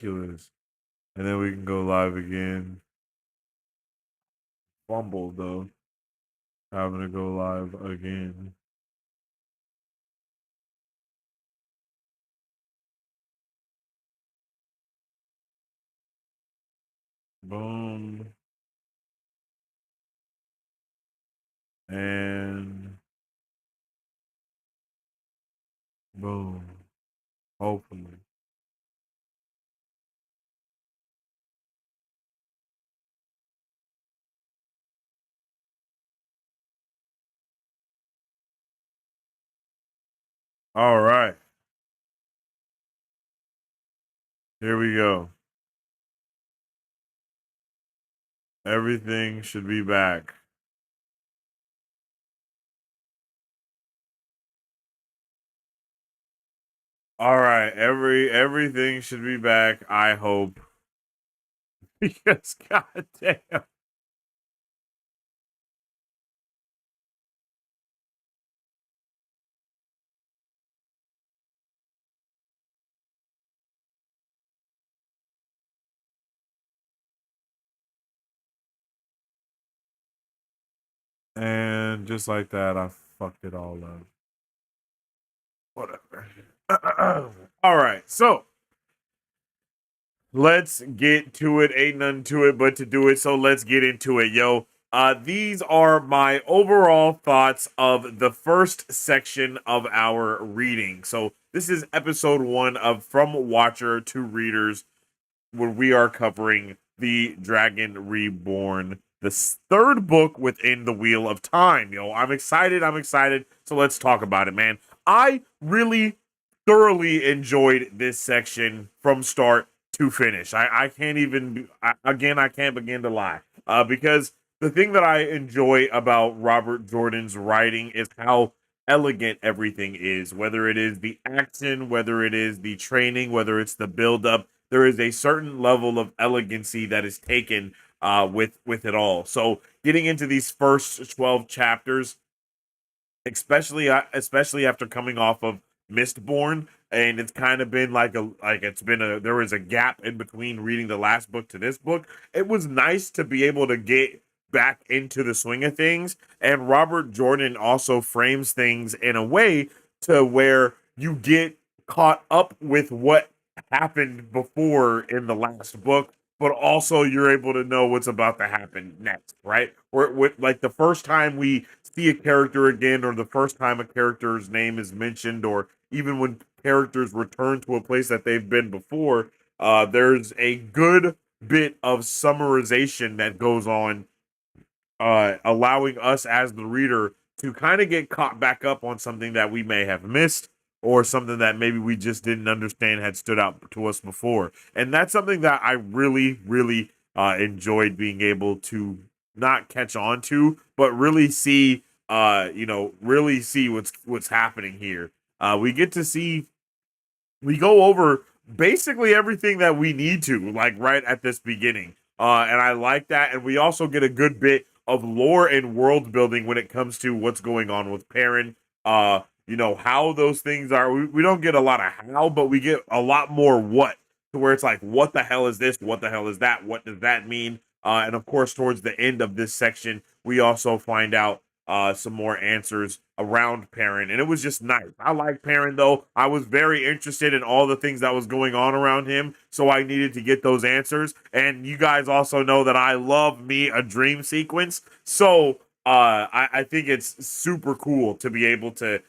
Ridiculous. And then we can go live again. Fumble though. Having to go live again. Boom. And boom. Hopefully. All right. Here we go. Everything should be back. All right. Everything should be back, I hope. Because goddamn. And just like that, I fucked it all up. Whatever. All right. So let's get to it. Ain't nothing to it but to do it. So let's get into it, yo. These are my overall thoughts of the first section of our reading. So this is episode 1 of From WoTcher to Readers, where we are covering the Dragon Reborn, the third book within the Wheel of Time. Yo, I'm excited. I'm excited. So let's talk about it, man. I really thoroughly enjoyed this section from start to finish. I can't even, I can't begin to lie. Because the thing that I enjoy about Robert Jordan's writing is how elegant everything is, whether it is the action, whether it is the training, whether it's the build up. There is a certain level of elegancy that is taken with it all. So getting into these first 12 chapters, especially after coming off of Mistborn, and it's kind of been like it's been a there was a gap in between reading the last book to this book. It was nice to be able to get back into the swing of things, and Robert Jordan also frames things in a way to where you get caught up with what happened before in the last book, but also you're able to know what's about to happen next, right? Or with like the first time we see a character again, or the first time a character's name is mentioned, or even when characters return to a place that they've been before, there's a good bit of summarization that goes on, allowing us as the reader to kind of get caught back up on something that we may have missed, or something that maybe we just didn't understand had stood out to us before. And that's something that I really enjoyed being able to not catch on to, but really see, really see what's happening here. We get to see, we go over basically everything that we need to, like right at this beginning. And I like that. And we also get a good bit of lore and world building when it comes to what's going on with Perrin. How those things are. We don't get a lot of how, but we get a lot more what, to where it's like, what the hell is this? What the hell is that? What does that mean? And of course, towards the end of this section, we also find out some more answers around Perrin, and it was just nice. I like Perrin though. I was very interested in all the things that was going on around him, so I needed to get those answers. And you guys also know that I love me a dream sequence, so I think it's super cool to be able to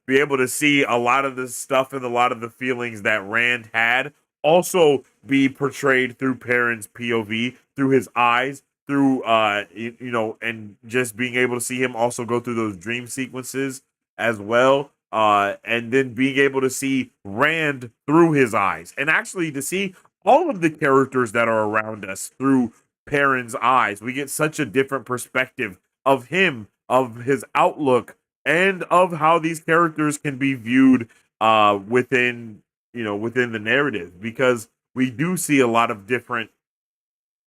be able to see a lot of the stuff and a lot of the feelings that Rand had also be portrayed through Perrin's POV, through his eyes, through and just being able to see him also go through those dream sequences as well, and then being able to see Rand through his eyes, and actually to see all of the characters that are around us through Perrin's eyes. We get such a different perspective of him, of his outlook, and of how these characters can be viewed within the narrative, because we do see a lot of different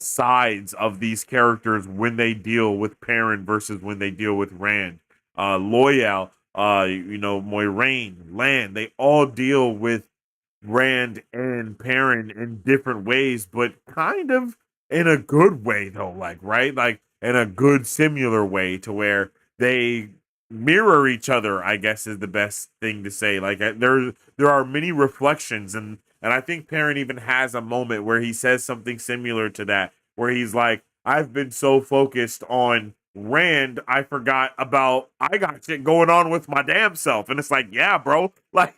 sides of these characters when they deal with Perrin versus when they deal with Rand. Loyal, Moiraine, Lan, they all deal with Rand and Perrin in different ways, but kind of in a good way though, like right? Like in a good similar way to where they mirror each other, I guess is the best thing to say. Like there are many reflections and I think Perrin even has a moment where he says something similar to that, where he's like, I've been so focused on Rand, I forgot about I got shit going on with my damn self. And it's like, yeah, bro. Like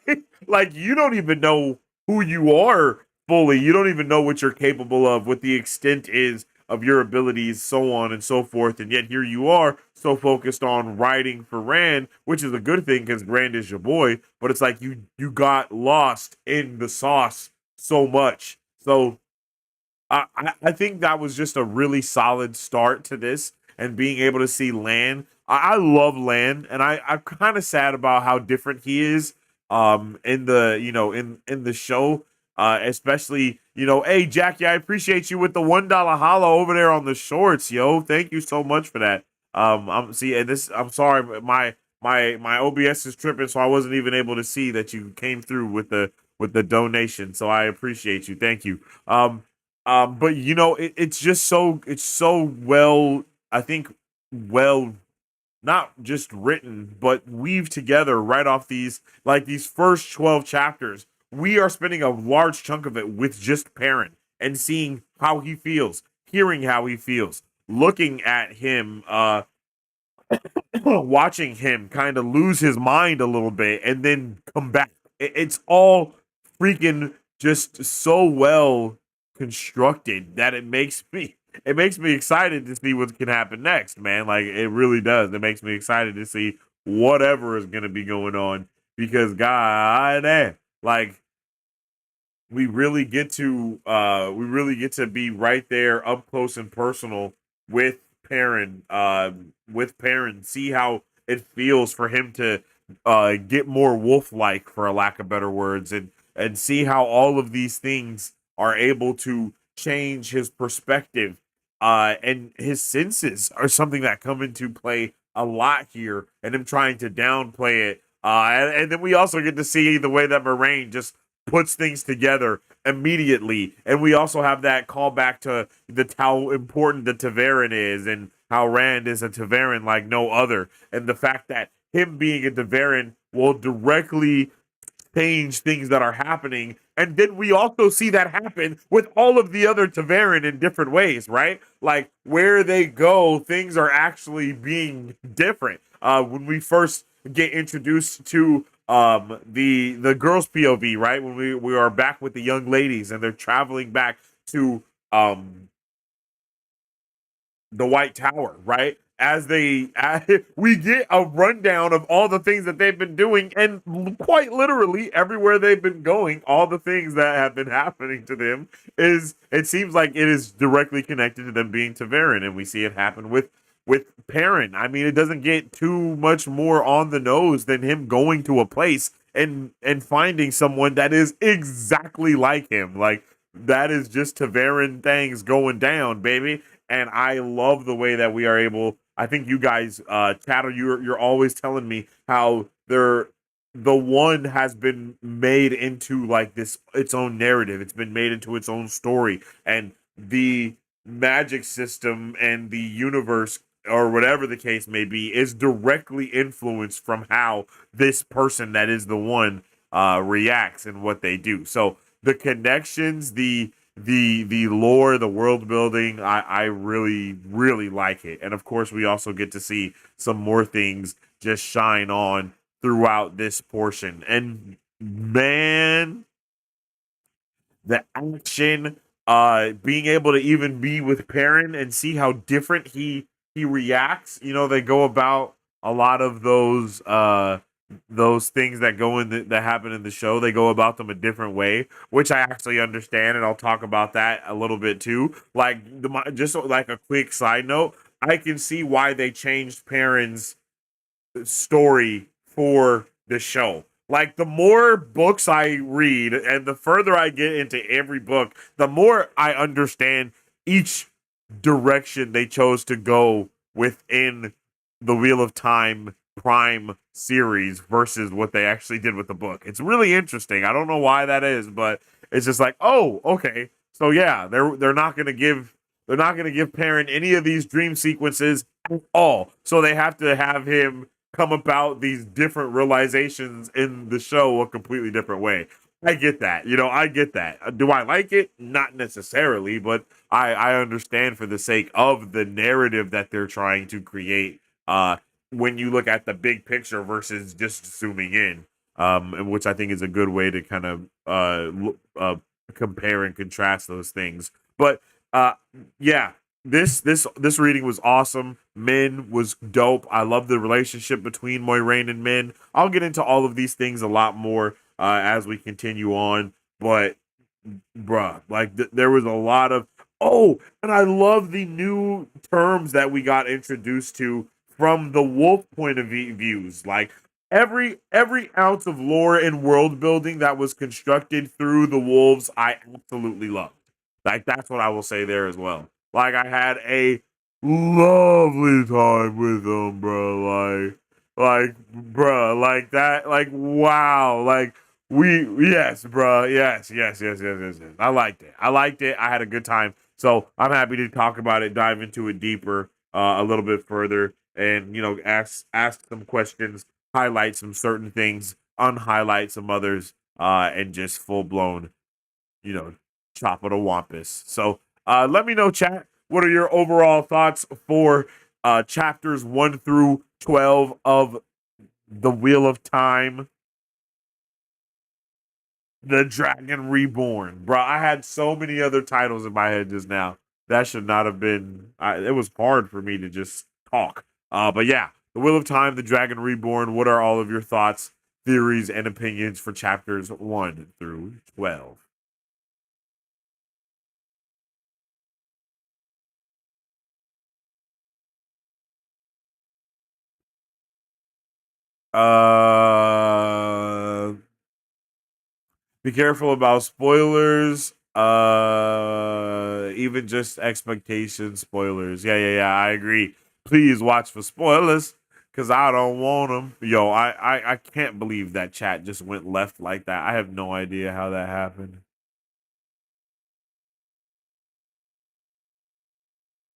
like you don't even know who you are fully. You don't even know what you're capable of, what the extent is of your abilities, so on and so forth. And yet here you are, so focused on writing for Rand, which is a good thing because Rand is your boy. But it's like you got lost in the sauce so much. So I think that was just a really solid start to this and being able to see Lan. I love Lan, and I'm kind of sad about how different he is in the in the show. Especially, hey Jackie, I appreciate you with the $1 hollow over there on the shorts, yo. Thank you so much for that. I'm see and this I'm sorry, but my OBS is tripping, so I wasn't even able to see that you came through with the donation. So I appreciate you. Thank you. But it's just it's so well, I think, well, not just written, but weaved together right off these first 12 chapters. We are spending a large chunk of it with just Perrin and seeing how he feels, hearing how he feels, looking at him, watching him kind of lose his mind a little bit and then come back. It's all freaking just so well constructed that it makes me excited to see what can happen next, man. Like it really does. It makes me excited to see whatever is going to be going on because god damn, like we really get to be right there up close and personal with Perrin see how it feels for him to get more wolf like, for a lack of better words, and see how all of these things are able to change his perspective, and his senses are something that come into play a lot here, and him trying to downplay it, and then we also get to see the way that Moraine just puts things together immediately. And we also have that callback to how important the Taveran is and how Rand is a Taveran like no other. And the fact that him being a Taveran will directly change things that are happening. And then we also see that happen with all of the other Taveran in different ways, right? Like where they go, things are actually being different. When we first get introduced to the girls POV, right? When we are back with the young ladies and they're traveling back to the White Tower, right? We get a rundown of all the things that they've been doing, and quite literally everywhere they've been going, all the things that have been happening to them it seems like it is directly connected to them being Taveran, and we see it happen with Perrin. I mean, it doesn't get too much more on the nose than him going to a place and finding someone that is exactly like him. Like that is just Taveran things going down, baby. And I love the way that we are able. I think you guys, Chatter, you're always telling me how the one has been made into like this its own narrative. It's been made into its own story, and the magic system and the universe, or whatever the case may be, is directly influenced from how this person that is the one reacts and what they do. So the connections, the lore, the world building, I really, really like it. And of course, we also get to see some more things just shine on throughout this portion. And man, the action, being able to even be with Perrin and see how different he reacts. They go about a lot of those things that that happen in the show. They go about them a different way, which I actually understand, and I'll talk about that a little bit too. Like just like a quick side note, I can see why they changed Perrin's story for the show. Like the more books I read and the further I get into every book, the more I understand each direction they chose to go within the Wheel of Time Prime series versus what they actually did with the book. It's really interesting. I don't know why that is, but it's just like, oh, okay. So yeah, they're not gonna give Perrin any of these dream sequences at all. So they have to have him come about these different realizations in the show a completely different way. I get that. I get that. Do I like it? Not necessarily, but I understand for the sake of the narrative that they're trying to create. When you look at the big picture versus just zooming in, which I think is a good way to kind of compare and contrast those things. But uh, yeah, this reading was awesome. Min was dope. I love the relationship between Moiraine and Min. I'll get into all of these things a lot more as we continue on. But bruh, like there was a lot of and I love the new terms that we got introduced to from the wolf point of views. Like every ounce of lore and world building that was constructed through the wolves, I absolutely loved. Like that's what I will say there as well. Like I had a lovely time with them, bro. Like that, like wow, like yes, bro, yes. I liked it. I liked it. I had a good time. So I'm happy to talk about it, dive into it deeper, a little bit further, and ask some questions, highlight some certain things, unhighlight some others, and just full blown, you know, chop it a wampus. So let me know, chat. What are your overall thoughts for chapters 1 through 12 of the Wheel of Time, the Dragon Reborn? Bro, I had so many other titles in my head just now. That should not have been. It was hard for me to just talk. But yeah, the Wheel of Time, the Dragon Reborn. What are all of your thoughts, theories, and opinions for chapters 1 through 12? Uh, be careful about spoilers. Even just expectation spoilers. Yeah. I agree. Please watch for spoilers because I don't want them. Yo, I can't believe that chat just went left like that. I have no idea how that happened.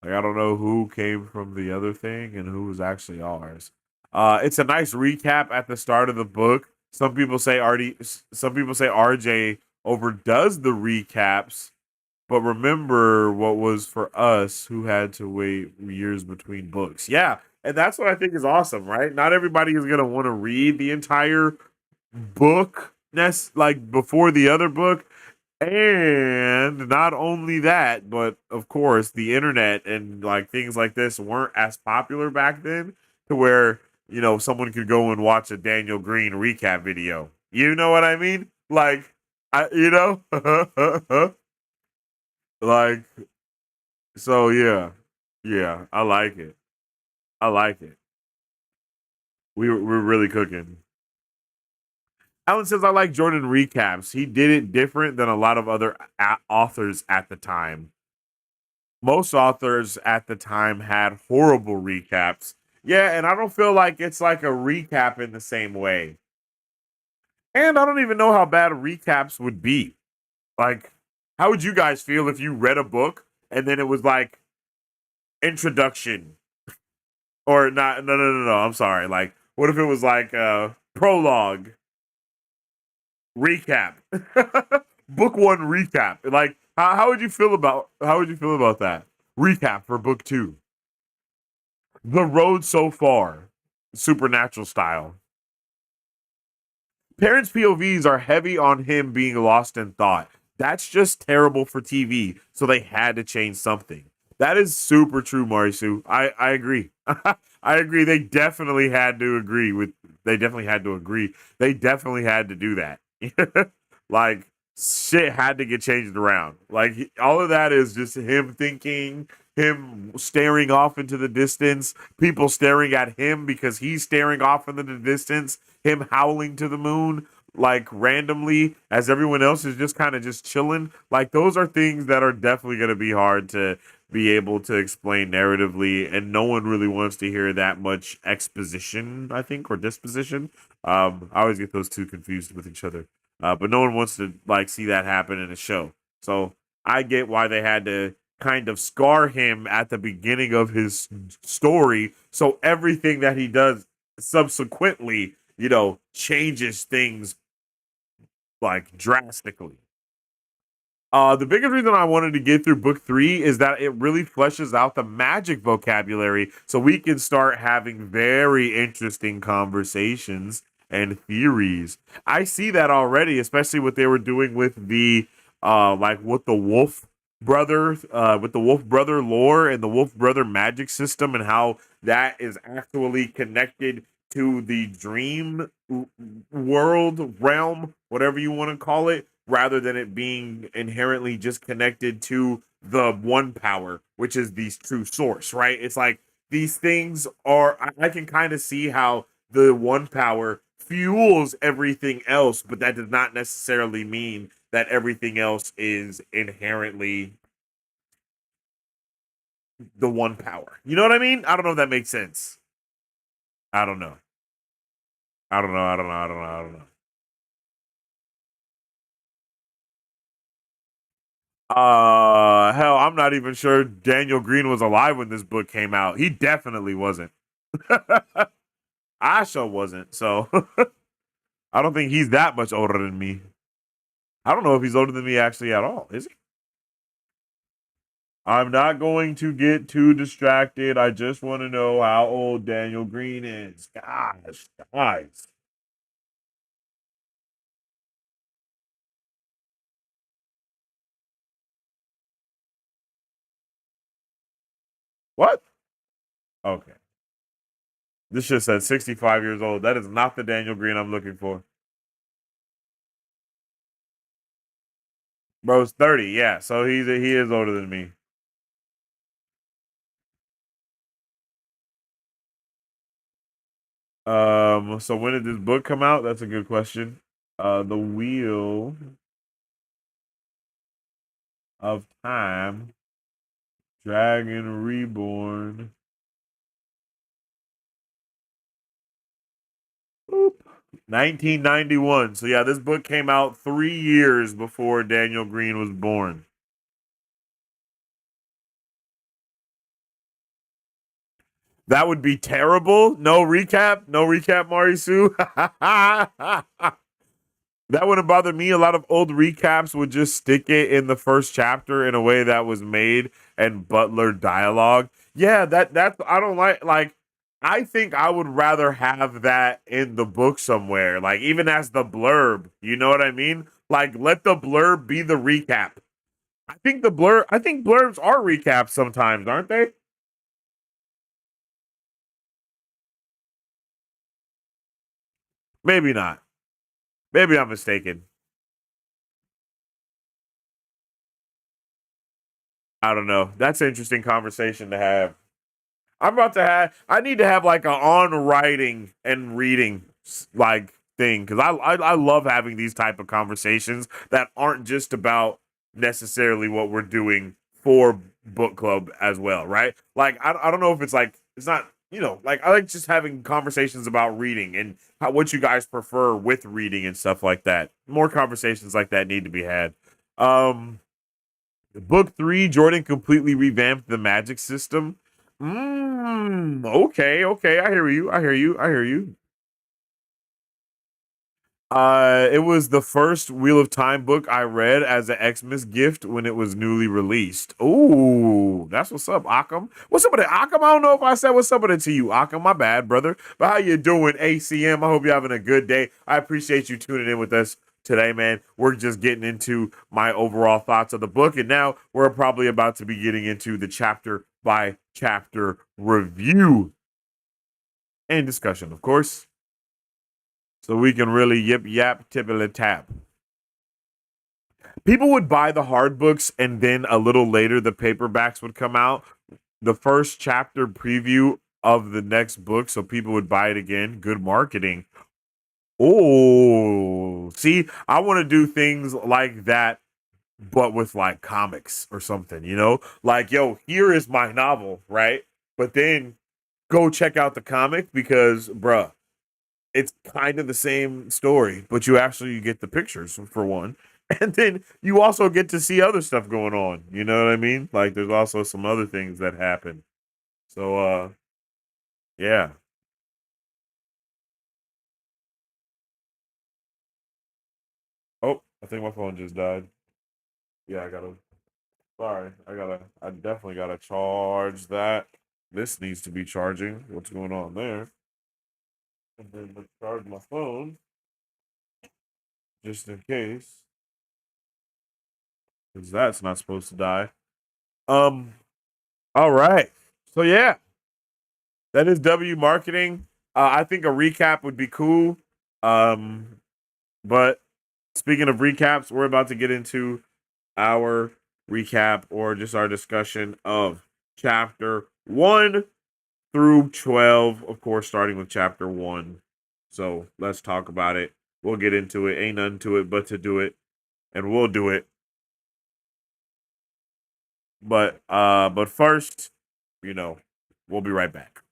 Like I don't know who came from the other thing and who was actually ours. It's a nice recap at the start of the book. Some people say RJ overdoes the recaps, but remember what was for us who had to wait years between books. Yeah, and that's what I think is awesome, right? Not everybody is gonna want to read the entire book like before the other book. And not only that, but of course, the internet and like things like this weren't as popular back then to where, someone could go and watch a Daniel Green recap video. You know what I mean? Like, like, so yeah. Yeah, I like it. I like it. We're really cooking. Alan says I like Jordan recaps. He did it different than a lot of other authors at the time. Most authors at the time had horrible recaps. Yeah, and I don't feel like it's like a recap in the same way. And I don't even know how bad recaps would be. Like, how would you guys feel if you read a book and then it was like introduction or not? No. I'm sorry. Like, what if it was like prologue, recap, book one recap? Like, how would you feel about that recap for book two? The road so far, supernatural style. Parents' POVs are heavy on him being lost in thought. That's just terrible for TV, so they had to change something. That is super true, Marisu. I agree. I agree. They definitely had to agree. They definitely had to do that. Like shit had to get changed around. Like all of that is just him thinking, him staring off into the distance, people staring at him because he's staring off into the distance, him howling to the moon. like randomly as everyone else is just kind of just chilling. Like those are things that are definitely going to be hard to be able to explain narratively, and no one really wants to hear that much exposition, I think, or disposition. I always get those two confused with each other. But no one wants to like see that happen in a show. So I get why they had to kind of scar him at the beginning of his story, so everything that he does subsequently, changes things like drastically. The biggest reason I wanted to get through book three is that it really fleshes out the magic vocabulary so we can start having very interesting conversations and theories. I see that already, especially what they were doing with the like with the with the Wolf Brother lore and the Wolf Brother magic system, and how that is actually connected to the dream world realm, whatever you want to call it, rather than it being inherently just connected to the one power, which is the true source, right? It's like these things are, I can kind of see how the one power fuels everything else, but that does not necessarily mean that everything else is inherently the one power. You know what I mean? I don't know if that makes sense. I don't know. I don't know. I don't know. I don't know. I don't know. Hell, I'm not even sure Daniel Green was alive when this book came out. He definitely wasn't. I sure wasn't. So I don't think he's that much older than me. I don't know if he's older than me actually at all. Is he? I'm not going to get too distracted. I just want to know how old Daniel Green is. Gosh, guys. What? Okay. This just said 65 years old. That is not the Daniel Green I'm looking for. Bro's 30, yeah. So he is older than me. So when did this book come out? That's a good question. The Wheel of Time, Dragon Reborn. Boop. 1991. So yeah, this book came out 3 years before Daniel Green was born. That would be terrible. No recap. No recap, Marisu. That wouldn't bother me. A lot of old recaps would just stick it in the first chapter in a way that was made and Butler dialogue. Yeah, that's I don't like I think I would rather have that in the book somewhere, like even as the blurb. You know what I mean? Like let the blurb be the recap. I think blurbs are recaps sometimes, aren't they? Maybe not. Maybe I'm mistaken. I don't know. That's an interesting conversation to have. I need to have like a on writing and reading like thing, because I love having these type of conversations that aren't just about necessarily what we're doing for book club as well, right? Like I don't know if it's like it's not, like I like just having conversations about reading and what you guys prefer with reading and stuff like that. More conversations like that need to be had. Um, Book three, Jordan completely revamped the magic system. Okay, okay. I hear you. I hear you. I hear you. It was the first Wheel of Time book I read as an Xmas gift when it was newly released. Ooh, that's what's up, Akam. What's up with it, Akam? I don't know if I said what's up with it to you, Akam. My bad, brother. But how you doing, ACM? I hope you're having a good day. I appreciate you tuning in with us today, man. We're just getting into my overall thoughts of the book, and now we're probably about to be getting into the chapter by chapter review and discussion, of course, so we can really yip yap tippily tap. People would buy the hard books, and then a little later the paperbacks would come out. The first chapter preview of the next book, so people would buy it again. Good marketing. Oh, see, I want to do things like that, but with like comics or something, you know? Like, yo, here is my novel, right? But then go check out the comic because, bruh, it's kind of the same story, but you actually get the pictures for one. And then you also get to see other stuff going on. You know what I mean? Like there's also some other things that happen. So yeah. Oh, I think my phone just died. Yeah, I definitely gotta charge that. This needs to be charging. What's going on there? And then let's charge my phone just in case. Because that's not supposed to die. Um, all right. So yeah, that is W marketing. I think a recap would be cool. Um, but speaking of recaps, we're about to get into our recap or just our discussion of chapter 1 through 12, of course, starting with chapter 1. So let's talk about it. We'll get into it. Ain't nothing to it but to do it, and we'll do it. But first, you know, we'll be right back.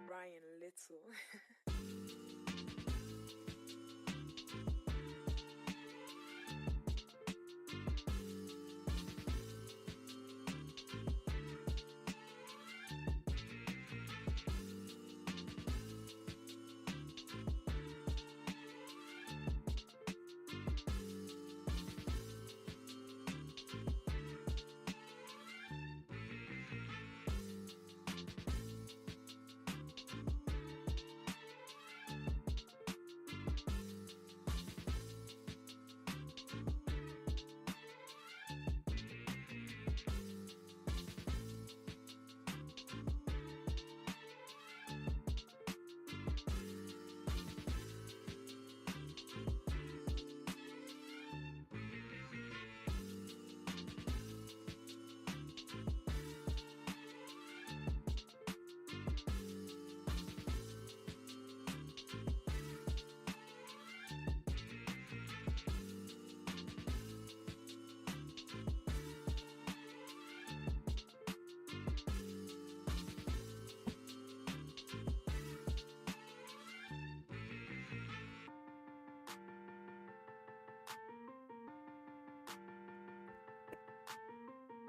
Ryan Little.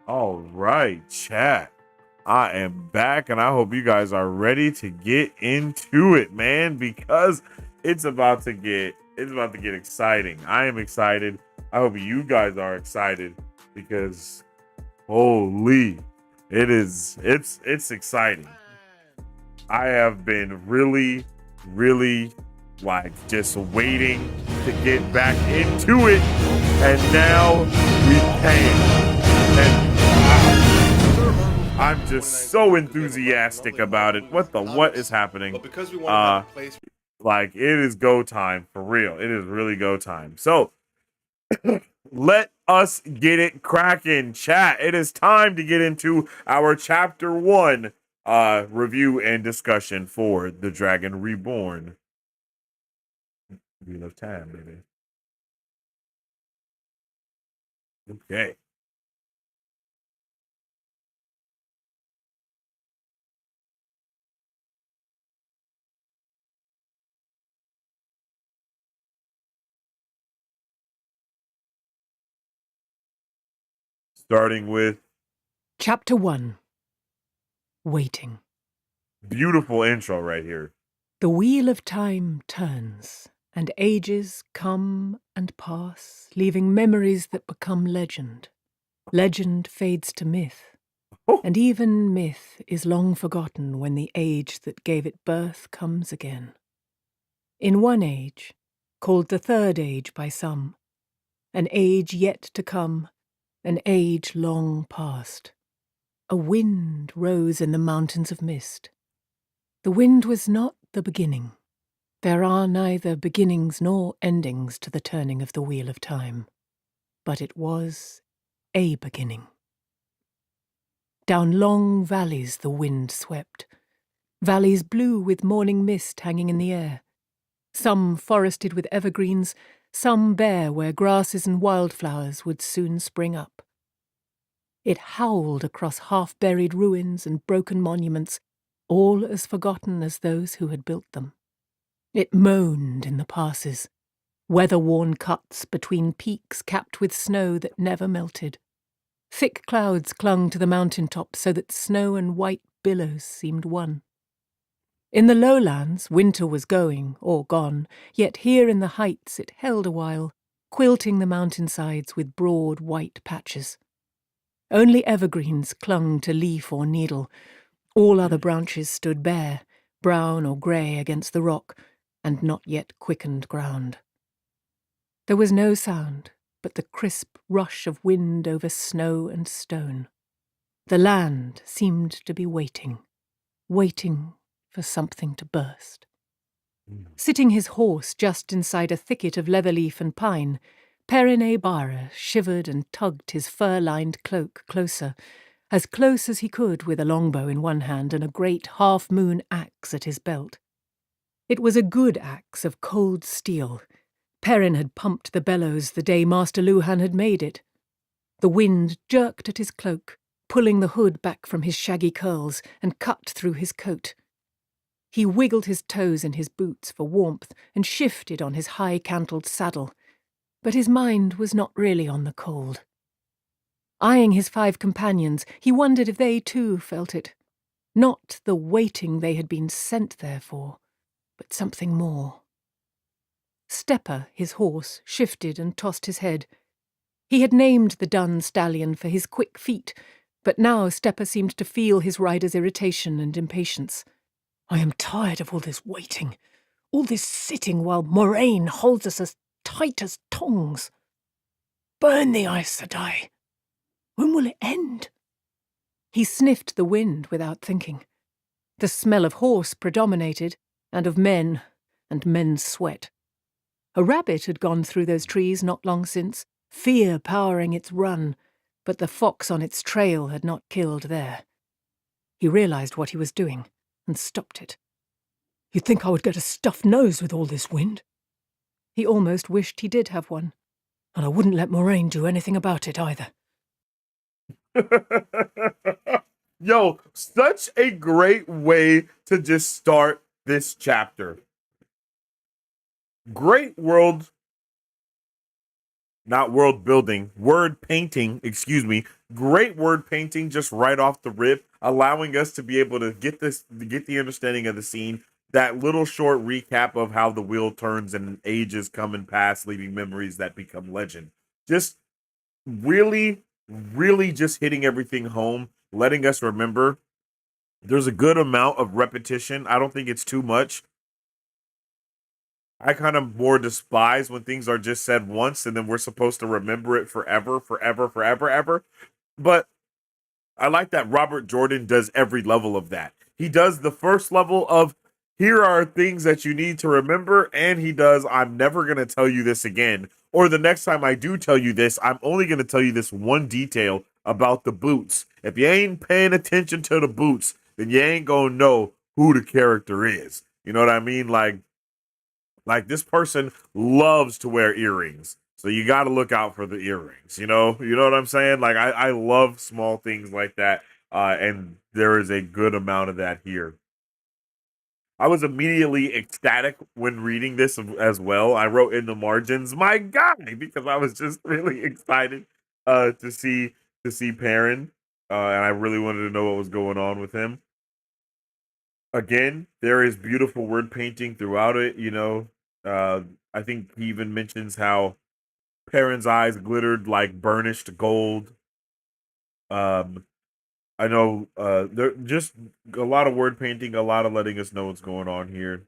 All right, chat. I am back and I hope you guys are ready to get into it, man, because it's about to get exciting. I am excited. I hope you guys are excited because holy, it's exciting. I have been really, really like just waiting to get back into it, and now we can. And I'm just so enthusiastic about it. What is happening? But because we want to Uh, have a place. like it is go time for real. It is really go time. So let us get it cracking, chat. It is time to get into our chapter 1 review and discussion for The Dragon Reborn. Wheel of time, baby. Okay. Starting with Chapter 1. Waiting. beautiful intro right here. The wheel of time turns, and ages come and pass, leaving memories that become legend. Legend fades to myth, Oh, and even myth is long forgotten when the age that gave it birth comes again. In one age, called the Third Age by some, an age yet to come, an age long past, a wind rose in the mountains of mist. The wind was not the beginning. There are neither beginnings nor endings to the turning of the wheel of time, but it was a beginning. Down long valleys the wind swept, valleys blue with morning mist hanging in the air, some forested with evergreens, some bare where grasses and wildflowers would soon spring up. It howled across half-buried ruins and broken monuments, all as forgotten as those who had built them. It moaned in the passes, weather-worn cuts between peaks capped with snow that never melted. Thick clouds clung to the mountain tops so that snow and white billows seemed one. In the lowlands, winter was going, or gone, yet here in the heights it held a while, quilting the mountainsides with broad white patches. Only evergreens clung to leaf or needle. All other branches stood bare, brown or grey against the rock, and not yet quickened ground. There was no sound but the crisp rush of wind over snow and stone. The land seemed to be waiting, waiting for something to burst. Sitting his horse just inside a thicket of leatherleaf and pine, Perrine Bara shivered and tugged his fur-lined cloak closer, as close as he could with a longbow in one hand and a great half-moon axe at his belt. It was a good axe of cold steel. Perrin had pumped the bellows the day Master Luhan had made it. The wind jerked at his cloak, pulling the hood back from his shaggy curls and cut through his coat. He wiggled his toes in his boots for warmth and shifted on his high-cantled saddle, but his mind was not really on the cold. Eyeing his 5 companions, he wondered if they too felt it. Not the waiting they had been sent there for, but something more. Stepper, his horse, shifted and tossed his head. He had named the dun stallion for his quick feet, but now Stepper seemed to feel his rider's irritation and impatience. "I am tired of all this waiting, all this sitting while Moraine holds us as tight as tongs. Burn the Aes Sedai. When will it end?" He sniffed the wind without thinking. The smell of horse predominated, and of men, and men's sweat. A rabbit had gone through those trees not long since, fear powering its run, but the fox on its trail had not killed there. He realized what he was doing, and stopped it. "You'd think I would get a stuffed nose with all this wind." He almost wished he did have one, and I wouldn't let Moraine do anything about it either. Yo, such a great way to just start this chapter. Great world, not world building, word painting, excuse me. Great word painting just right off the rip, allowing us to be able to get the understanding of the scene. That little short recap of how the wheel turns and ages come and pass, leaving memories that become legend. Just really, really just hitting everything home, letting us remember. There's a good amount of repetition. I don't think it's too much. I kind of more despise when things are just said once and then we're supposed to remember it forever, forever, forever, ever. But I like that Robert Jordan does every level of that. He does the first level of here are things that you need to remember, and he does I'm never going to tell you this again. Or the next time I do tell you this, I'm only going to tell you this one detail about the boots. If you ain't paying attention to the boots, then you ain't going to know who the character is. You know what I mean? Like this person loves to wear earrings. So you got to look out for the earrings, you know what I'm saying? Like I love small things like that. And there is a good amount of that here. I was immediately ecstatic when reading this as well. I wrote in the margins, my guy, because I was just really excited to see to see Perrin, and I really wanted to know what was going on with him. Again, there is beautiful word painting throughout it. Uh, I think he even mentions how Perrin's eyes glittered like burnished gold. Um, I know there just a lot of word painting, a lot of letting us know what's going on here.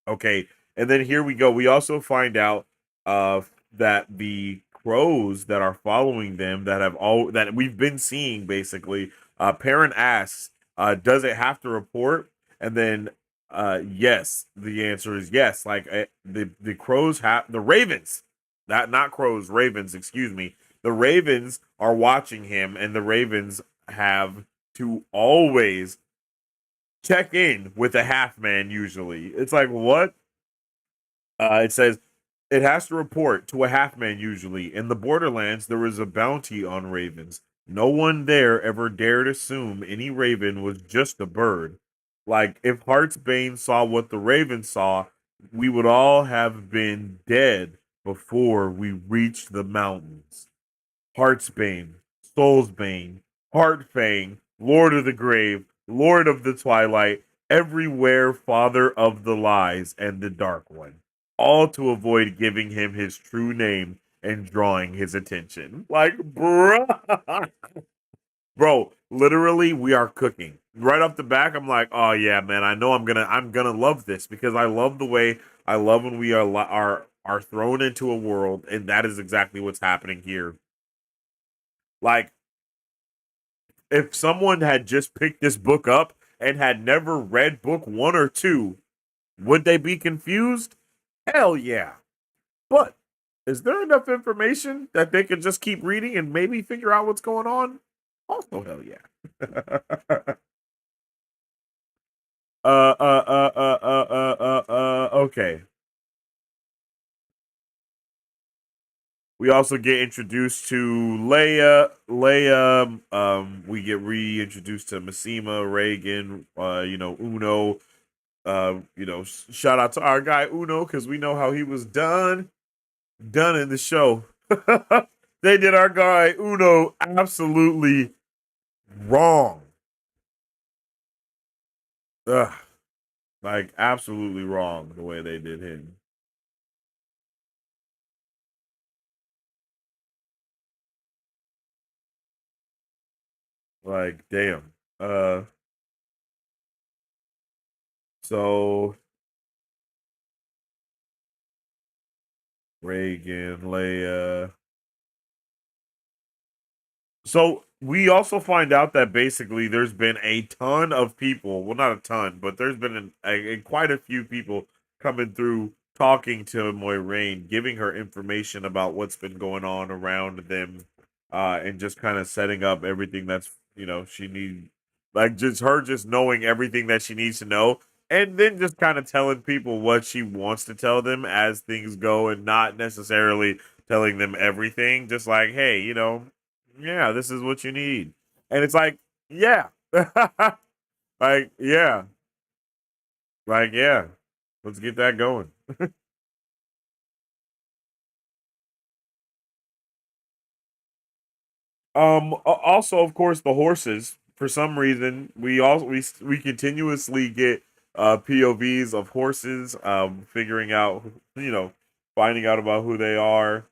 Okay, and then here we go. We also find out that the crows that are following them that we've been seeing basically. Perrin asks, "Does it have to report?" And then, yes, the answer is yes. Like the crows have the ravens, not crows, ravens. Excuse me. The ravens are watching him, and the ravens have to always check in with a half man. Usually, it's like what it says it has to report to a half man usually. In the borderlands, there was a bounty on ravens. No one there ever dared assume any raven was just a bird. Like, if Heartsbane saw what the raven saw, we would all have been dead before we reached the mountains. Heartsbane, Soulsbane, Heartfang, Lord of the Grave, Lord of the Twilight, everywhere Father of the Lies and the Dark One, all to avoid giving him his true name and drawing his attention. Like, bro, literally, we are cooking. Right off the back, I'm like, oh yeah, man, I know I'm gonna love this because I love the way I love when we are thrown into a world, and that is exactly what's happening here. Like, if someone had just picked this book up and had never read book 1 or 2, would they be confused? Hell yeah. But is there enough information that they can just keep reading and maybe figure out what's going on? Also, hell yeah. Okay. We also get introduced to Leia. We get reintroduced to Massima, Reagan, Uno. Shout out to our guy Uno because we know how he was done in the show. They did our guy Uno absolutely wrong. Ugh, like absolutely wrong the way they did him. Like, damn. So Reagan, Leia. So we also find out that basically there's been a ton of people, well, not a ton, but there's been quite a few people coming through talking to Moiraine, giving her information about what's been going on around them, and just kind of setting up everything that's she needs, like just her just knowing everything that she needs to know, and then just kind of telling people what she wants to tell them as things go, and not necessarily telling them everything. Just like, hey, yeah, this is what you need. And it's like, yeah. Like, yeah. Like, yeah. Let's get that going. Also, of course, the horses. For some reason, we continuously get POVs of horses, figuring out, finding out about who they are,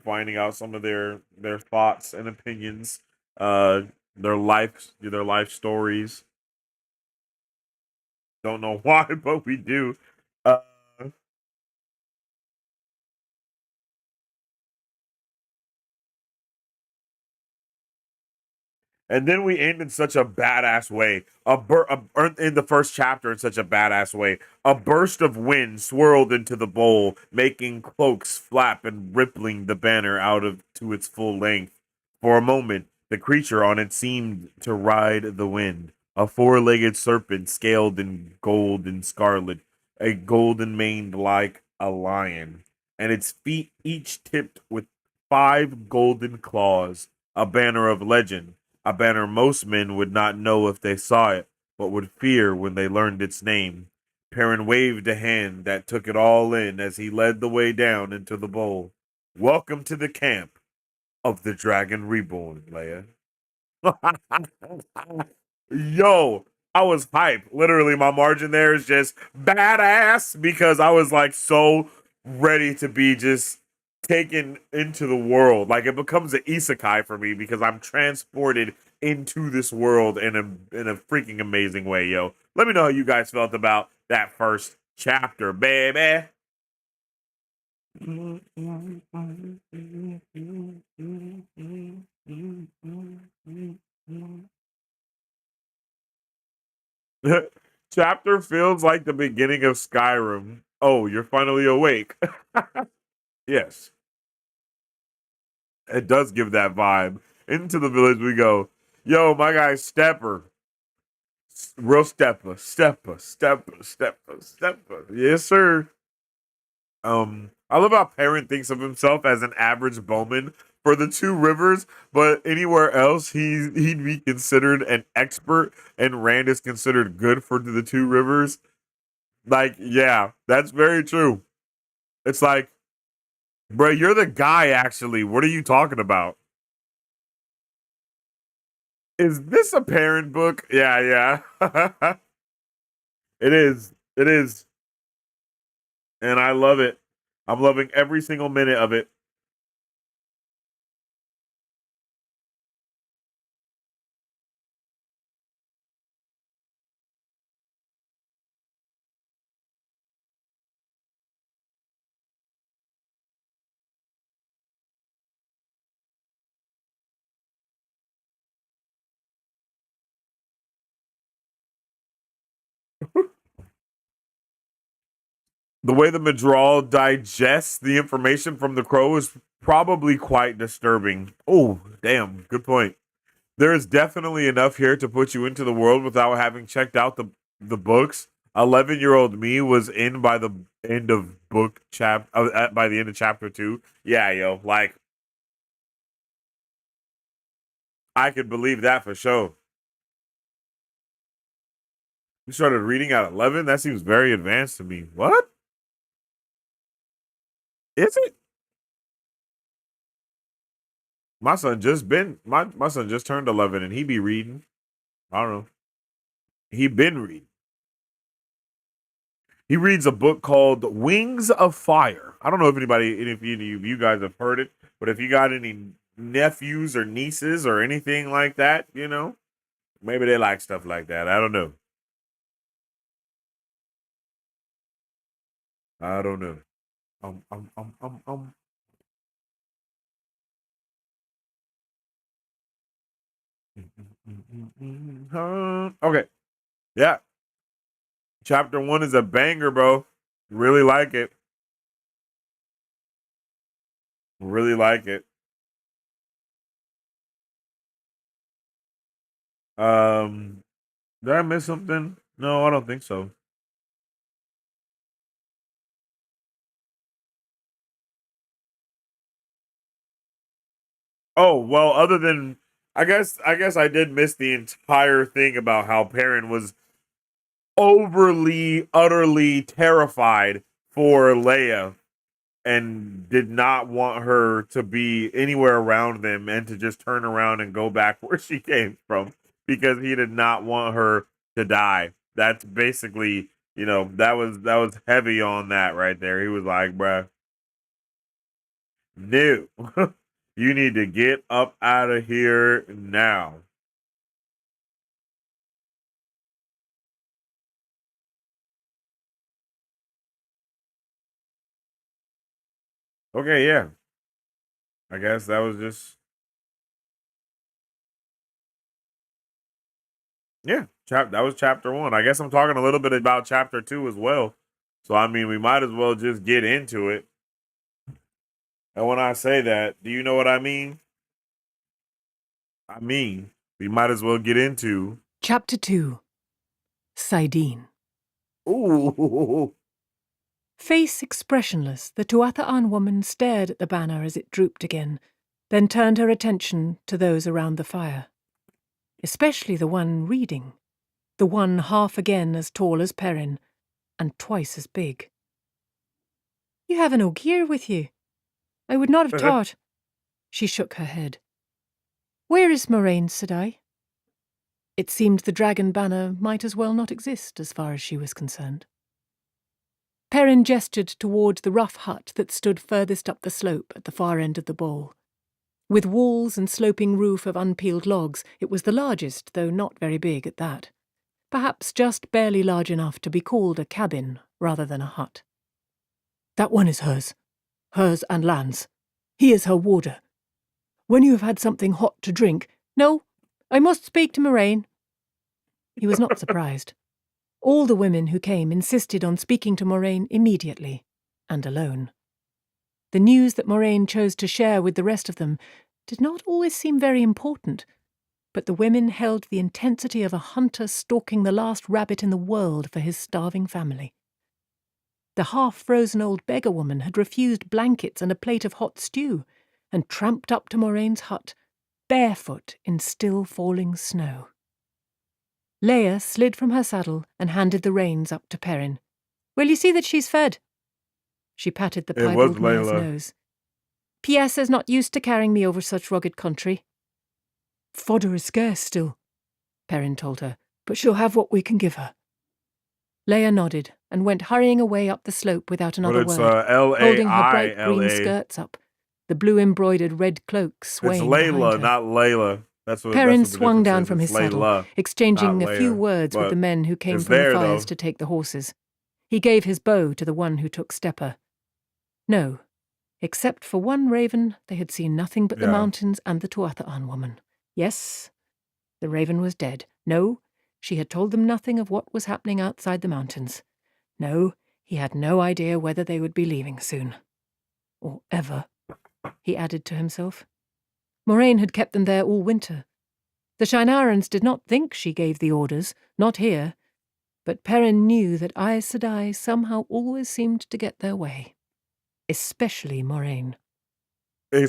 finding out some of their thoughts and opinions, uh their life stories. Don't know why, but we do. Uh, and then we end in such a badass way. In the first chapter in such a badass way. A burst of wind swirled into the bowl, making cloaks flap and rippling the banner out of to its full length. For a moment, the creature on it seemed to ride the wind. A four-legged serpent scaled in gold and scarlet, a golden maned like a lion, and its feet each tipped with 5 golden claws, a banner of legend, a banner most men would not know if they saw it, but would fear when they learned its name. Perrin waved a hand that took it all in as he led the way down into the bowl. Welcome to the camp. of the Dragon Reborn, Leia. Yo, I was hyped. Literally, my margin there is just badass because I was like so ready to be just taken into the world. Like it becomes an isekai for me because I'm transported into this world in a freaking amazing way, yo. Let me know how you guys felt about that first chapter, baby. Chapter feels like the beginning of Skyrim. Oh, you're finally awake. Yes, it does give that vibe. Into the village we go. Yo, my guy Stepper. Real Stepper. Yes, sir. I love how Perrin thinks of himself as an average bowman for the two rivers, but anywhere else he'd be considered an expert, and Rand is considered good for the two rivers. Like, yeah, that's very true. It's like, bro, you're the guy. Actually, what are you talking about? Is this a Perrin book? Yeah, yeah. It is. It is, and I love it. I'm loving every single minute of it. The way the Madral digests the information from the crow is probably quite disturbing. Oh, damn, good point. There is definitely enough here to put you into the world without having checked out the books. 11-year-old me was in by the end of book by the end of chapter 2. Yeah, yo, like I could believe that for sure. You started reading at 11? That seems very advanced to me. What? Is it? My son just turned 11 and he be reading. I don't know. He been reading. He reads a book called Wings of Fire. I don't know if any of you guys have heard it, but if you got any nephews or nieces or anything like that, maybe they like stuff like that. I don't know. I don't know. Um, um, um, um, um. Okay. Yeah. Chapter 1 is a banger, bro. Really like it. Really like it. Um, did I miss something? No, I don't think so. Oh, well, other than I guess I did miss the entire thing about how Perrin was overly, utterly terrified for Leia and did not want her to be anywhere around them and to just turn around and go back where she came from because he did not want her to die. That's basically, that was heavy on that right there. He was like, bruh, no. You need to get up out of here now. Okay, yeah. I guess that was just yeah. That was chapter 1. I guess I'm talking a little bit about chapter 2 as well. So I mean, we might as well just get into it. And when I say that, do you know what I mean? I mean, we might as well get into. Chapter 2. Sidene. Ooh, Face expressionless, the Tuatha'an woman stared at the banner as it drooped again, then turned her attention to those around the fire. Especially the one reading, the one half again as tall as Perrin, and twice as big. You have an Ogier with you. I would not have taught. She shook her head. "Where is Moraine?" said I. It seemed the dragon banner might as well not exist as far as she was concerned. Perrin gestured toward the rough hut that stood furthest up the slope at the far end of the bowl. With walls and sloping roof of unpeeled logs, it was the largest, though not very big at that. Perhaps just barely large enough to be called a cabin rather than a hut. "That one is hers. Hers and Lan's. He is her warder. When you have had something hot to drink—" "No, I must speak to Moraine." He was not surprised. All the women who came insisted on speaking to Moraine immediately, and alone. The news that Moraine chose to share with the rest of them did not always seem very important, but the women held the intensity of a hunter stalking the last rabbit in the world for his starving family. The half-frozen old beggar woman had refused blankets and a plate of hot stew, and tramped up to Moraine's hut, barefoot in still-falling snow. Leia slid from her saddle and handed the reins up to Perrin. "Will you see that she's fed?" She patted the It was piebald mare's Layla. nose. "Piessa's not used to carrying me over such rugged country." "Fodder is scarce still," Perrin told her, "but she'll have what we can give her." Leia nodded and went hurrying away up the slope without But another it's word, holding her bright green Laila. skirts up, the blue-embroidered red cloak It's swaying behind Layla, her. not Layla. That's what Perrin the swung difference down is. from It's his saddle, Layla, not exchanging a few Leia. words with the But men who came it's from the there, fires though. to take the horses. He gave his bow to the one who took Stepper. No, except for one raven, they had seen nothing but the Yeah. mountains and the Tuatha'an woman. Yes, the raven was dead. No, she had told them nothing of what was happening outside the mountains. No, he had no idea whether they would be leaving soon. Or ever, he added to himself. Moraine had kept them there all winter. The Shienarans did not think she gave the orders, not here, but Perrin knew that Aes Sedai somehow always seemed to get their way. Especially Moraine.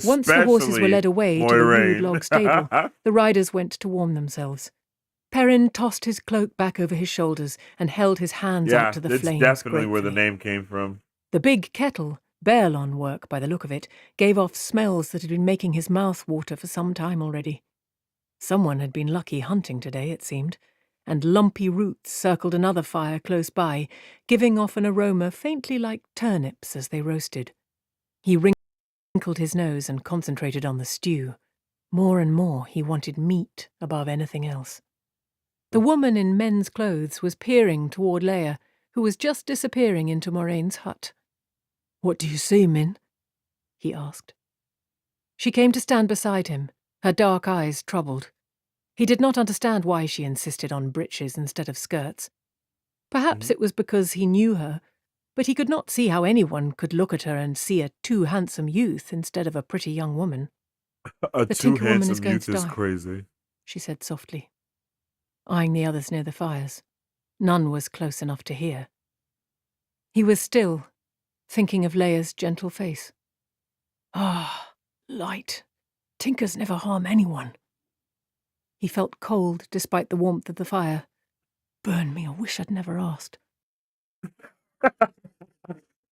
Once the horses were Especially led away to the rude Moiraine. log stable, the riders went to warm themselves. Perrin tossed his cloak back over his shoulders and held his hands out Yeah, to the it's flames definitely where the gratefully. name came from. The big kettle, Baerlon work by the look of it, gave off smells that had been making his mouth water for some time already. Someone had been lucky hunting today, it seemed, and lumpy roots circled another fire close by, giving off an aroma faintly like turnips as they roasted. He wrinkled his nose and concentrated on the stew. More and more he wanted meat above anything else. The woman in men's clothes was peering toward Leia, who was just disappearing into Moraine's hut. "What do you see, Min?" he asked. She came to stand beside him, her dark eyes troubled. He did not understand why she insisted on breeches instead of skirts. Perhaps it was because he knew her, but he could not see how anyone could look at her and see a too handsome youth instead of a pretty young woman. A "The too Tinker Woman is handsome going youth to is die," crazy. she said softly, eyeing the others near the fires. None was close enough to hear. He was still, thinking of Leia's gentle face. "Ah, light. Tinkers never harm anyone." He felt cold despite the warmth of the fire. "Burn me, I wish I'd never asked."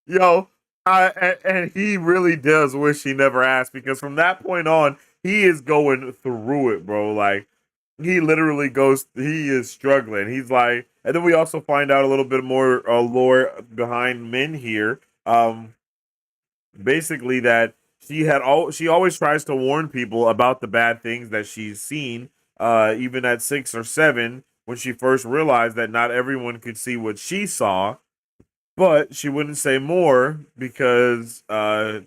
Yo, and he really does wish he never asked, because from that point on, he is going through it, bro. Like, he literally goes, he is struggling. He's like, and then we also find out a little bit more lore behind Min here. Basically that she always tries to warn people about the bad things that she's seen, even at 6 or 7, when she first realized that not everyone could see what she saw. But she wouldn't say more because her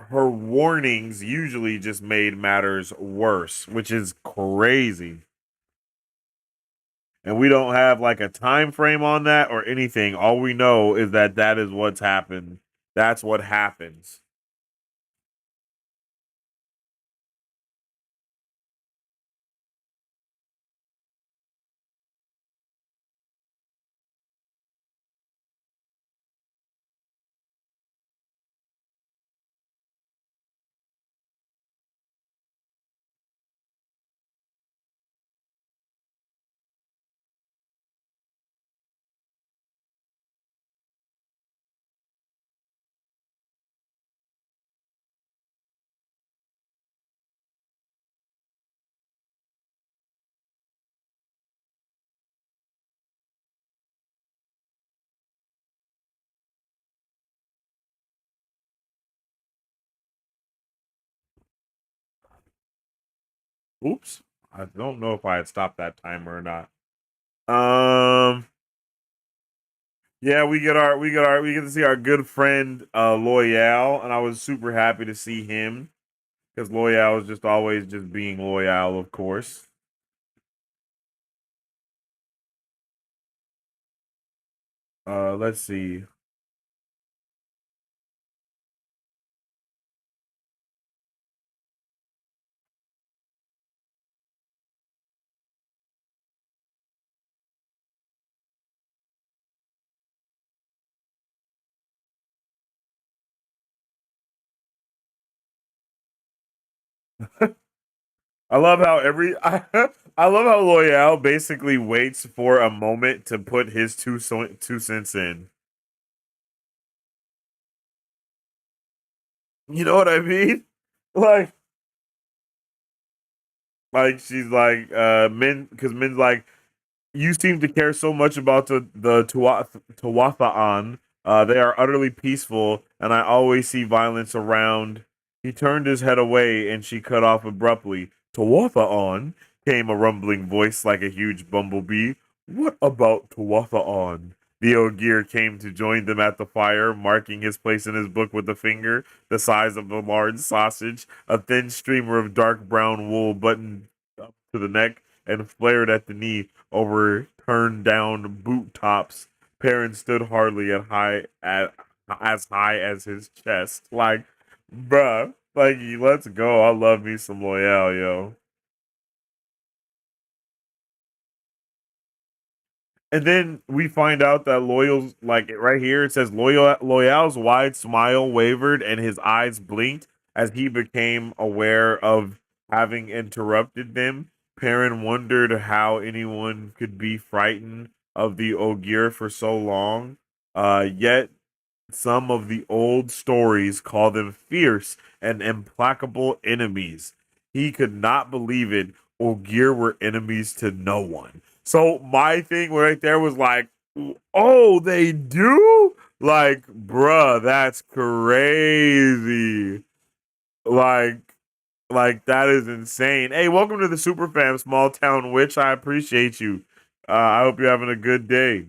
warnings usually just made matters worse, which is crazy. And we don't have like a time frame on that or anything. All we know is that that is what's happened. That's what happens. Oops. I don't know if I had stopped that timer or not. Um yeah, we get to see our good friend Loyal, and I was super happy to see him because Loyal is just always just being loyal, of course. Let's see. I love how I love how Loyal basically waits for a moment to put his 2 cents in. You know what I mean? Like she's like men because men's like you seem to care so much about the Tuathaan. They are utterly peaceful, and I always see violence around. He turned his head away, and she cut off abruptly. Tuathaan, came a rumbling voice like a huge bumblebee. What about Tuathaan? The Ogier came to join them at the fire, marking his place in his book with a finger the size of a large sausage. A thin streamer of dark brown wool buttoned up to the neck and flared at the knee over turned down boot tops. Perrin stood hardly as high as his chest. Like, bruh, like let's go. I love me some Loyal, yo. And then we find out that Loyal's like right here it says Loyal's wide smile wavered and his eyes blinked as he became aware of having interrupted them. Perrin wondered how anyone could be frightened of the Ogier for so long. Yet some of the old stories call them fierce and implacable enemies. He could not believe it. Ogier were enemies to no one. So my thing right there was like, oh, they do? Like, bruh, that's crazy. Like, that is insane. Hey, welcome to the Super Fam Small Town Witch. I appreciate you. I hope you're having a good day.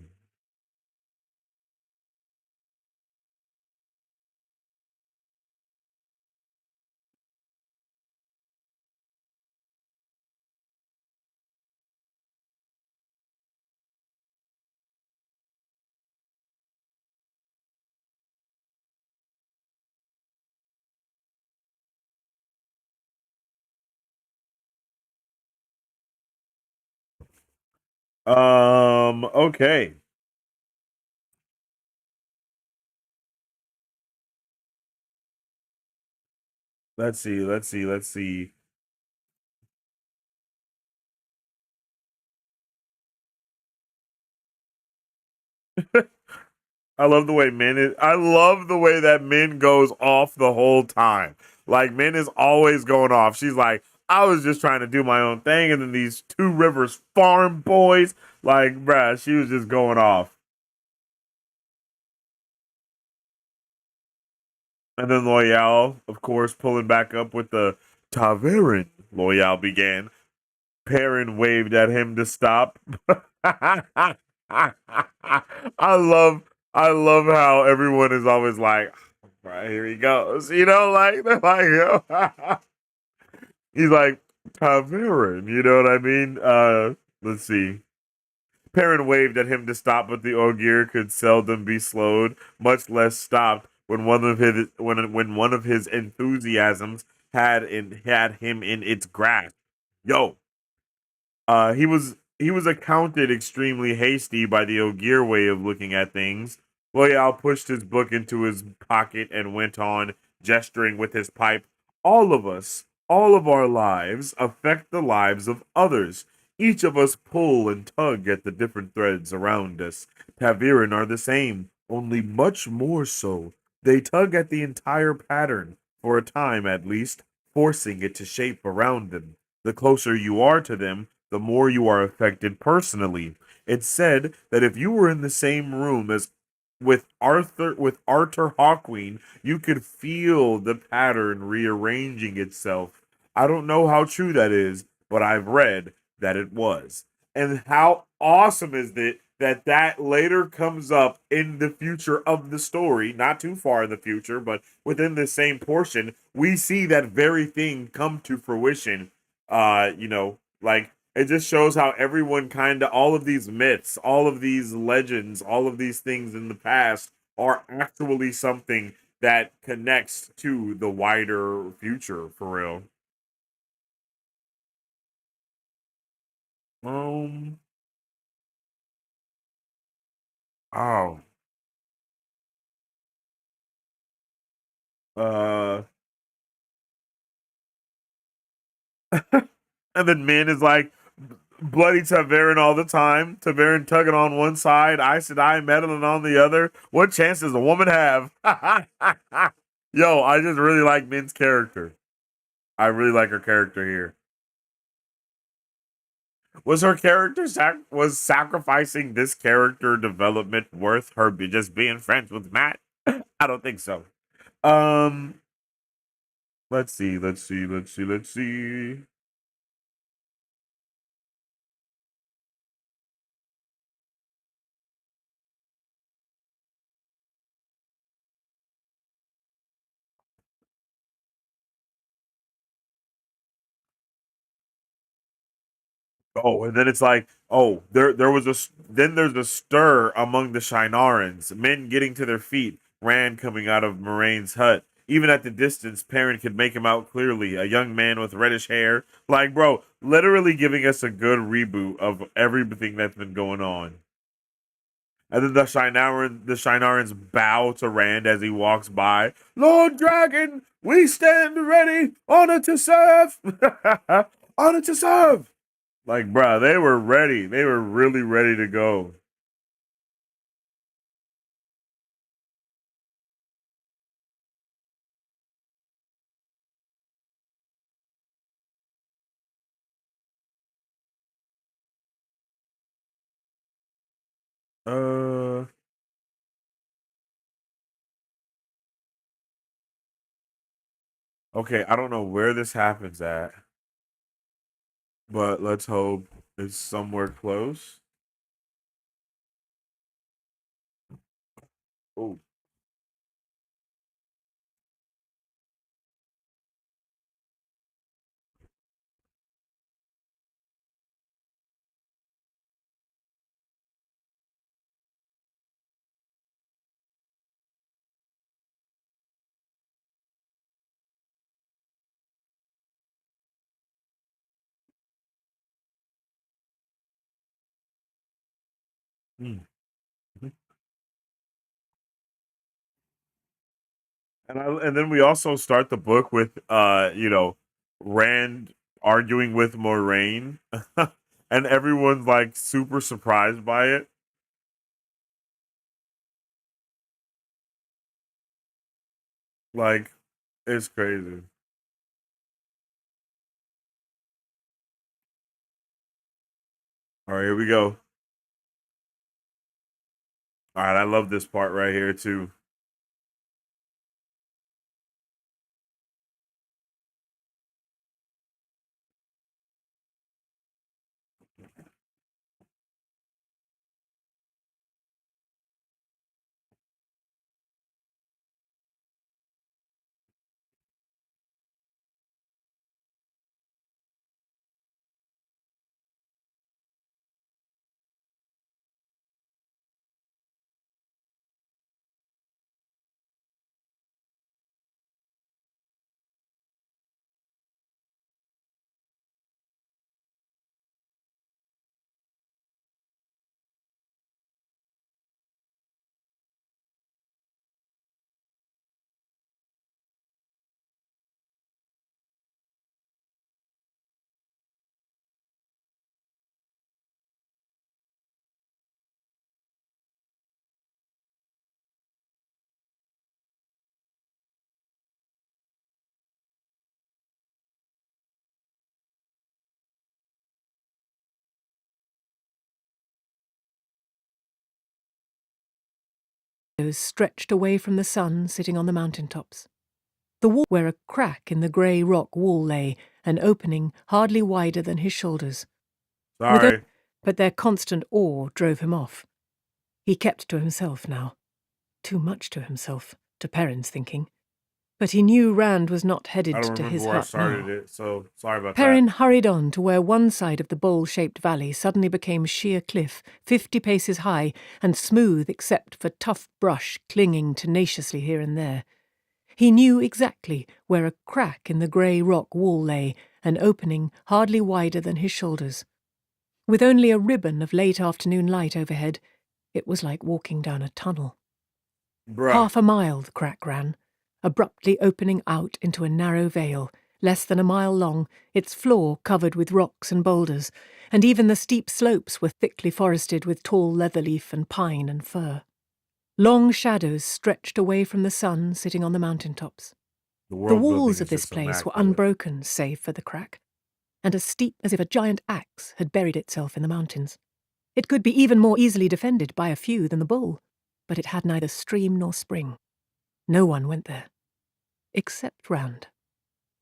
Okay. Let's see. I love the way that Min goes off the whole time. Like Min is always going off. She's like, I was just trying to do my own thing, and then these Two Rivers farm boys, like, bruh, she was just going off. And then Loyal, of course, pulling back up with the Taverin. Loyal began. Perrin waved at him to stop. I love I love how everyone is always like, right, here he goes. You know, like they're like he's like Taverin, you know what I mean? Let's see. Perrin waved at him to stop, but the Ogier could seldom be slowed, much less stopped when one of his enthusiasms had him in its grasp. Yo, he was accounted extremely hasty by the Ogier way of looking at things. Loyal pushed his book into his pocket and went on, gesturing with his pipe. All of us, all of our lives, affect the lives of others. Each of us pull and tug at the different threads around us. Taviran are the same, only much more so. They tug at the entire pattern, for a time at least, forcing it to shape around them. The closer you are to them, the more you are affected personally. It's said that if you were in the same room as with Arthur Hawkwing, you could feel the pattern rearranging itself. I don't know how true that is, but I've read that it was. And how awesome is it that that later comes up in the future of the story, not too far in the future, but within the same portion, we see that very thing come to fruition. Like it just shows how everyone kind of all of these myths, all of these legends, all of these things in the past are actually something that connects to the wider future for real. Um. Oh. Uh. And then Min is like bloody Taverin all the time. Taverin tugging on one side, Aes Sedai meddling on the other. What chance does a woman have? Yo, I just really like Min's character. I really like her character here. Was her character was sacrificing this character development worth her just being friends with Matt? I don't think so. Um, let's see. Oh, and then it's like, oh, there was then there's a stir among the Shinarans. Men getting to their feet, Rand coming out of Moraine's hut. Even at the distance, Perrin could make him out clearly. A young man with reddish hair. Like, bro, literally giving us a good reboot of everything that's been going on. And then the Shinarans bow to Rand as he walks by. Lord Dragon, we stand ready, honor to serve, honor to serve. Like, bruh, they were ready. They were really ready to go. Uh, okay, I don't know where this happens at, but let's hope it's somewhere close. Oh, hmm. And then we also start the book with Rand arguing with Moraine, and everyone's like super surprised by it. Like, it's crazy. All right, here we go. All right, I love this part right here too. Stretched away from the sun, sitting on the mountain tops. The wall where a crack in the grey rock wall lay, an opening hardly wider than his shoulders. Sorry. But their constant awe drove him off. He kept to himself now. Too much to himself, to Perrin's thinking. But he knew Rand was not headed I don't to remember his where I hut started now. it, so sorry about Perrin that. hurried on to where one side of the bowl-shaped valley suddenly became sheer cliff, 50 paces high, and smooth except for tough brush clinging tenaciously here and there. He knew exactly where a crack in the grey rock wall lay, an opening hardly wider than his shoulders. With only a ribbon of late afternoon light overhead, it was like walking down a tunnel. Bruh. 1/2 mile the crack ran, abruptly opening out into a narrow vale, less than a mile long, its floor covered with rocks and boulders, and even the steep slopes were thickly forested with tall leatherleaf and pine and fir. Long shadows stretched away from the sun sitting on the mountain tops. The The world building walls of is this just place were immaculate. unbroken save for the crack, and as steep as if a giant axe had buried itself in the mountains. It could be even more easily defended by a few than the bull, but it had neither stream nor spring. No one went there. Except Rand.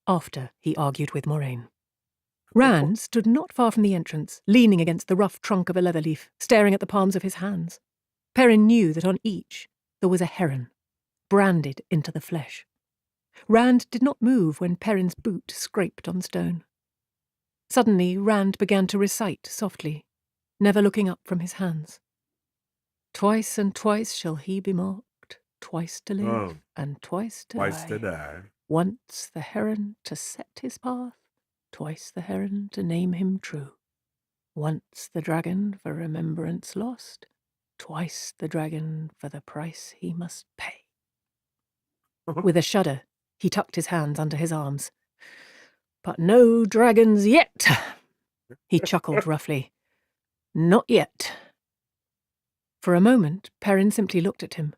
After he argued with Moraine. Rand stood not far from the entrance, leaning against the rough trunk of a leatherleaf, staring at the palms of his hands. Perrin knew that on each there was a heron, branded into the flesh. Rand did not move when Perrin's boot scraped on stone. Suddenly Rand began to recite softly, never looking up from his hands. Twice and twice shall he be marked, twice to live and twice to Twice die. to die. Once the heron to set his path, twice the heron to name him true. Once the dragon for remembrance lost, twice the dragon for the price he must pay. With a shudder, he tucked his hands under his arms. But no dragons yet, he chuckled roughly. Not yet. For a moment, Perrin simply looked at him.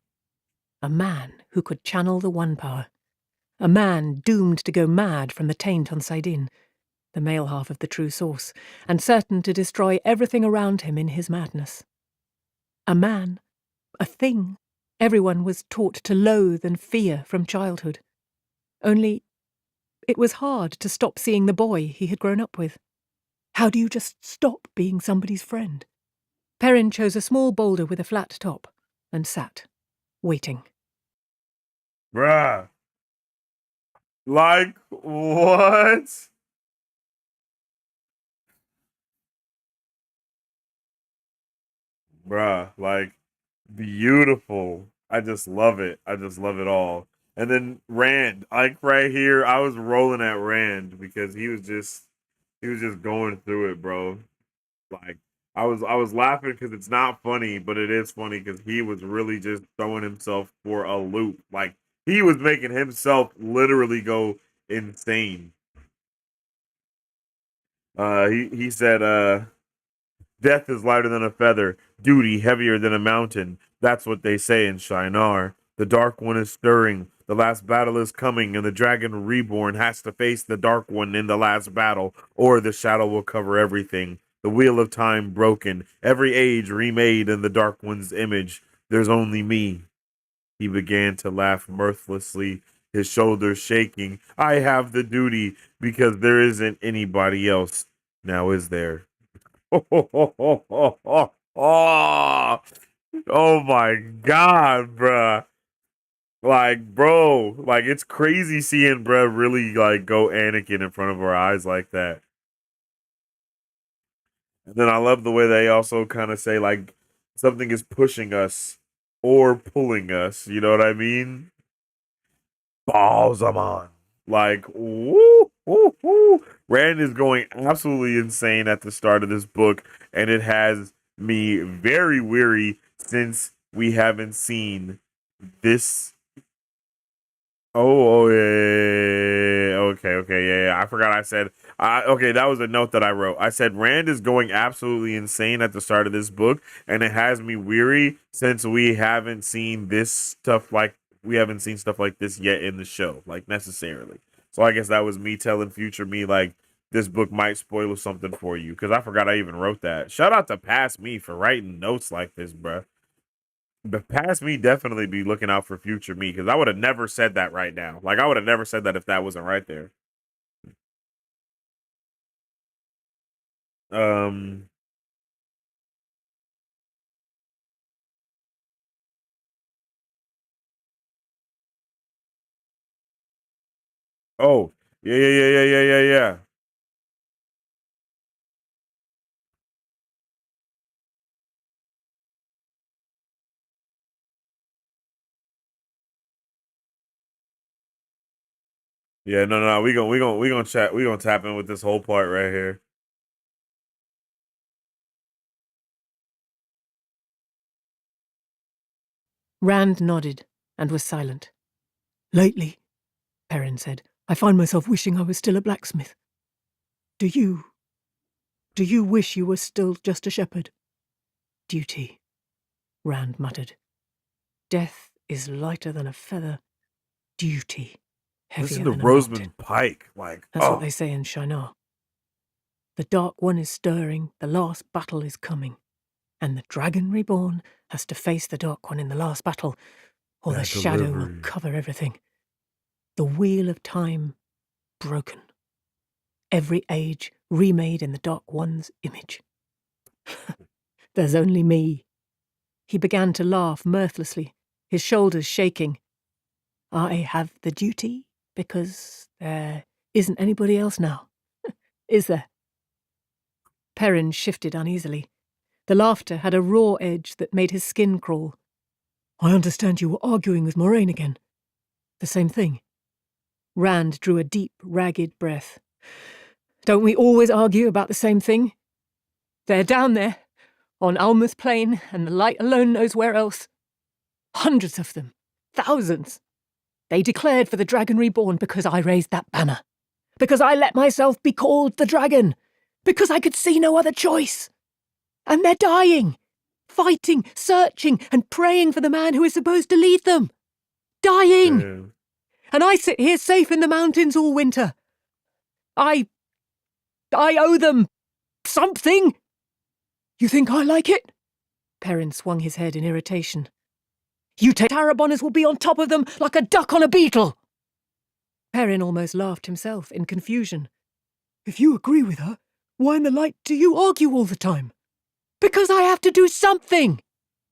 A man who could channel the One Power. A man doomed to go mad from the taint on Saidin, the male half of the true source, and certain to destroy everything around him in his madness. A man, a thing, everyone was taught to loathe and fear from childhood. Only, it was hard to stop seeing the boy he had grown up with. How do you just stop being somebody's friend? Perrin chose a small boulder with a flat top and sat, waiting. Bruh. Like, what? Bruh, like, beautiful. I just love it. I just love it all. And then Rand, like right here, I was rolling at Rand because he was just going through it, bro. Like I was laughing because it's not funny, but it is funny because he was really just throwing himself for a loop. Like he was making himself literally go insane. He said, death is lighter than a feather, duty heavier than a mountain. That's what they say in Shinar. The Dark One is stirring. The last battle is coming, and the dragon Reborn has to face the Dark One in the last battle, or the shadow will cover everything. The wheel of time broken, every age remade in the Dark One's image. There's only me. He began to laugh mirthlessly, his shoulders shaking. I have the duty because there isn't anybody else. Now, is there? Oh, oh my god, bruh. Like, bro, like it's crazy seeing bruh really like go Anakin in front of our eyes like that. And then I love the way they also kind of say like something is pushing us or pulling us. You know what I mean? Balls I'm on. Like, woo, woo, woo. Rand is going absolutely insane at the start of this book, and it has me very weary since we haven't seen this. Oh, yeah, yeah, yeah, okay, okay, yeah. I forgot I said. Okay, that was a note that I wrote. I said Rand is going absolutely insane at the start of this book, and it has me weary since we haven't seen stuff like this yet in the show, like necessarily. So I guess that was me telling future me like this book might spoil something for you because I forgot I even wrote that. Shout out to past me for writing notes like this, bruh. The past me definitely be looking out for future me because I would have never said that right now. Like I would have never said that if that wasn't right there. Um. Oh, yeah, yeah, yeah, yeah, yeah, yeah, yeah. Yeah, no, no, no. We gonna chat. We gonna tap in with this whole part right here. Rand nodded and was silent. Lately, Perrin said, I find myself wishing I was still a blacksmith. Do you wish you were still just a shepherd? Duty, Rand muttered. Death is lighter than a feather. Duty, Listen heavier to than a mountain. Rosamund Pike. Like, That's what oh, they say in Shinar. The Dark One is stirring, the last battle is coming. And the Dragon Reborn has to face the Dark One in the last battle, or the that shadow will delivery. cover everything. The wheel of time broken. Every age remade in the Dark One's image. There's only me. He began to laugh mirthlessly, his shoulders shaking. I have the duty because there isn't anybody else now, is there? Perrin shifted uneasily. The laughter had a raw edge that made his skin crawl. I understand you were arguing with Moraine again. The same thing. Rand drew a deep, ragged breath. Don't we always argue about the same thing? They're down there, on Almuth Plain, and the light alone knows where else. Hundreds of them. Thousands. They declared for the Dragon Reborn because I raised that banner. Because I let myself be called the Dragon. Because I could see no other choice. And they're dying. Fighting, searching, and praying for the man who is supposed to lead them. Dying! Damn. And I sit here safe in the mountains all winter. I owe them something. You think I like it? Perrin swung his head in irritation. You take Tarabonners will be on top of them like a duck on a beetle. Perrin almost laughed himself in confusion. If you agree with her, why in the light do you argue all the time? Because I have to do something,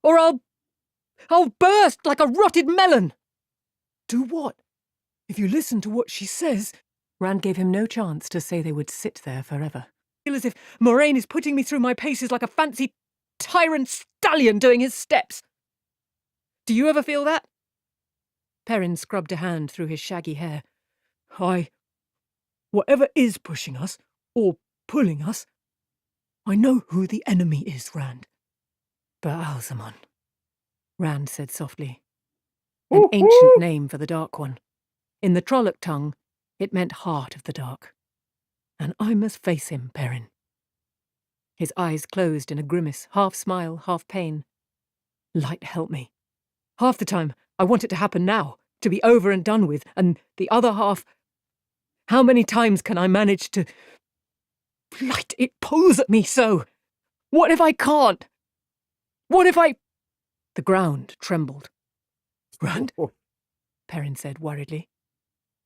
or I'll burst like a rotted melon. Do what? If you listen to what she says... Rand gave him no chance to say they would sit there forever. I feel as if Moraine is putting me through my paces like a fancy tyrant stallion doing his steps. Do you ever feel that? Perrin scrubbed a hand through his shaggy hair. Whatever is pushing us, or pulling us, I know who the enemy is, Rand. Baalzamon, Rand said softly. An ancient name for the Dark One. In the Trolloc tongue, it meant heart of the dark. And I must face him, Perrin. His eyes closed in a grimace, half smile, half pain. Light help me. Half the time, I want it to happen now, to be over and done with, and the other half... How many times can I manage to... Light, it pulls at me so. What if I can't? What if I... The ground trembled. Rand? Perrin said worriedly.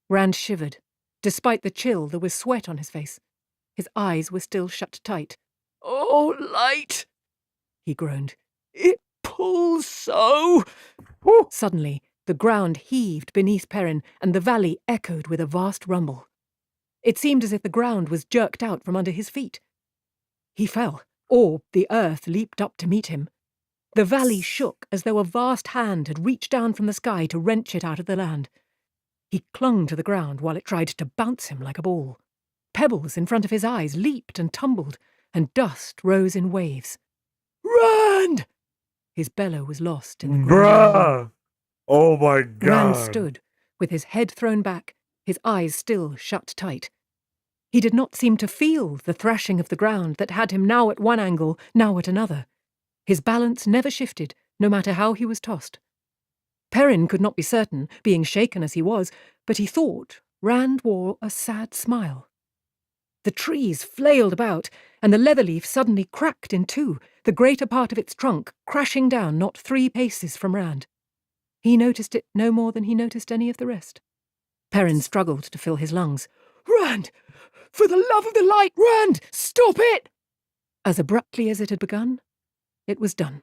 Rand shivered. Despite the chill, there was sweat on his face. His eyes were still shut tight. Oh, Light, he groaned. It pulls so. Suddenly, the ground heaved beneath Perrin, and the valley echoed with a vast rumble. It seemed as if the ground was jerked out from under his feet. He fell, or the earth leaped up to meet him. The valley shook as though a vast hand had reached down from the sky to wrench it out of the land. He clung to the ground while it tried to bounce him like a ball. Pebbles in front of his eyes leaped and tumbled, and dust rose in waves. Rand! His bellow was lost in the growling. Bruh! Oh my god. Rand stood, with his head thrown back, his eyes still shut tight. He did not seem to feel the thrashing of the ground that had him now at one angle, now at another. His balance never shifted, no matter how he was tossed. Perrin could not be certain, being shaken as he was, but he thought Rand wore a sad smile. The trees flailed about, and the leatherleaf suddenly cracked in two, the greater part of its trunk crashing down not 3 paces from Rand. He noticed it no more than he noticed any of the rest. Perrin struggled to fill his lungs. Rand! For the love of the light, Rand! Stop it! As abruptly as it had begun, it was done.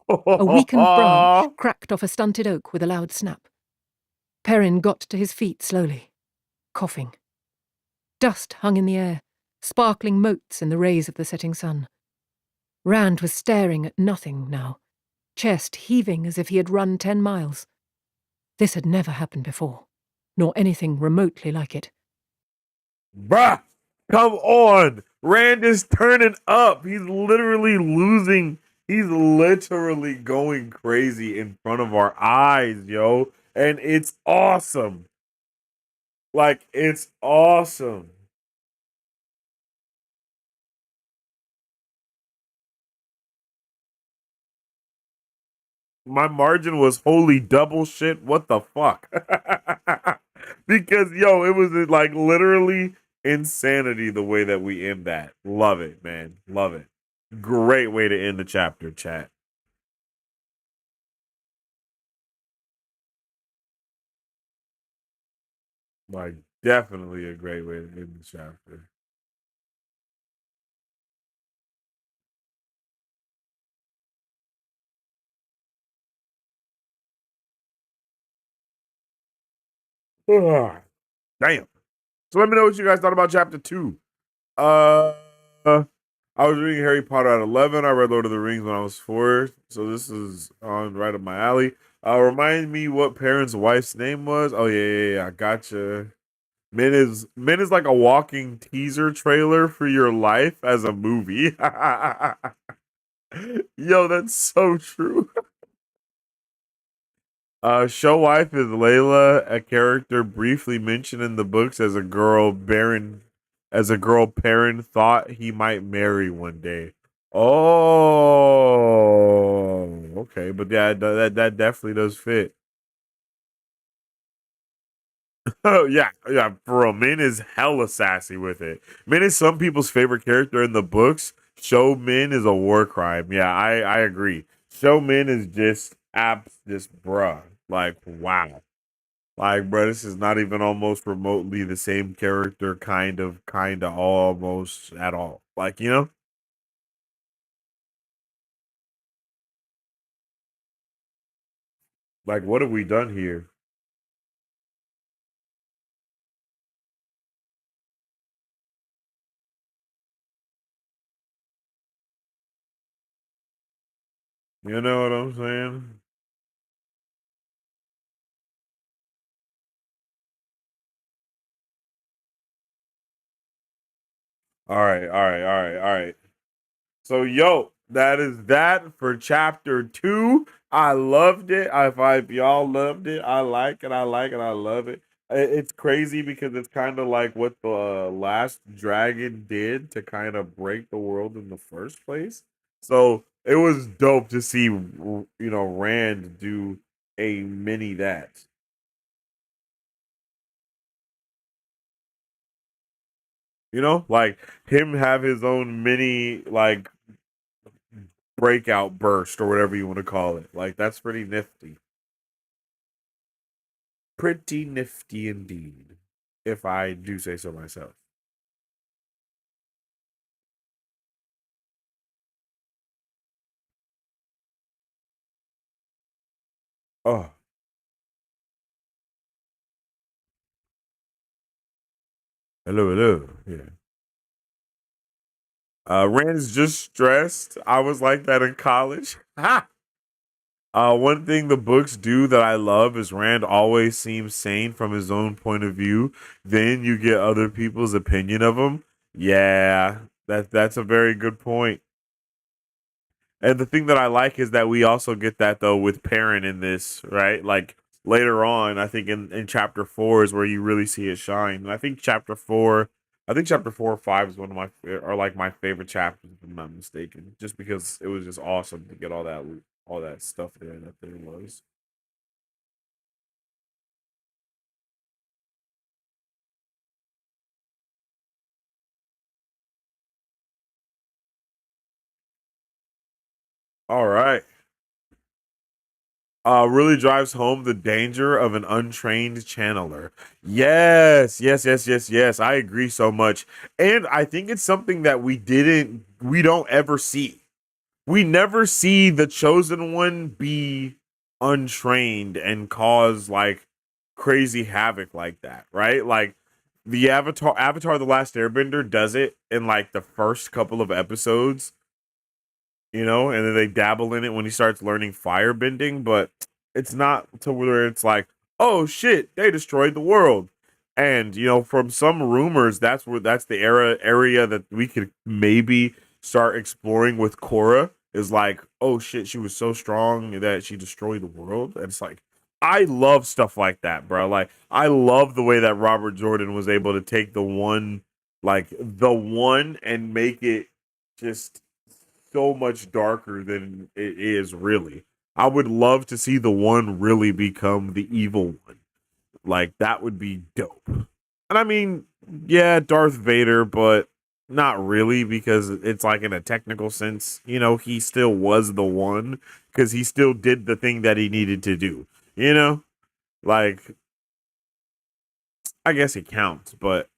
A weakened branch cracked off a stunted oak with a loud snap. Perrin got to his feet slowly, coughing. Dust hung in the air, sparkling motes in the rays of the setting sun. Rand was staring at nothing now, chest heaving as if he had run 10 miles. This had never happened before, nor anything remotely like it. Bruh, come on. Rand is turning up. He's literally losing. He's literally going crazy in front of our eyes, yo. And it's awesome. Like, it's awesome. My margin was holy double shit. What the fuck? Because, yo, it was like literally insanity the way that we end that. Love it, man. Love it. Great way to end the chapter, chat. Like, definitely a great way to end the chapter. Damn. So let me know what you guys thought about chapter 2. Uh, I was reading Harry Potter at 11. I read Lord of the Rings when I was 4. So this is on right up my alley. Remind me what Perrin's wife's name was. Oh, yeah. I gotcha. Min is like a walking teaser trailer for your life as a movie. Yo, that's so true. Show wife is Layla, a character briefly mentioned in the books as a girl Perrin thought he might marry one day. Oh, okay, but yeah, that definitely does fit. Oh yeah, for real. Min is hella sassy with it. Min is some people's favorite character in the books. Show Min is a war crime. Yeah, I agree. Show Min is just just bruh. Like wow. Like, bro, this is not even almost remotely the same character, kinda, almost at all. Like, like what have we done here? You know what I'm saying? All right. So, yo, that is that for chapter 2. I loved it. If y'all loved it, I like it. I love it. It's crazy because it's kind of like what the last dragon did to kind of break the world in the first place. So it was dope to see, Rand do a mini that. Like him have his own mini like breakout burst or whatever you want to call it. Like that's pretty nifty. Pretty nifty indeed, if I do say so myself. Oh, hello. Yeah. Rand's just stressed. I was like that in college. Ha! One thing the books do that I love is Rand always seems sane from his own point of view. Then you get other people's opinion of him. Yeah, that's a very good point. And the thing that I like is that we also get that though with Perrin in this, right? Like later on, I think in chapter 4 is where you really see it shine. And I think chapter 4 or 5 is one of are like my favorite chapters, if I'm not mistaken. Just because it was just awesome to get all that stuff there was. All right. Really drives home the danger of an untrained channeler. Yes, yes, yes, yes, yes. I agree so much. And I think it's something that we don't ever see. We never see the chosen one be untrained and cause like crazy havoc like that, right? Like the Avatar the Last Airbender does it in like the first couple of episodes, and then they dabble in it when he starts learning firebending, but it's not to where it's like, oh shit, they destroyed the world. And from some rumors, that's the area that we could maybe start exploring with Korra is like, oh shit, she was so strong that she destroyed the world. And it's like, I love stuff like that, bro. Like, I love the way that Robert Jordan was able to take the one and make it just so much darker than it is really. I would love to see the one really become the evil one. Like that would be dope. And I mean, yeah, Darth Vader, but not really because it's like in a technical sense, he still was the one because he still did the thing that he needed to do. You know, like I guess it counts, but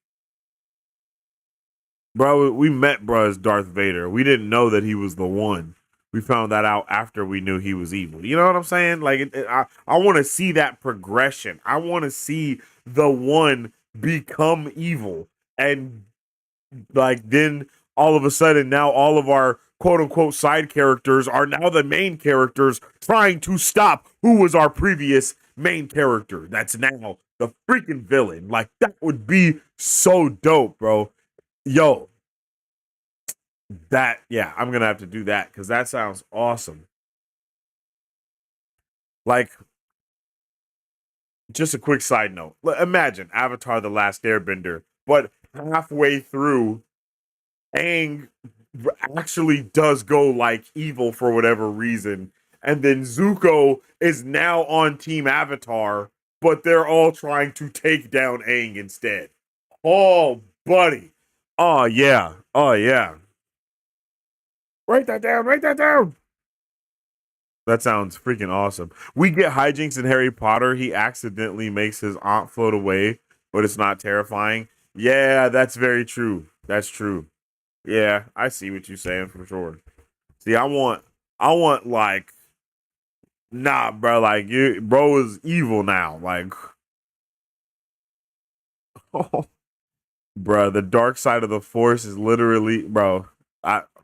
bro, we met bro as Darth Vader. We didn't know that he was the one. We found that out after we knew he was evil. You know what I'm saying? Like, I want to see that progression. I want to see the one become evil, and like then all of a sudden, now all of our quote unquote side characters are now the main characters trying to stop who was our previous main character. That's now the freaking villain. Like that would be so dope, bro. Yo, yeah, I'm gonna have to do that because that sounds awesome. Like, just a quick side note. Imagine Avatar the Last Airbender, but halfway through, Aang actually does go like evil for whatever reason. And then Zuko is now on Team Avatar, but they're all trying to take down Aang instead. Oh, buddy. Oh, yeah. Oh, yeah. Write that down. Write that down. That sounds freaking awesome. We get hijinks in Harry Potter. He accidentally makes his aunt float away, but it's not terrifying. Yeah, that's very true. That's true. Yeah, I see what you're saying for sure. See, I want like, nah, bro. Like, bro is evil now. Like, bro, the dark side of the force is literally, bro.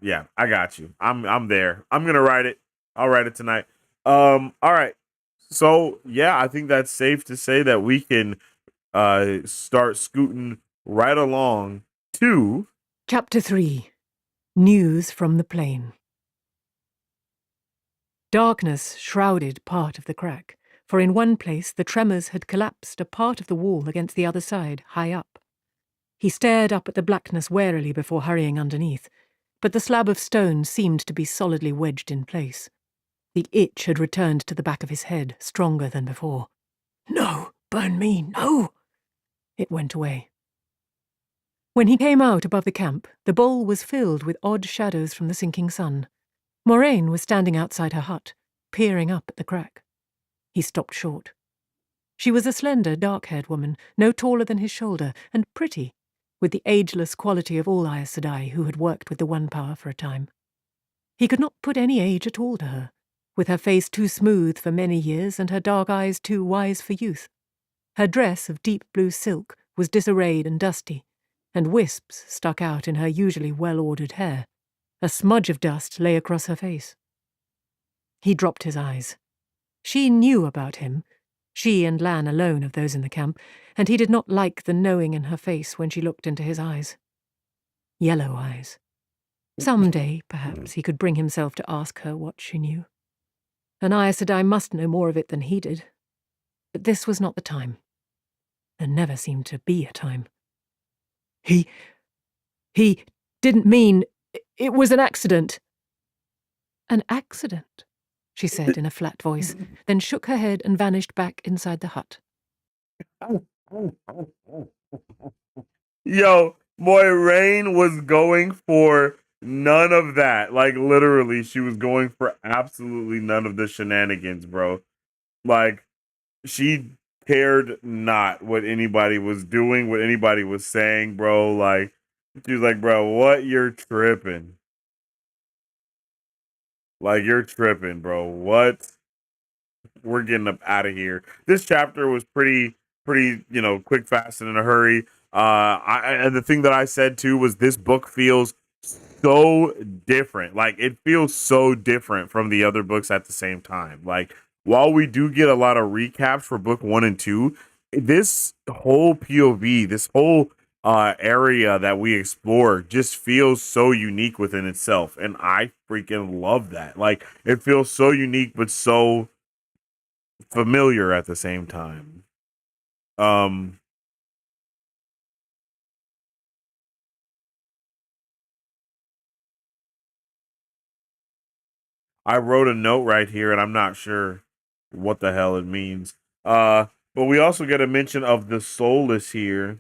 Yeah, I got you. I'm there. I'm gonna write it. I'll write it tonight. All right. So yeah, I think that's safe to say that we can start scooting right along to Chapter 3 News from the Plain. Darkness shrouded part of the crack, for in one place the tremors had collapsed a part of the wall against the other side, high up. He stared up at the blackness warily before hurrying underneath, but the slab of stone seemed to be solidly wedged in place. The itch had returned to the back of his head, stronger than before. No, burn me, no! It went away. When he came out above the camp, the bowl was filled with odd shadows from the sinking sun. Moraine was standing outside her hut, peering up at the crack. He stopped short. She was a slender, dark-haired woman, no taller than his shoulder, and pretty, with the ageless quality of all Aes Sedai who had worked with the One Power for a time. He could not put any age at all to her, with her face too smooth for many years and her dark eyes too wise for youth. Her dress of deep blue silk was disarrayed and dusty, and wisps stuck out in her usually well-ordered hair. A smudge of dust lay across her face. He dropped his eyes. She knew about him, she and Lan alone of those in the camp, and he did not like the knowing in her face when she looked into his eyes. Yellow eyes. Some day, perhaps, he could bring himself to ask her what she knew. An Aes Sedai must know more of it than he did. But this was not the time. There never seemed to be a time. He didn't mean... It was an accident. An accident, she said in a flat voice, then shook her head and vanished back inside the hut. Yo, Moiraine was going for none of that. Like literally, she was going for absolutely none of the shenanigans, bro. Like she cared not what anybody was doing, what anybody was saying, bro. Like she was like, bro, what you're tripping? Like you're tripping, bro. What? We're getting up out of here. This chapter was pretty, quick, fast, and in a hurry. And the thing that I said too was this book feels so different. Like it feels so different from the other books at the same time. Like while we do get a lot of recaps for book 1 and 2, this whole POV, this whole area that we explore just feels so unique within itself. And I freaking love that. Like it feels so unique, but so familiar at the same time. Um, I wrote a note right here, and I'm not sure what the hell it means. But we also get a mention of the soulless here.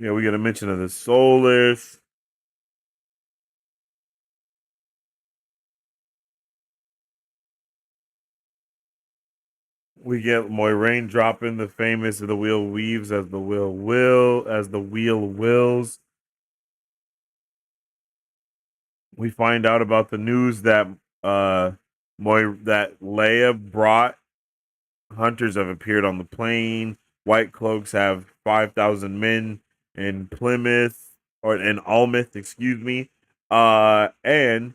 Yeah, we get a mention of the soulless. We get Moiraine dropping the famous "the wheel weaves as the wheel wills." We find out about the news that that Leia brought. Hunters have appeared on the plain. White cloaks have 5,000 men in Plymouth or in Almouth, excuse me. And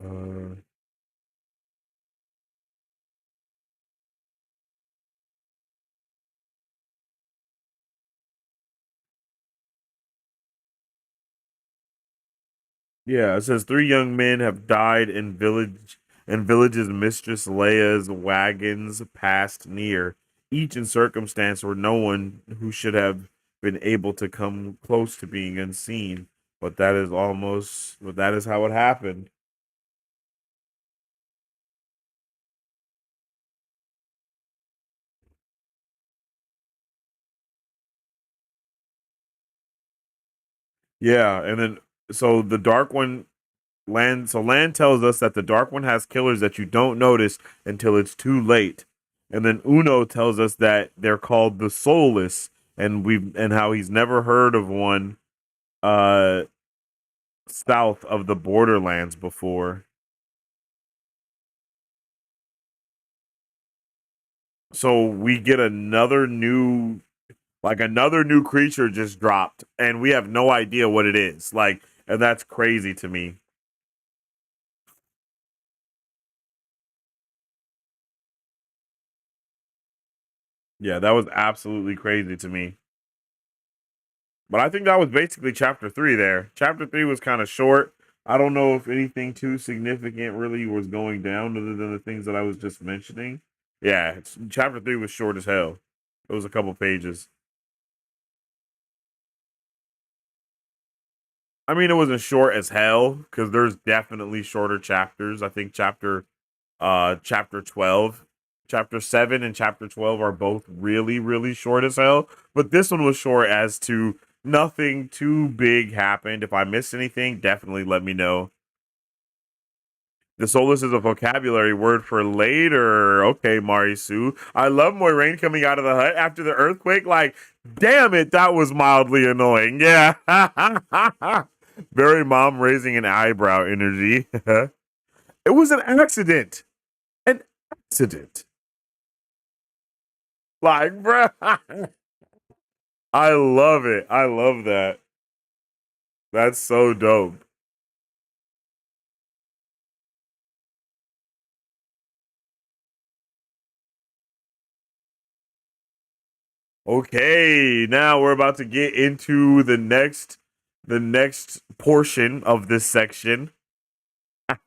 uh, yeah, it says three young men have died in villages Mistress Leia's wagons passed near, each in circumstance where no one who should have been able to come close to being unseen. But that is how it happened. Yeah, and then so the Dark One Land tells us that the Dark One has killers that you don't notice until it's too late. And then Uno tells us that they're called the Soulless, and how he's never heard of one uh south of the borderlands before. So we get another new creature just dropped, and we have no idea what it is. Like, and that's crazy to me. Yeah, that was absolutely crazy to me. But I think that was basically chapter 3 there. Chapter 3 was kind of short. I don't know if anything too significant really was going down other than the things that I was just mentioning. Yeah, chapter 3 was short as hell. It was a couple pages. I mean, it wasn't short as hell because there's definitely shorter chapters. I think chapter 12, chapter 7 and chapter 12 are both really really short as hell, but this one was short as to nothing too big happened. If I missed anything, definitely let me know. The soulless is a vocabulary word for later. Okay, Marisu. I love Moiraine coming out of the hut after the earthquake. Like, damn it, that was mildly annoying. Yeah. Very mom raising an eyebrow energy. It was an accident. An accident. Like, bruh. I love it. I love that. That's so dope. Okay, now we're about to get into the next portion of this section.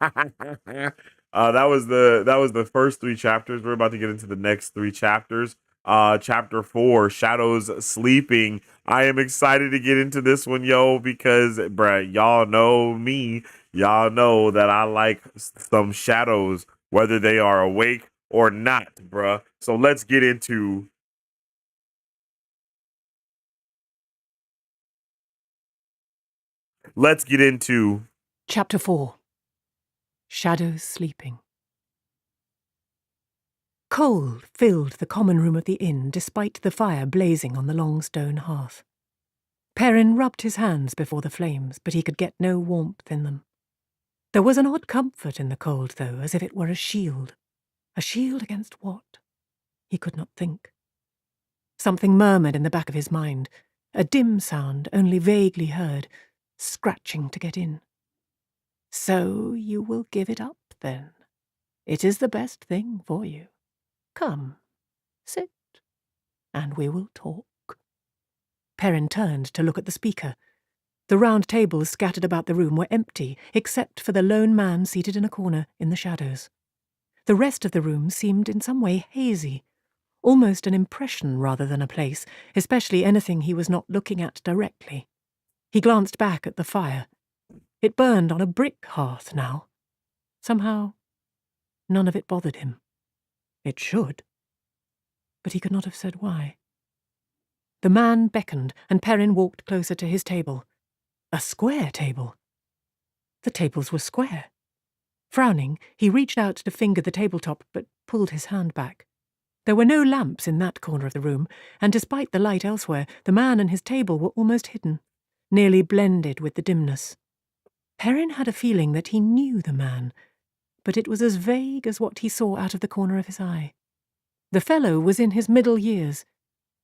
That was the first three chapters. We're about to get into the next three chapters. Chapter 4, Shadows Sleeping. I am excited to get into this one, yo, because, bruh, y'all know me. Y'all know that I like some shadows, whether they are awake or not, bruh. So let's get into Chapter 4. Shadows Sleeping. Cold filled the common room of the inn, despite the fire blazing on the long stone hearth. Perrin rubbed his hands before the flames, but he could get no warmth in them. There was an odd comfort in the cold, though, as if it were a shield. A shield against what? He could not think. Something murmured in the back of his mind, a dim sound only vaguely heard, scratching to get in. So you will give it up, then. It is the best thing for you. Come, sit, and we will talk. Perrin turned to look at the speaker. The round tables scattered about the room were empty, except for the lone man seated in a corner in the shadows. The rest of the room seemed in some way hazy, almost an impression rather than a place, especially anything he was not looking at directly. He glanced back at the fire. It burned on a brick hearth now. Somehow, none of it bothered him. It should. But he could not have said why. The man beckoned, and Perrin walked closer to his table. A square table. The tables were square. Frowning, he reached out to finger the tabletop, but pulled his hand back. There were no lamps in that corner of the room, and despite the light elsewhere, the man and his table were almost hidden, nearly blended with the dimness. Perrin had a feeling that he knew the man, but it was as vague as what he saw out of the corner of his eye. The fellow was in his middle years,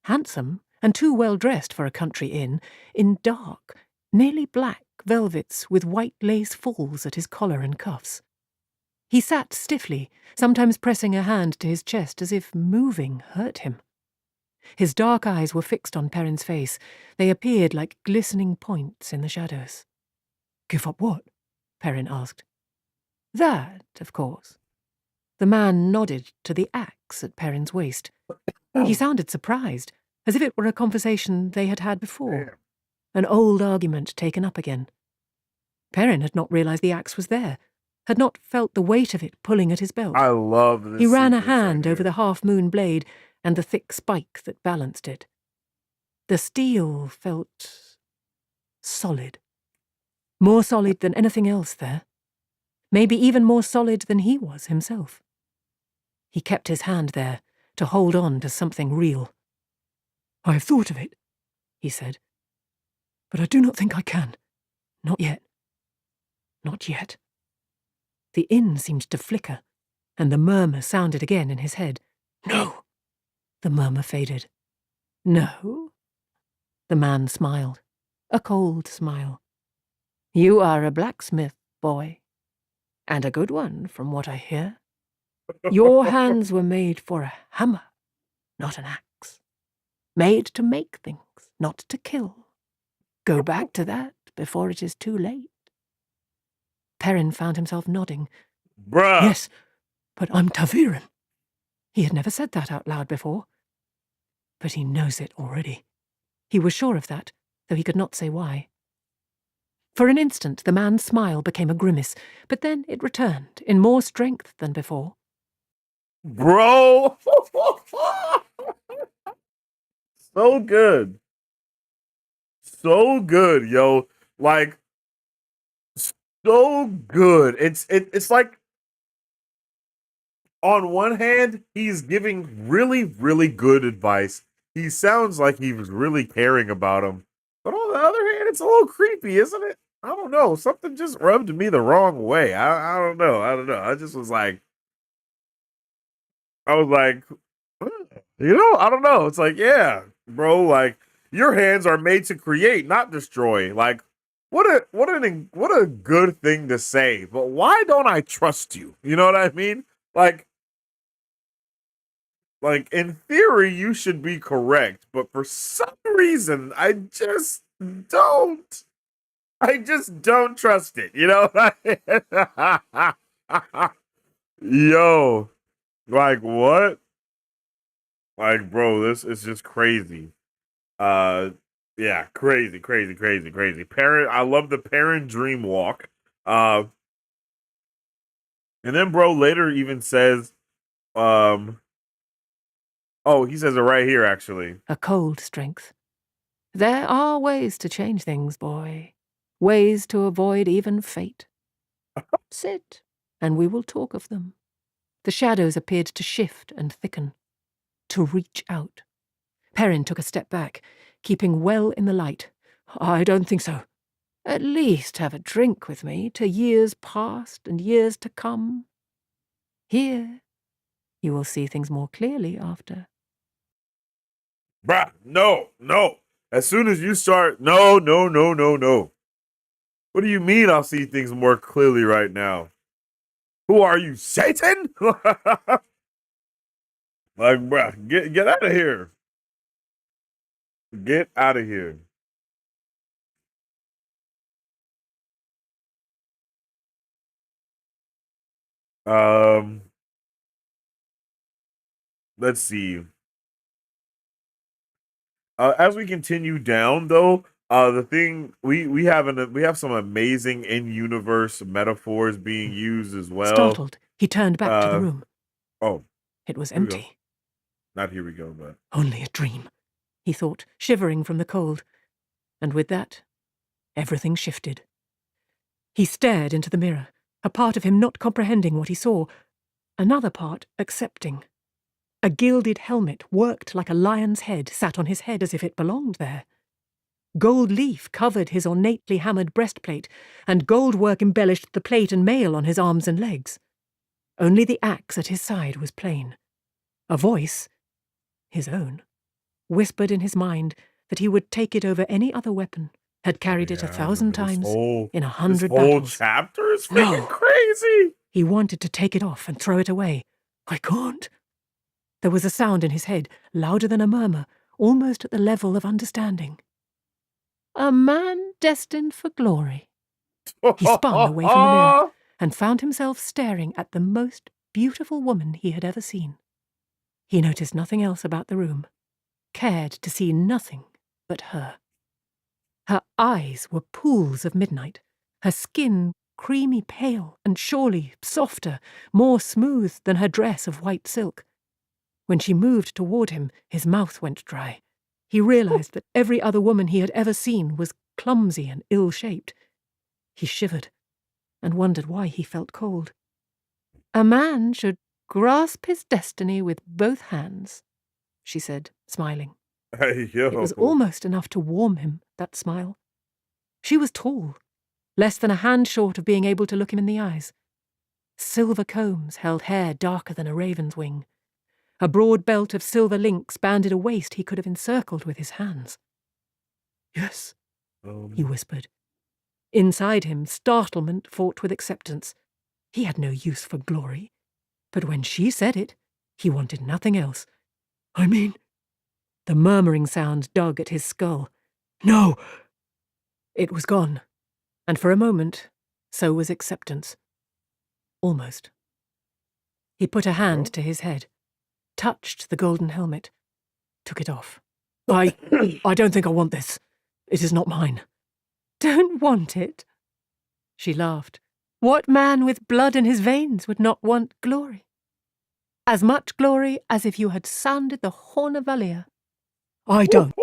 handsome and too well dressed for a country inn, in dark, nearly black velvets with white lace falls at his collar and cuffs. He sat stiffly, sometimes pressing a hand to his chest as if moving hurt him. His dark eyes were fixed on Perrin's face. They appeared like glistening points in the shadows. "Give up what?" Perrin asked. "That, of course." The man nodded to the axe at Perrin's waist. He sounded surprised, as if it were a conversation they had had before, an old argument taken up again. Perrin had not realized the axe was there, had not felt the weight of it pulling at his belt. I love this. He ran a sequence right hand over here. the half-moon blade and the thick spike that balanced it. The steel felt solid. More solid than anything else there. Maybe even more solid than he was himself. He kept his hand there, to hold on to something real. "I have thought of it," he said. "But I do not think I can. Not yet. Not yet." The inn seemed to flicker, and the murmur sounded again in his head. "No." The murmur faded. "No?" The man smiled, a cold smile. "You are a blacksmith, boy, and a good one, from what I hear. Your hands were made for a hammer, not an axe. Made to make things, not to kill. Go back to that before it is too late." Perrin found himself nodding. Bruh. "Yes, but I'm ta'veren." He had never said that out loud before. But he knows it already. He was sure of that, though he could not say why. For an instant the man's smile became a grimace, but then it returned, in more strength than before. Bro. So good. So good, yo. Like, so good. It's like, on one hand, he's giving really, really good advice. He sounds like he was really caring about him. But on the other hand, it's a little creepy, isn't it? I don't know. Something just rubbed me the wrong way. I don't know. I don't know. I just was like, I was like, I don't know. It's like, yeah, bro, like your hands are made to create, not destroy. Like, what a good thing to say. But why don't I trust you? You know what I mean? Like in theory, you should be correct, but for some reason, don't. I just don't trust it. You know? Yo, like what? Like, bro, this is just crazy. Uh, Yeah, crazy, crazy, crazy, crazy. Parent, I love the parent dream walk. Uh, and then bro later even says, um, oh, he says it right here actually. A cold strength. There are ways to change things, boy. Ways to avoid even fate. Sit, and we will talk of them. The shadows appeared to shift and thicken, to reach out. Perrin took a step back, keeping well in the light. I don't think so. At least have a drink with me to years past and years to come. Here, you will see things more clearly after. Bruh, no, no. As soon as you start, no, no, no, no, no. What do you mean I'll see things more clearly right now? Who are you, Satan? Like, bruh, get out of here. Get out of here. Um, let's see. As we continue down, though, the thing we have some amazing in-universe metaphors being used as well. Startled, he turned back to the Uh, room. oh, It was here we go. empty. Not here we go, but Only a dream, he thought, shivering from the cold. And with that, everything shifted. He stared into the mirror, a part of him not comprehending what he saw, another part accepting. A gilded helmet, worked like a lion's head, sat on his head as if it belonged there. Gold leaf covered his ornately hammered breastplate, and gold work embellished the plate and mail on his arms and legs. Only the axe at his side was plain. A voice, his own, whispered in his mind that he would take it over any other weapon, had carried it yeah, I 1,000 remember times, in this 100 whole battles. chapter is freaking No! crazy. He wanted to take it off and throw it away. I can't. There was a sound in his head, louder than a murmur, almost at the level of understanding. A man destined for glory. He spun away from the mirror and found himself staring at the most beautiful woman he had ever seen. He noticed nothing else about the room, cared to see nothing but her. Her eyes were pools of midnight, her skin creamy pale and surely softer, more smooth than her dress of white silk. When she moved toward him, his mouth went dry. He realized that every other woman he had ever seen was clumsy and ill-shaped. He shivered and wondered why he felt cold. A man should grasp his destiny with both hands, she said, smiling. Hey, It was yo. almost enough to warm him, that smile. She was tall, less than a hand short of being able to look him in the eyes. Silver combs held hair darker than a raven's wing. A broad belt of silver links banded a waist he could have encircled with his hands. Yes, he whispered. Inside him, startlement fought with acceptance. He had no use for glory. But when she said it, he wanted nothing else. I mean... The murmuring sound dug at his skull. No! It was gone, and for a moment, so was acceptance. Almost. He put a hand to his head, touched the golden helmet, took it off. I don't think I want this. It is not mine. Don't want it? She laughed. What man with blood in his veins would not want glory? As much glory as if you had sounded the horn of Valia. I don't.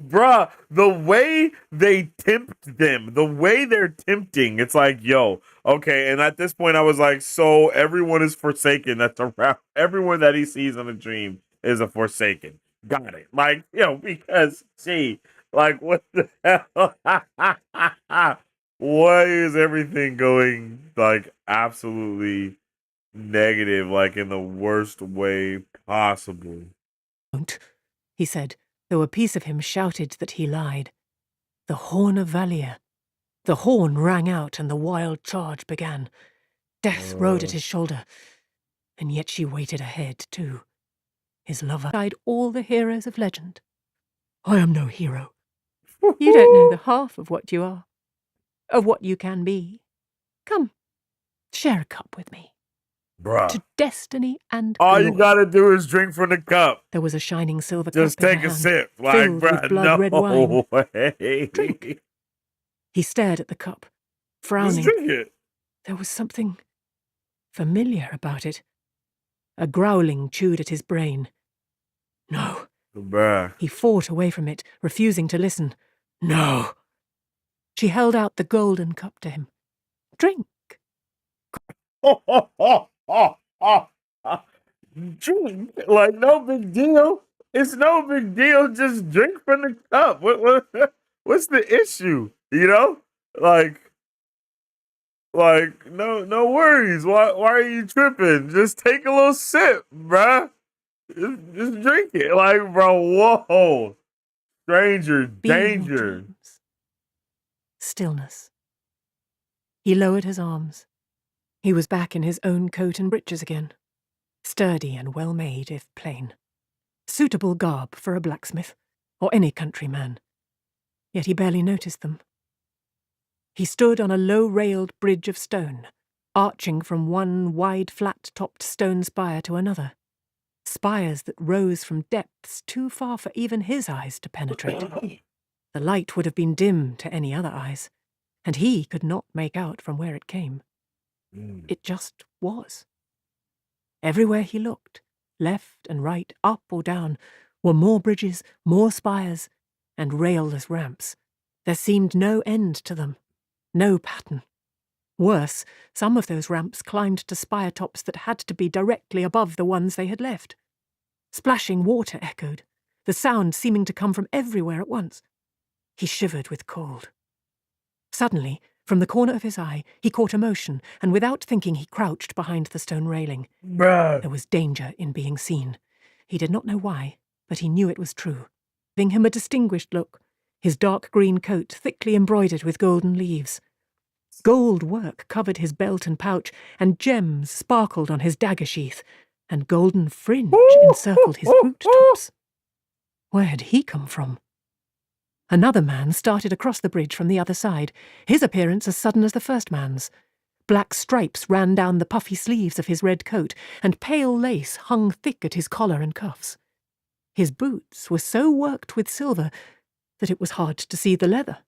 Bruh, the way they tempt them, the way they're tempting, it's like, yo, okay. And at this point, I was like, so everyone is forsaken. That's around everyone that he sees in a dream is a forsaken. Got it. Like, because, see, like, what the hell? Why is everything going, like, absolutely negative, like, in the worst way possible? Don't, he said, though a piece of him shouted that he lied. The horn of Valia. The horn rang out and the wild charge began. Death rode at his shoulder, and yet she waited ahead, too. His lover died all the heroes of legend. I am no hero. You don't know the half of what you are, of what you can be. Come, share a cup with me. Bruh. to destiny and All glory. you gotta do is drink from the cup. There was a shining silver Just cup in her take a hand, sip. Like, filled with bruh, blood-red wine. no way. Drink. He stared at the cup, Just frowning. drink it. There was something familiar about it. A growling chewed at his brain. No. Bruh. He fought away from it, refusing to listen. No. She held out the golden cup to him. Drink. Drink. Like, no big deal. It's no big deal. Just drink from the cup. What's the issue? You know? Like, no worries. Why are you tripping? Just take a little sip, bruh. Just drink it. Like, bro, whoa. Stranger danger. Dreams. Stillness. He lowered his arms. He was back in his own coat and breeches again. Sturdy and well-made, if plain. Suitable garb for a blacksmith, or any countryman. Yet he barely noticed them. He stood on a low-railed bridge of stone, arching from one wide flat-topped stone spire to another. Spires that rose from depths too far for even his eyes to penetrate. The light would have been dim to any other eyes, and he could not make out from where it came. It just was. Everywhere he looked, left and right, up or down, were more bridges, more spires, and railless ramps. There seemed no end to them, no pattern. Worse, some of those ramps climbed to spire tops that had to be directly above the ones they had left. Splashing water echoed, the sound seeming to come from everywhere at once. He shivered with cold. Suddenly, from the corner of his eye, he caught a motion, and without thinking he crouched behind the stone railing. Bruh. There was danger in being seen. He did not know why, but he knew it was true, giving him a distinguished look, his dark green coat thickly embroidered with golden leaves. Gold work covered his belt and pouch, and gems sparkled on his dagger sheath, and golden fringe encircled his boot tops. Where had he come from? Another man started across the bridge from the other side, his appearance as sudden as the first man's. Black stripes ran down the puffy sleeves of his red coat, and pale lace hung thick at his collar and cuffs. His boots were so worked with silver that it was hard to see the leather.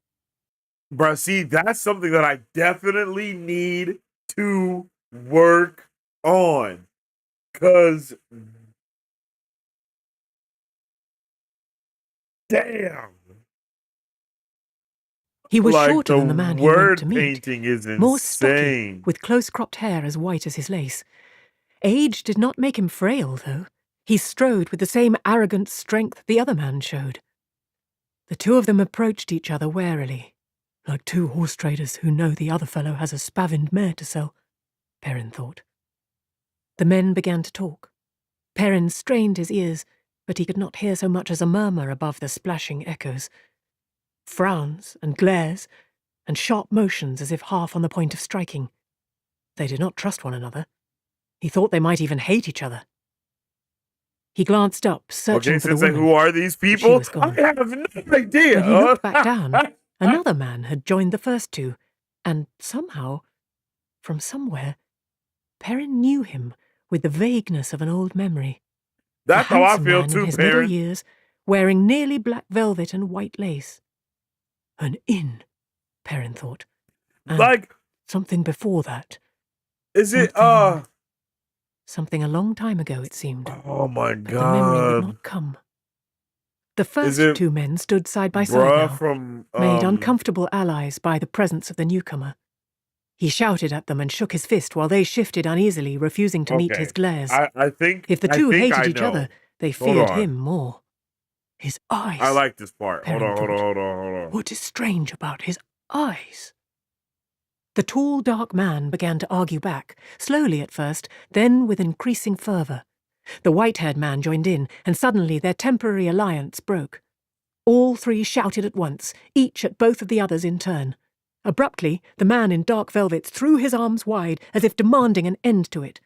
Bruh, see, that's something that I definitely need to work on. 'Cause damn. He was Like, shorter than the man he word went to meet, painting is more stocky, insane. with close-cropped hair as white as his lace. Age did not make him frail, though. He strode with the same arrogant strength the other man showed. The two of them approached each other warily, like two horse traders who know the other fellow has a spavined mare to sell, Perrin thought. The men began to talk. Perrin strained his ears, but he could not hear so much as a murmur above the splashing echoes. Frowns and glares, and sharp motions as if half on the point of striking. They did not trust one another. He thought they might even hate each other. He glanced up, searching for the Sensei, woman. who are these people? She was gone. I have no idea. When he looked back down, another man had joined the first two, and somehow, from somewhere, Perrin knew him with the vagueness of an old memory. That's A how I handsome feel man too, in his middle Perrin. years, wearing nearly black velvet and white lace. An inn, Perrin thought. And Like, something before that. is it Something a long time ago, it seemed. oh my But the memory would god. not come. The first it two men stood side by side Bruh now, from made uncomfortable allies by the presence of the newcomer. He shouted at them and shook his fist while they shifted uneasily, refusing to meet Okay. his glares. I think If the I two think hated I each know. other, they Hold feared on. him more. His eyes. I like this part. Hold Perrin on. thought. What is strange about his eyes? The tall, dark man began to argue back, slowly at first, then with increasing fervour. The white-haired man joined in, and suddenly their temporary alliance broke. All three shouted at once, each at both of the others in turn. Abruptly, the man in dark velvet threw his arms wide, as if demanding an end to it,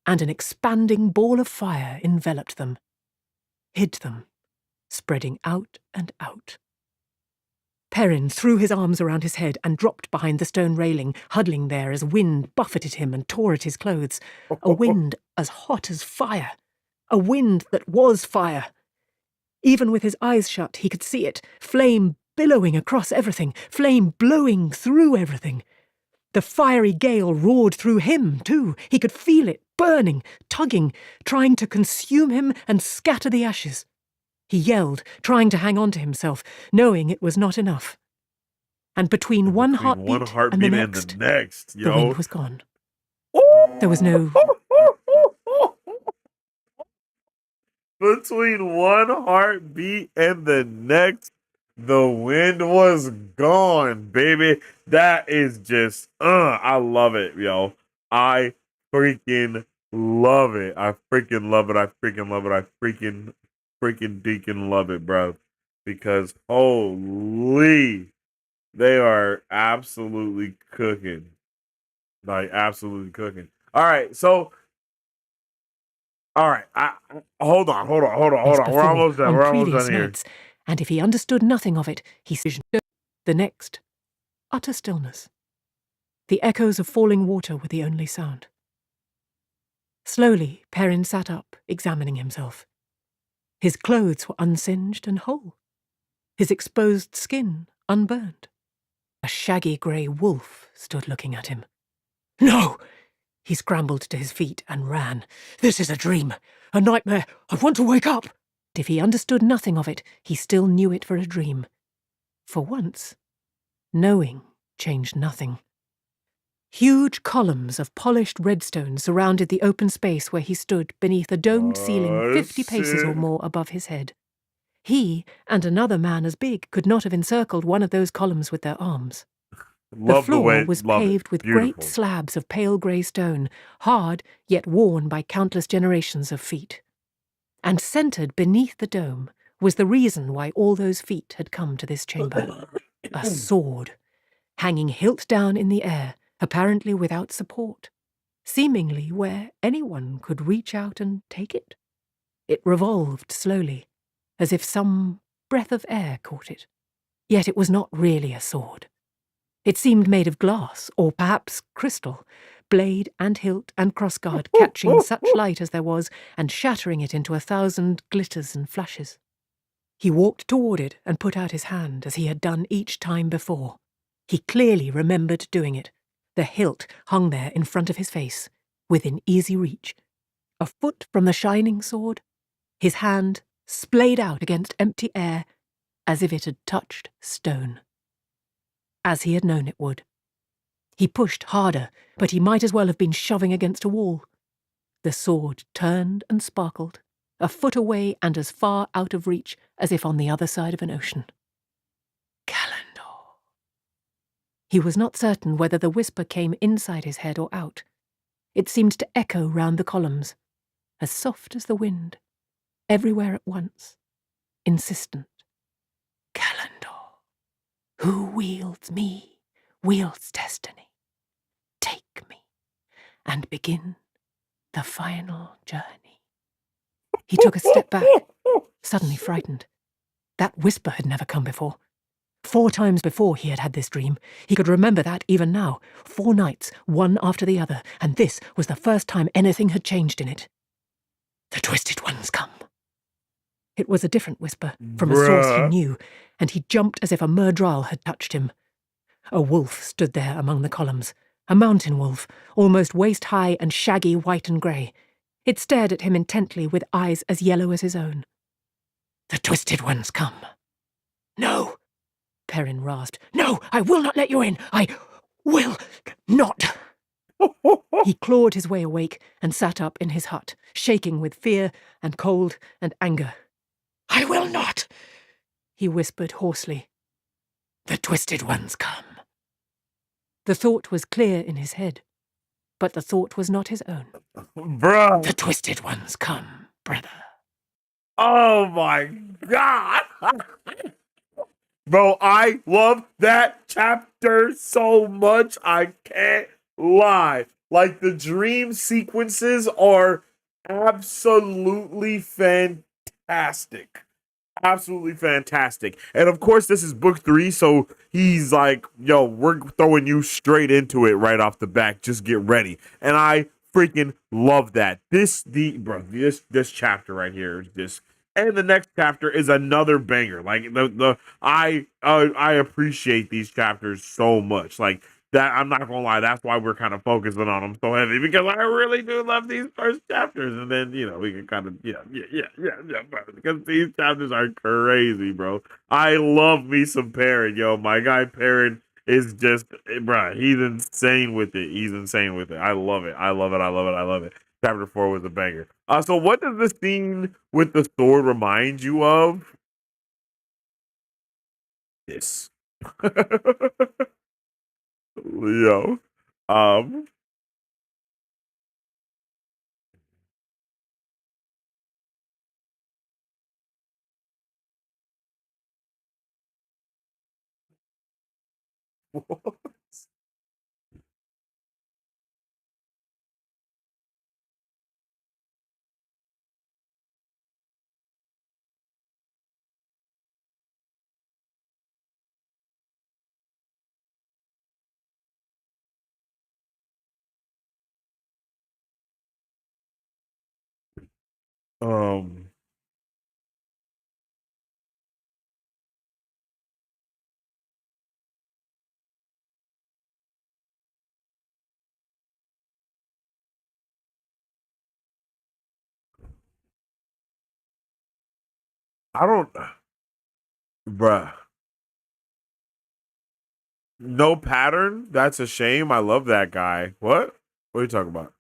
and an expanding ball of fire enveloped them, hid them, spreading out and out. Perrin threw his arms around his head and dropped behind the stone railing, huddling there as wind buffeted him and tore at his clothes. A wind as hot as fire. A wind that was fire. Even with his eyes shut, he could see it, flame billowing across everything, flame blowing through everything. The fiery gale roared through him, too. He could feel it, burning, tugging, trying to consume him and scatter the ashes. He yelled, trying to hang on to himself, knowing it was not enough. And between one heartbeat and the next, the wind was gone. There was no... Between one heartbeat and the next, the wind was gone, baby. That is just, I love it, yo. I freaking love it. I freaking love it. I freaking love it. I freaking deacon love it, bro. Because holy, they are absolutely cooking. Like, absolutely cooking. All right, so all right, hold on. We're almost done. We're almost done here. And if he understood nothing of it, he stood. The next, utter stillness. The echoes of falling water were the only sound. Slowly, Perrin sat up, examining himself. His clothes were unsinged and whole. His exposed skin unburned. A shaggy grey wolf stood looking at him. No! He scrambled to his feet and ran. This is a dream, a nightmare. I want to wake up. If he understood nothing of it, he still knew it for a dream. For once, knowing changed nothing. Huge columns of polished redstone surrounded the open space where he stood beneath a domed ceiling 50 paces or more above his head. He and another man as big could not have encircled one of those columns with their arms. The floor was paved with great slabs of pale grey stone, hard yet worn by countless generations of feet. And centred beneath the dome was the reason why all those feet had come to this chamber. A sword, hanging hilt down in the air, apparently without support, seemingly where anyone could reach out and take it. It revolved slowly, as if some breath of air caught it. Yet it was not really a sword. It seemed made of glass, or perhaps crystal, blade and hilt and crossguard catching such light as there was and shattering it into 1,000 glitters and flashes. He walked toward it and put out his hand as he had done each time before. He clearly remembered doing it. The hilt hung there in front of his face, within easy reach. A foot from the shining sword, his hand splayed out against empty air as if it had touched stone. As he had known it would. He pushed harder, but he might as well have been shoving against a wall. The sword turned and sparkled, a foot away and as far out of reach as if on the other side of an ocean. Calendar. He was not certain whether the whisper came inside his head or out. It seemed to echo round the columns, as soft as the wind, everywhere at once, insistent. Calendar. Who wields me, wields destiny. Take me, and begin the final journey. He took a step back, suddenly frightened. That whisper had never come before. 4 times before he had had this dream. He could remember that even now. 4 nights, one after the other, and this was the first time anything had changed in it. The Twisted Ones come. It was a different whisper, from a source he knew, and he jumped as if a murdral had touched him. A wolf stood there among the columns, a mountain wolf, almost waist-high and shaggy white and grey. It stared at him intently with eyes as yellow as his own. The Twisted Ones come. No, Perrin rasped. No, I will not let you in. I will not. He clawed his way awake and sat up in his hut, shaking with fear and cold and anger. I will not, he whispered hoarsely. The Twisted Ones come. The thought was clear in his head, but the thought was not his own. Bruh. The Twisted Ones come, brother. Oh my God. Bro, I love that chapter so much. I can't lie. Like, the dream sequences are absolutely fantastic. Absolutely fantastic. And of course, this is book three, so he's like, yo, we're throwing you straight into it right off the back. Just get ready. And I freaking love that. This chapter right here is just, and the next chapter is another banger. Like I appreciate these chapters so much. Like that, I'm not gonna lie, that's why we're kind of focusing on them so heavy, because I really do love these first chapters, and then we can kind of because these chapters are crazy, bro. I love me some Perrin, yo. My guy Perrin is just, bro. He's insane with it. He's insane with it. I love it. I love it. I love it. I love it. Chapter four was a banger. So what does the scene with the sword remind you of? This. Yo. Um. um. I don't, bruh. No pattern. That's a shame. I love that guy. What? What are you talking about?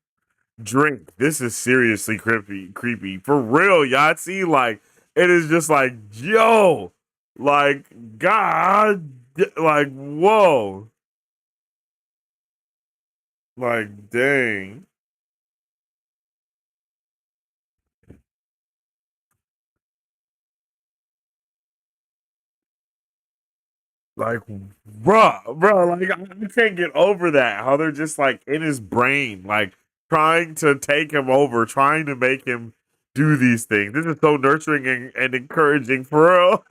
Drink. This is seriously creepy. Creepy for real, Yahtzee. Like it is just like yo, like God, like whoa, like dang. Like, like I can't get over that. How they're just like in his brain, like trying to take him over, trying to make him do these things. This is so nurturing and encouraging for real.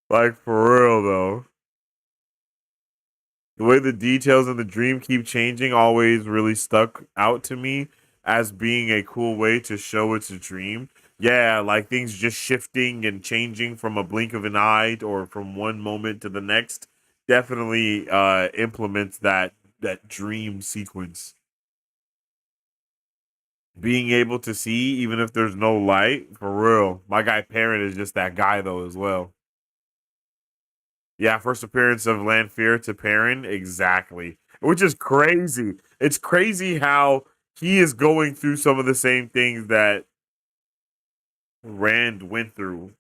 Like for real though. The way the details in the dream keep changing always really stuck out to me as being a cool way to show it's a dream. Yeah, like things just shifting and changing from a blink of an eye or from one moment to the next definitely implements that dream sequence. Being able to see even if there's no light, for real. My guy Parent is just that guy though as well. Yeah, first appearance of Lanfear to Perrin, exactly. Which is crazy. It's crazy how he is going through some of the same things that Rand went through.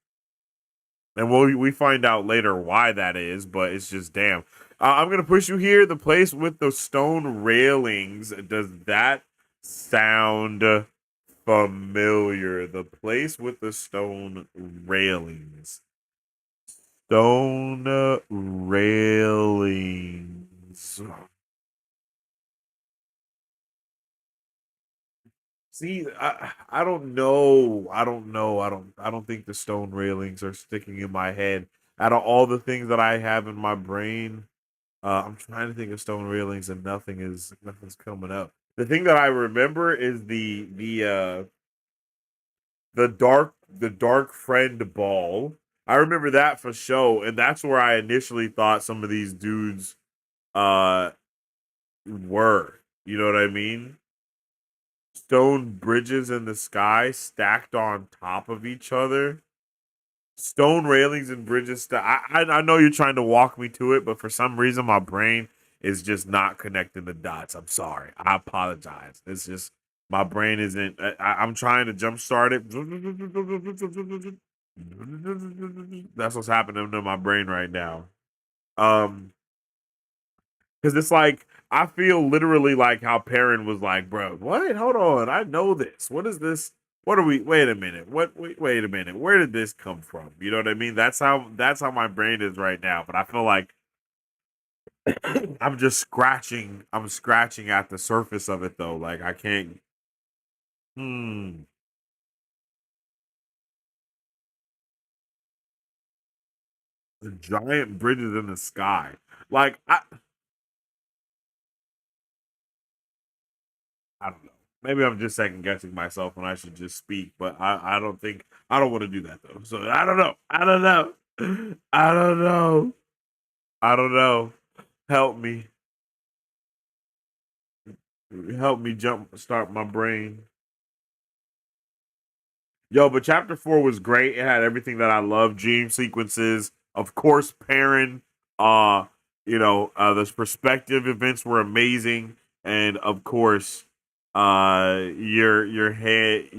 And we find out later why that is, but it's just damn. I'm gonna push you here. The place with the stone railings. Does that sound familiar? The place with the stone railings. Stone railings. See, I don't know. I don't think the stone railings are sticking in my head. Out of all the things that I have in my brain, I'm trying to think of stone railings and nothing's coming up. The thing that I remember is the dark friend ball. I remember that for show, and that's where I initially thought some of these dudes uh were. You know what I mean? Stone bridges in the sky stacked on top of each other. Stone railings and bridges. I know you're trying to walk me to it, but for some reason my brain is just not connecting the dots. I'm sorry. I apologize. It's just my brain isn't. I'm trying to jumpstart it. That's what's happening to my brain right now. Um, because it's like I feel literally like how Perrin was like, bro, what? Hold on, I know this. What is this? What are we? Wait a minute. What? Wait a minute. Where did this come from? You know what I mean? That's how my brain is right now. But I feel like I'm just scratching. I'm scratching at the surface of it though. Like I can't. Hmm. The giant bridges in the sky. Like I don't know. Maybe I'm just second guessing myself when I should just speak, but I don't think I don't want to do that though. So I don't know. I don't know. I don't know. I don't know. Help me. Help me jump start my brain. Yo, but chapter 4 was great. It had everything that I love. Dream sequences, of course, Perrin. Uh, the perspective events were amazing, and of course, your head.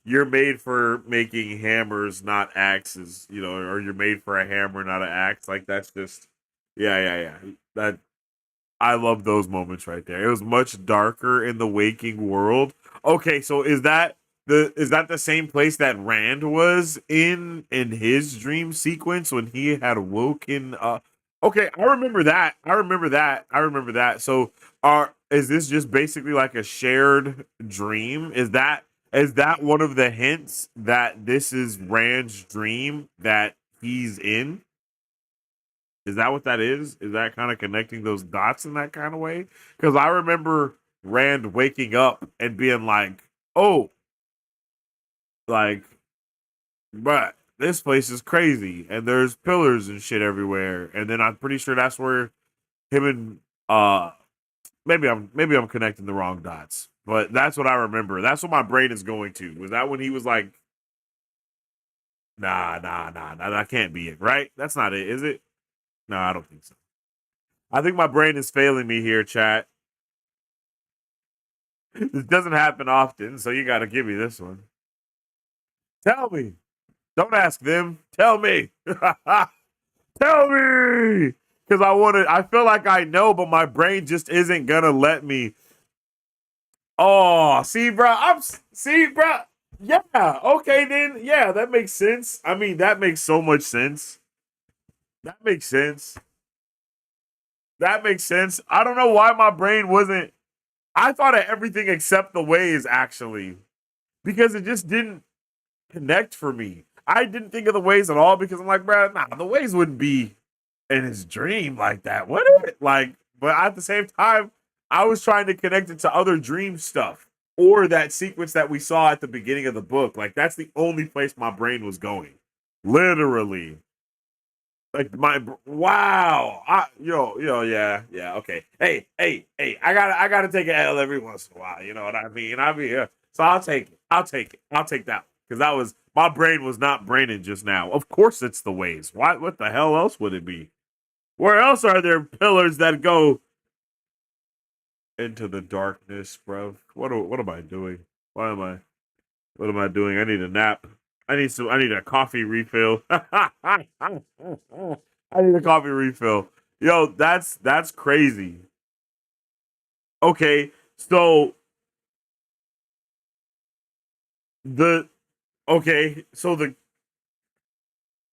You're made for making hammers, not axes. Or you're made for a hammer, not an axe. Like that's just, yeah, yeah, yeah. That I love those moments right there. It was much darker in the waking world. Okay, so is that the same place that Rand was in his dream sequence when he had woken up? Okay, I remember that. I remember that. I remember that. So is this just basically like a shared dream? Is that one of the hints that this is Rand's dream that he's in? Is that what that is? Is that kind of connecting those dots in that kind of way? Because I remember Rand waking up and being like, "Oh, like, but this place is crazy, and there's pillars and shit everywhere." And then I'm pretty sure that's where him and maybe I'm connecting the wrong dots, but that's what I remember. That's what my brain is going to. Was that when he was like, "Nah, nah, nah, nah, that can't be it, right? That's not it, is it?" No, I don't think so. I think my brain is failing me here, chat. This doesn't happen often, so you got to give me this one. Tell me. Don't ask them. Tell me. Tell me. Because I feel like I know, but my brain just isn't going to let me. Oh, see, bro. See, bro. Yeah. Okay, then. Yeah, that makes sense. I mean, that makes so much sense. That makes sense. That makes sense. I don't know why my brain wasn't. I thought of everything except the ways, actually, because it just didn't connect for me. I didn't think of the ways at all because I'm like, bro, nah, the ways wouldn't be in his dream like that, would it? Like, but at the same time, I was trying to connect it to other dream stuff or that sequence that we saw at the beginning of the book. Like, that's the only place my brain was going. Literally. Like wow, yeah, yeah, okay. Hey, I gotta take an L every once in a while. You know what I mean? I mean, so I'll take it. I'll take that because that was my brain was not braining just now. Of course, it's the ways. Why? What the hell else would it be? Where else are there pillars that go into the darkness, bro? What am I doing? Why am I? What am I doing? I need a nap. I need a coffee refill. I need a coffee refill. Yo, that's crazy. Okay, so the okay, so the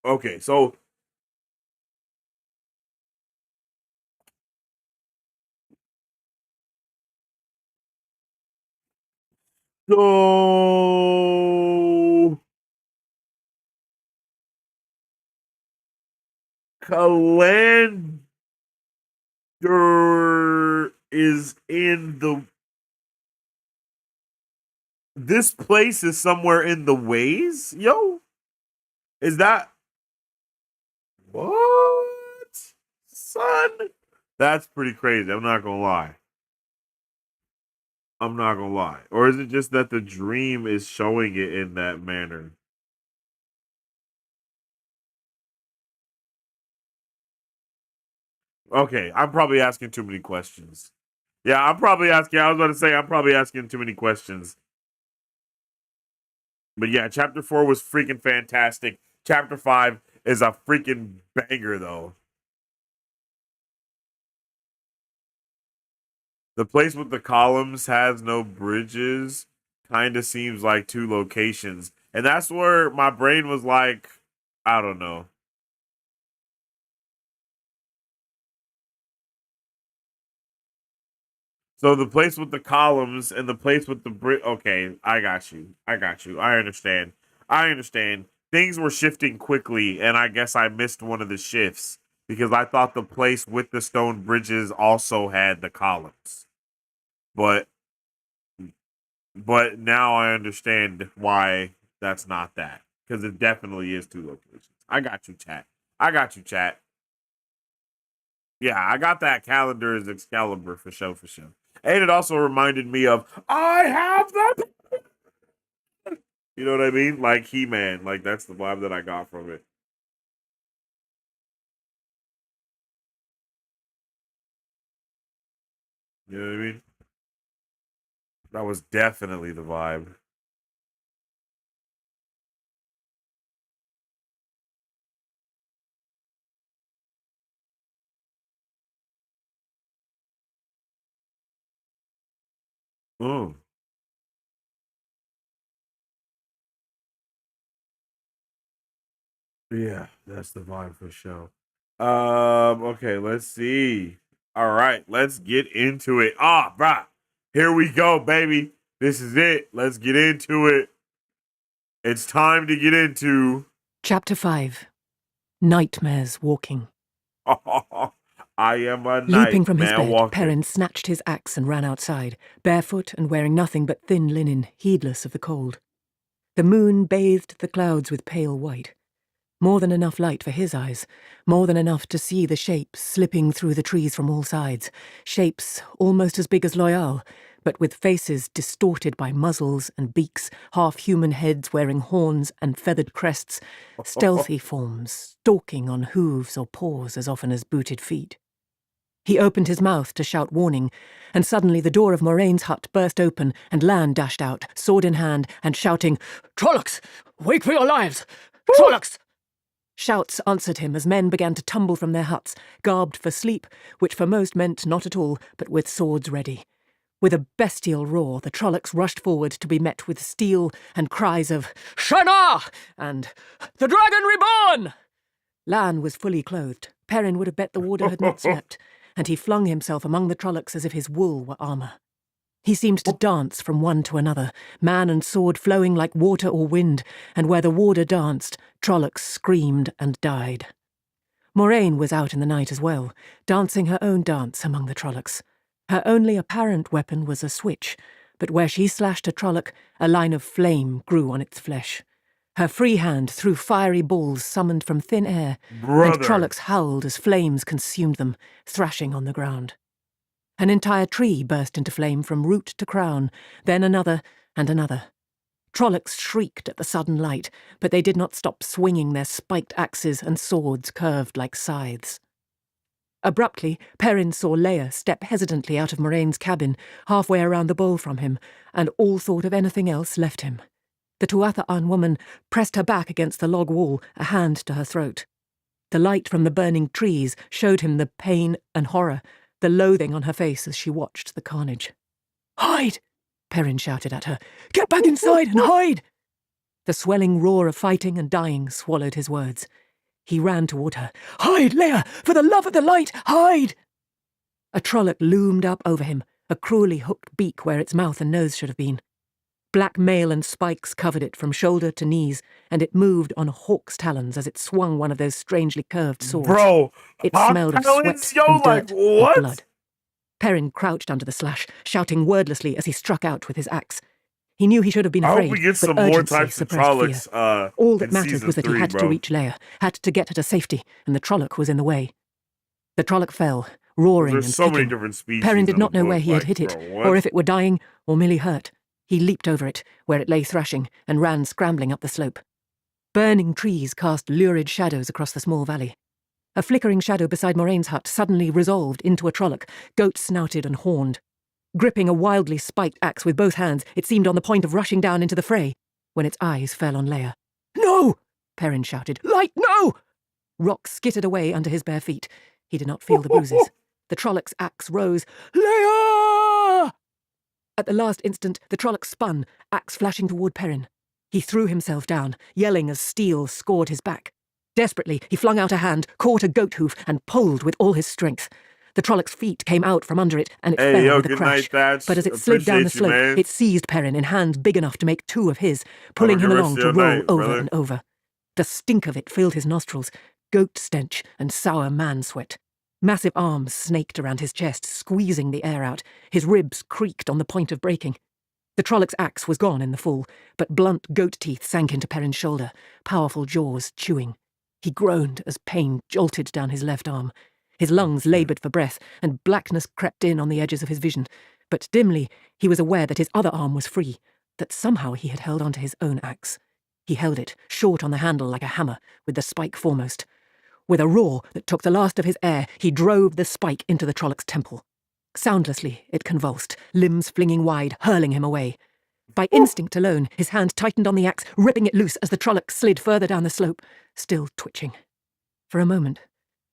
okay, so Calandra is in the this place is somewhere in the ways, yo? Is that what? Son? That's pretty crazy. I'm not gonna lie. I'm not gonna lie. Or is it just that the dream is showing it in that manner? Okay, I'm probably asking too many questions. Yeah, I'm probably asking. I was about to say I'm probably asking too many questions. But yeah, chapter 4 was freaking fantastic. Chapter 5 is a freaking banger though. The place with the columns has no bridges. Kind of seems like two locations. And that's where my brain was like, I don't know. So the place with the columns and the place with the brick. Okay, I got you. I got you. I understand. I understand. things were shifting quickly, and I guess I missed one of the shifts because I thought the place with the stone bridges also had the columns. But now I understand why that's not that, because it definitely is two locations. I got you, chat. I got you, chat. Yeah, I got that calendar as Excalibur for sure, for sure. And it also reminded me of I have the. You know what I mean? Like He-Man. Like that's the vibe that I got from it. You know what I mean? That was definitely the vibe. Mm. Yeah, that's the vibe for sure. Okay, let's see. All right, let's get into it. Bruh. Here we go, baby. This is it. Let's get into it. It's time to get into Chapter 5. Nightmares Walking. I am a Leaping from his nightmare bed, walking. Perrin snatched his axe and ran outside, barefoot and wearing nothing but thin linen, heedless of the cold. The moon bathed the clouds with pale white. More than enough light for his eyes, more than enough to see the shapes slipping through the trees from all sides, shapes almost as big as Loyal, but with faces distorted by muzzles and beaks, half-human heads wearing horns and feathered crests, stealthy forms, stalking on hooves or paws as often as booted feet. He opened his mouth to shout warning, and suddenly the door of Moraine's hut burst open, and Lan dashed out, sword in hand, and shouting, "Trollocs! Wake for your lives! Trollocs!" Shouts answered him as men began to tumble from their huts, garbed for sleep, which for most meant not at all, but with swords ready. With a bestial roar, the Trollocs rushed forward to be met with steel and cries of "Shana!" and "The Dragon Reborn!" Lan was fully clothed. Perrin would have bet the warder had not slept, and he flung himself among the Trollocs as if his wool were armour. He seemed to dance from one to another, man and sword flowing like water or wind, and where the warder danced, Trollocs screamed and died. Moraine was out in the night as well, dancing her own dance among the Trollocs. Her only apparent weapon was a switch, but where she slashed a Trolloc, a line of flame grew on its flesh. Her free hand threw fiery balls summoned from thin air, and Trollocs howled as flames consumed them, thrashing on the ground. An entire tree burst into flame from root to crown, then another and another. Trollocs shrieked at the sudden light, but they did not stop swinging their spiked axes and swords curved like scythes. Abruptly, Perrin saw Leia step hesitantly out of Moraine's cabin, halfway around the bowl from him, and all thought of anything else left him. The Tuatha'an woman pressed her back against the log wall, a hand to her throat. The light from the burning trees showed him the pain and horror, the loathing on her face as she watched the carnage. "Hide!" Perrin shouted at her. "Get back inside and hide!" The swelling roar of fighting and dying swallowed his words. He ran toward her. "Hide, Leia! For the love of the light, hide!" A Trolloc loomed up over him, a cruelly hooked beak where its mouth and nose should have been. Black mail and spikes covered it from shoulder to knees, and it moved on hawk's talons as it swung one of those strangely curved swords. Bro, it smelled of sweat and dirt and blood. Perrin crouched under the slash, shouting wordlessly as he struck out with his axe. He knew he should have been afraid, I hope we get some but more urgency types of suppressed Trollocs. fear. All that mattered was that he had bro. to reach Leia, had to get her to safety, and the Trolloc was in the way. The Trolloc fell, roaring and so kicking. many different species. Perrin did not know where he had hit it, or if it were dying or merely hurt. He leaped over it, where it lay thrashing, and ran scrambling up the slope. Burning trees cast lurid shadows across the small valley. A flickering shadow beside Moraine's hut suddenly resolved into a Trolloc, goat-snouted and horned. Gripping a wildly spiked axe with both hands, it seemed on the point of rushing down into the fray, when its eyes fell on Leia. "No!" Perrin shouted. "Light, no!" Rocks skittered away under his bare feet. He did not feel the bruises. The Trolloc's axe rose. "Leia!" At the last instant, the Trolloc spun, axe flashing toward Perrin. He threw himself down, yelling as steel scored his back. Desperately, he flung out a hand, caught a goat hoof, and pulled with all his strength. The Trolloc's feet came out from under it, and it fell with a crash. But as it slid down the slope, it seized Perrin in hands big enough to make two of his, pulling him along to roll over and over. The stink of it filled his nostrils, goat stench and sour man sweat. Massive arms snaked around his chest, squeezing the air out. His ribs creaked on the point of breaking. The Trollocs' axe was gone in the fall, but blunt goat teeth sank into Perrin's shoulder, powerful jaws chewing. He groaned as pain jolted down his left arm. His lungs laboured for breath, and blackness crept in on the edges of his vision. But dimly, he was aware that his other arm was free, that somehow he had held onto his own axe. He held it, short on the handle like a hammer, with the spike foremost. With a roar that took the last of his air, he drove the spike into the Trolloc's temple. Soundlessly, it convulsed, limbs flinging wide, hurling him away. By instinct alone, his hand tightened on the axe, ripping it loose as the Trolloc slid further down the slope, still twitching. For a moment,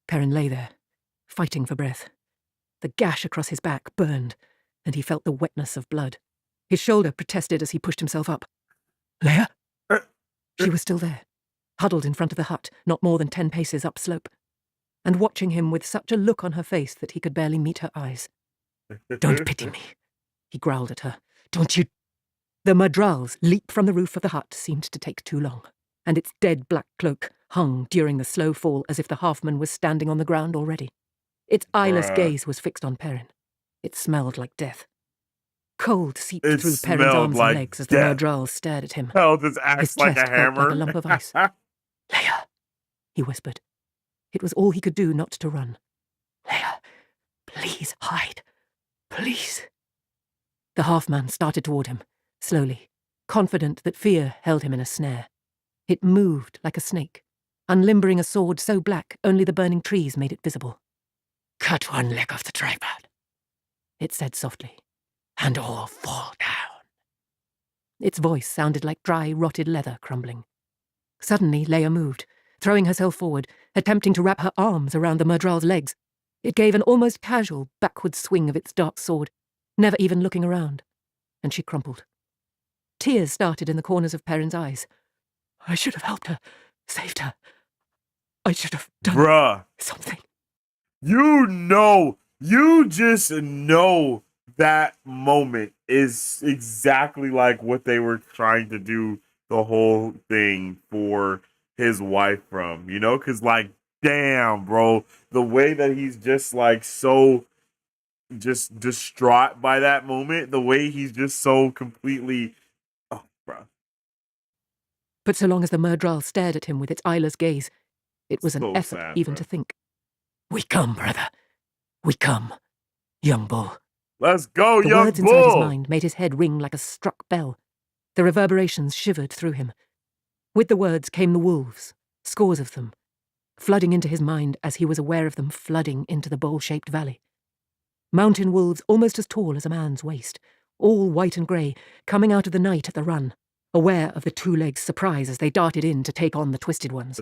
Perrin lay there, fighting for breath. The gash across his back burned, and he felt the wetness of blood. His shoulder protested as he pushed himself up. Leia? She was still there, huddled in front of the hut, not more than 10 paces upslope, and watching him with such a look on her face that he could barely meet her eyes. Don't pity me, he growled at her. Don't you... The Madral's leap from the roof of the hut seemed to take too long, and its dead black cloak hung during the slow fall as if the halfman was standing on the ground already. Its eyeless gaze was fixed on Perrin. It smelled like death. Cold seeped through Perrin's arms and legs as the Murdral stared at him. Held his axe His like chest a felt hammer. like a lump of ice. Leia, he whispered. It was all he could do not to run. Leia, please hide. Please. The half-man started toward him, slowly, confident that fear held him in a snare. It moved like a snake, unlimbering a sword so black only the burning trees made it visible. Cut one leg off the tripod, it said softly, and all fall down. Its voice sounded like dry, rotted leather crumbling. Suddenly, Leia moved, throwing herself forward, attempting to wrap her arms around the Murdral's legs. It gave an almost casual backward swing of its dark sword, never even looking around, and she crumpled. Tears started in the corners of Perrin's eyes. I should have helped her, saved her. I should have done something. You just know that moment is exactly like what they were trying to do the whole thing for his wife from, you know? Because, like, damn, bro, the way that he's just, like, so just distraught by that moment, the way he's just so completely, oh, bro. But so long as the Murdral stared at him with its eyeless gaze, it was So an effort sad, even bro. to think. We come, brother. We come, young bull. Let's go, The young words bull! inside his mind made his head ring like a struck bell. The reverberations shivered through him. With the words came the wolves, scores of them, flooding into his mind as he was aware of them flooding into the bowl-shaped valley. Mountain wolves almost as tall as a man's waist, all white and grey, coming out of the night at the run, aware of the two legs' surprise as they darted in to take on the twisted ones.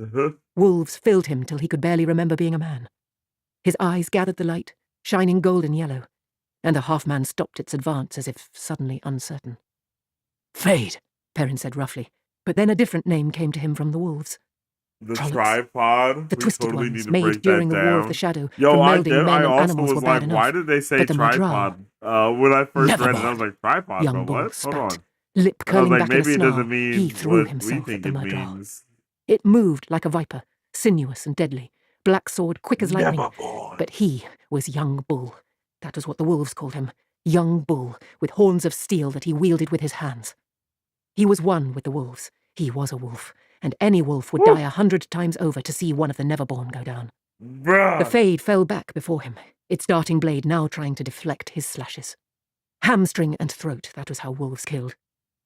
Wolves filled him till he could barely remember being a man. His eyes gathered the light, shining golden yellow, and the half-man stopped its advance as if suddenly uncertain. Fade, Perrin said roughly, but then a different name came to him from the wolves. The Trollocs. tripod. The We twisted totally ones need to made break during that the War of down. the Shadow Yo, from I melding men and also animals was were bad like, enough. why did they say But the tripod? When I first Never read it, I was mind. like, tripod, Young bro, bull what? spat, Hold on. lip And I was curling like, back in a maybe it snarl. doesn't mean He threw what we himself at think the it Murdral. means. It moved like a viper, sinuous and deadly, black sword quick as lightning. Never born. But he was young bull. That was what the wolves called him. Young bull, with horns of steel that he wielded with his hands. He was one with the wolves. He was a wolf, and any wolf would die 100 times over to see one of the Neverborn go down. Bruh. The Fade fell back before him, its darting blade now trying to deflect his slashes. Hamstring and throat, that was how wolves killed.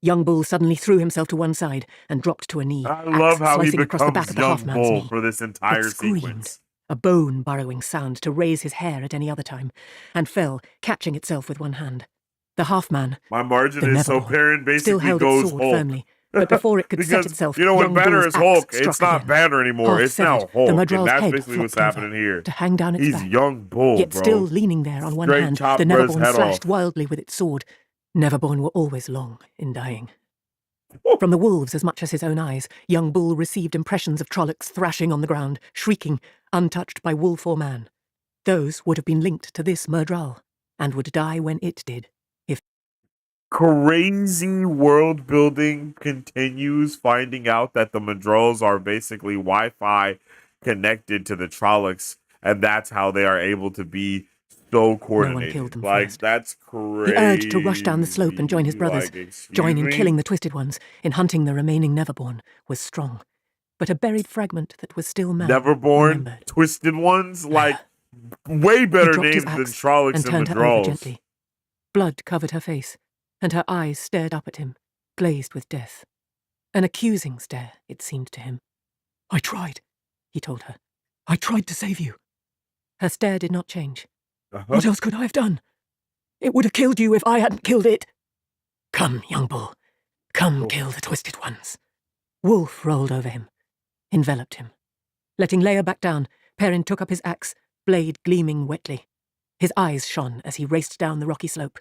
Young bull suddenly threw himself to one side and dropped to a knee, I love how he slicing across the back becomes of the young half-man's bull knee. for this entire It screamed, sequence. a bone-burrowing sound to raise his hair at any other time, and fell, catching itself with one hand. The half-man, My margin the is so Neverborn, Perrin still basically held goes its sword Hulk. firmly, but before it could set Because, itself, you know, when young Banner bull's is axe Hulk, struck it's not again. Banner anymore. Half It's now severed, Hulk. the And Murdral's that's head basically what's flopped over, happening here. to hang down its He's back. young bull, Yet bro. still leaning there on one Straight hand, chop the Bruh's Neverborn head slashed off. wildly with its sword. Neverborn were always long in dying. From the wolves as much as his own eyes, young bull received impressions of Trollocs thrashing on the ground, shrieking, untouched by wolf or man. Those would have been linked to this Murdral, and would die when it did. crazy world building continues, finding out that the Mandrolls are basically Wi-Fi connected to the Trollocs, and that's how they are able to be so No one killed coordinated. them Like first. that's He urged to rush down the slope and join his crazy. brothers. Like, Join excuse in me? killing the Twisted Ones, in hunting the remaining Neverborn, was strong. But a buried fragment that was still man Neverborn, remembered. Twisted Ones, like Leia. way He better dropped his names than axe Trollocs and and turned her over Mandrolls. gently. Blood covered her face, and her eyes stared up at him, glazed with death. An accusing stare, it seemed to him. I tried, he told her. I tried to save you. Her stare did not change. Uh-huh. What else could I have done? It would have killed you if I hadn't killed it. Come, young bull. Come kill the Twisted Ones. Wolf rolled over him, enveloped him. Letting Leia back down, Perrin took up his axe, blade gleaming wetly. His eyes shone as he raced down the rocky slope.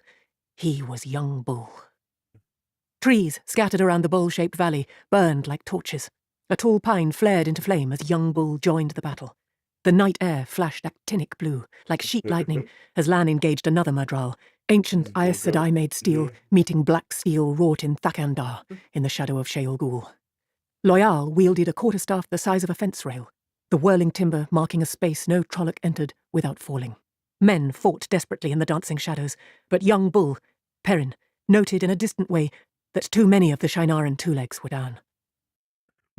He was young bull. Trees scattered around the bowl-shaped valley burned like torches. A tall pine flared into flame as young bull joined the battle. The night air flashed actinic blue, like sheet lightning, as Lan engaged another Murdral, ancient Aes Sedai-made steel, meeting black steel wrought in Thakandar, in the shadow of Sheol Ghul. Loyal wielded a quarterstaff the size of a fence rail, the whirling timber marking a space no Trolloc entered without falling. Men fought desperately in the dancing shadows, but young bull, Perrin, noted in a distant way that too many of the Shinaran two-legs were down.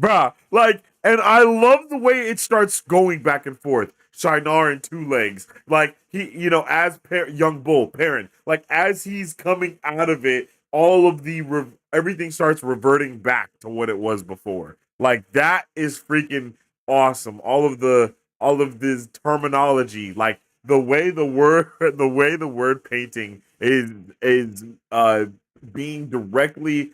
Bruh, like, and I love the way it starts going back and forth. Shinar and two legs, like as young bull Perrin, like as he's coming out of it, all of the everything starts reverting back to what it was before. Like that is freaking awesome. All of this terminology, like the way the word painting is being directly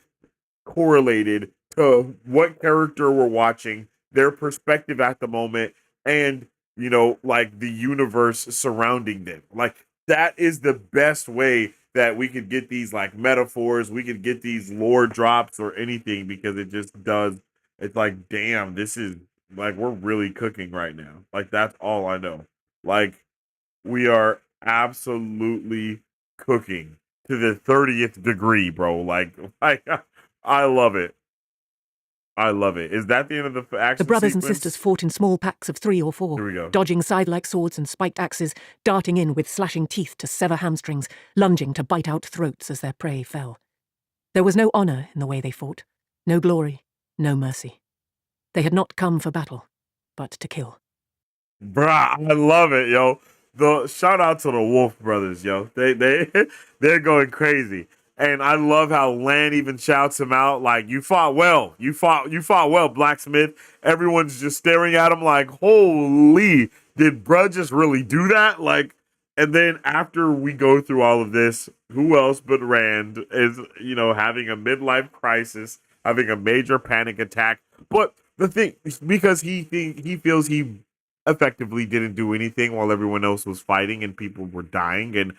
correlated to what character we're watching, their perspective at the moment, and like the universe surrounding them. Like that is the best way that we could get these like metaphors, we could get these lore drops or anything because it just does. It's like, damn, this is like we're really cooking right now. Like that's all I know. Like we are absolutely cooking to the 30th degree, bro. Like I love it. I love it. Is that the end of the The action brothers and sequence? sisters fought in small packs of 3 or 4, Here we go. dodging scythe-like swords and spiked axes, darting in with slashing teeth to sever hamstrings, lunging to bite out throats as their prey fell. There was no honor in the way they fought, no glory, no mercy. They had not come for battle, but to kill. Bruh, I love it, yo. The shout out to the Wolf brothers, yo. They they're going crazy. And I love how Lan even shouts him out like, you fought well. You fought well, Blacksmith. Everyone's just staring at him like, holy, did bruh just really do that? Like, and then after we go through all of this, who else but Rand is, having a midlife crisis, having a major panic attack. But the thing, because he feels he effectively didn't do anything while everyone else was fighting and people were dying. And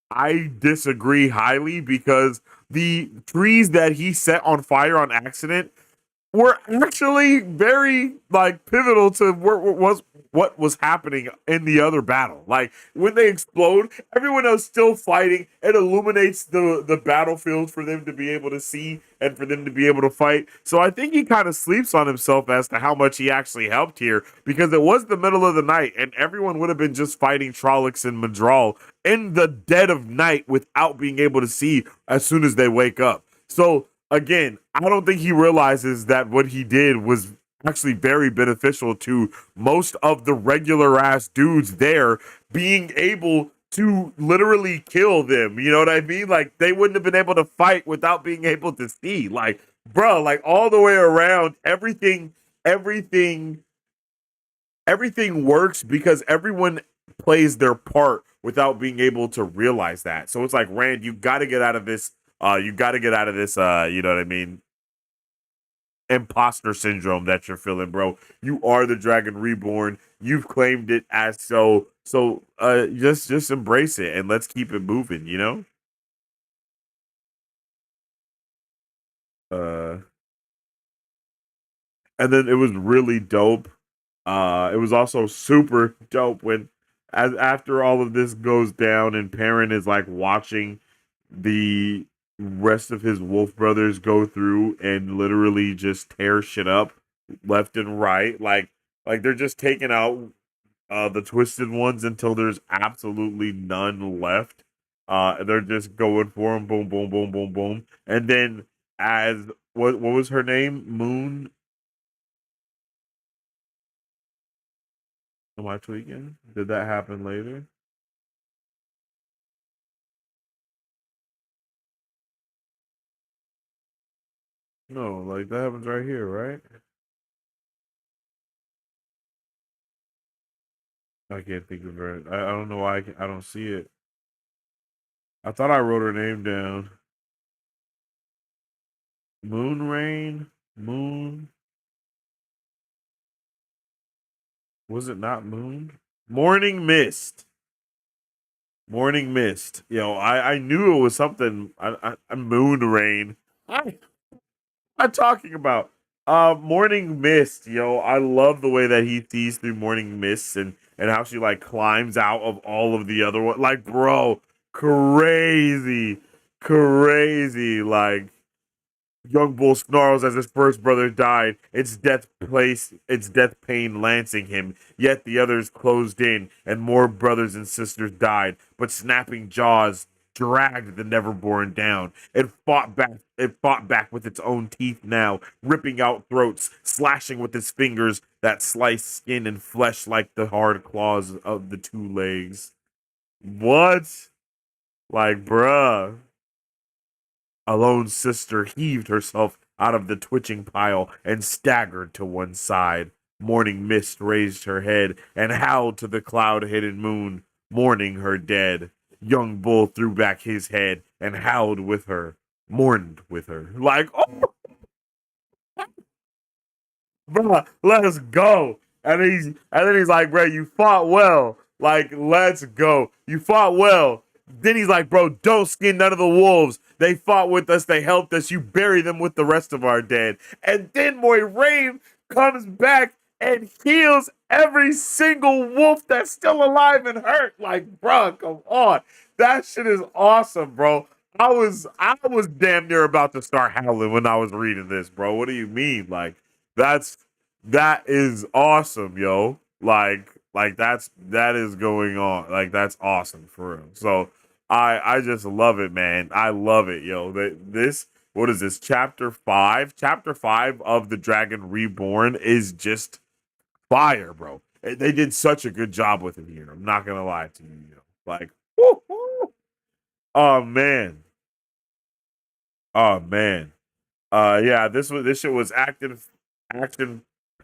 I disagree highly because the trees that he set on fire on accident were actually very like pivotal to what was happening in the other battle. Like when they explode, everyone else still fighting. It illuminates the battlefield for them to be able to see and for them to be able to fight. So I think he kind of sleeps on himself as to how much he actually helped here because it was the middle of the night and everyone would have been just fighting Trollocs and Madral in the dead of night without being able to see as soon as they wake up. So again, I don't think he realizes that what he did was actually very beneficial to most of the regular ass dudes there being able to literally kill them. You know what I mean? Like they wouldn't have been able to fight without being able to see. Like, bro, like all the way around, everything, everything works because everyone plays their part without being able to realize that. So it's like, Rand, you got to get out of this. You got to get out of this. You know what I mean? Imposter syndrome that you're feeling, bro. You are the Dragon Reborn. You've claimed it as so. So, just embrace it and let's keep it moving. Uh, and then it was really dope. It was also super dope when, as after all of this goes down, and Perrin is like watching the rest of his wolf brothers go through and literally just tear shit up left and right. Like they're just taking out the twisted ones until there's absolutely none left. They're just going for him, boom, boom, boom, boom, boom, and then as what was her name? Moon. Am I tweaking? Did that happen later? No, like that happens right here, right? I can't think of her. I don't know why I don't see it. I thought I wrote her name down. Moon Rain? Moon? Was it not Moon? Morning Mist. Morning Mist. I knew it was something. Moon Rain. I, I'm talking about. Morning Mist. I love the way that he sees through Morning Mist and how she like climbs out of all of the other one. Like, bro, crazy, crazy. Like, young Bull snarls as his first brother died, its death pain lancing him. Yet the others closed in, and more brothers and sisters died. But snapping jaws dragged the Neverborn down. It fought back with its own teeth now, ripping out throats, slashing with its fingers that sliced skin and flesh like the hard claws of the two legs. What? Like, bruh. A lone sister heaved herself out of the twitching pile and staggered to one side. Morning mist raised her head and howled to the cloud hidden moon, mourning her dead. Young Bull threw back his head and howled with her, mourned with her. Like, oh, bruh, let's go. And then he's like, bro, you fought well. Like, let's go. You fought well. Then he's like, bro, don't skin none of the wolves. They fought with us. They helped us. You bury them with the rest of our dead. And then Moiraine comes back and heals every single wolf that's still alive and hurt. Like, bro, come on. That shit is awesome, bro. I was damn near about to start howling when I was reading this, bro. What do you mean? Like, that's that is awesome, yo. Like that is going on. Like that's awesome for real. So I just love it, man. I love it, yo. This what is this? Chapter 5? Chapter 5 of The Dragon Reborn is just fire, bro. They did such a good job with it here. I'm not gonna lie to you, yo. Like, woo-hoo. Oh man. Oh man. Yeah, this shit was action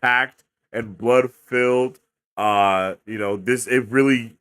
packed and blood filled. This it really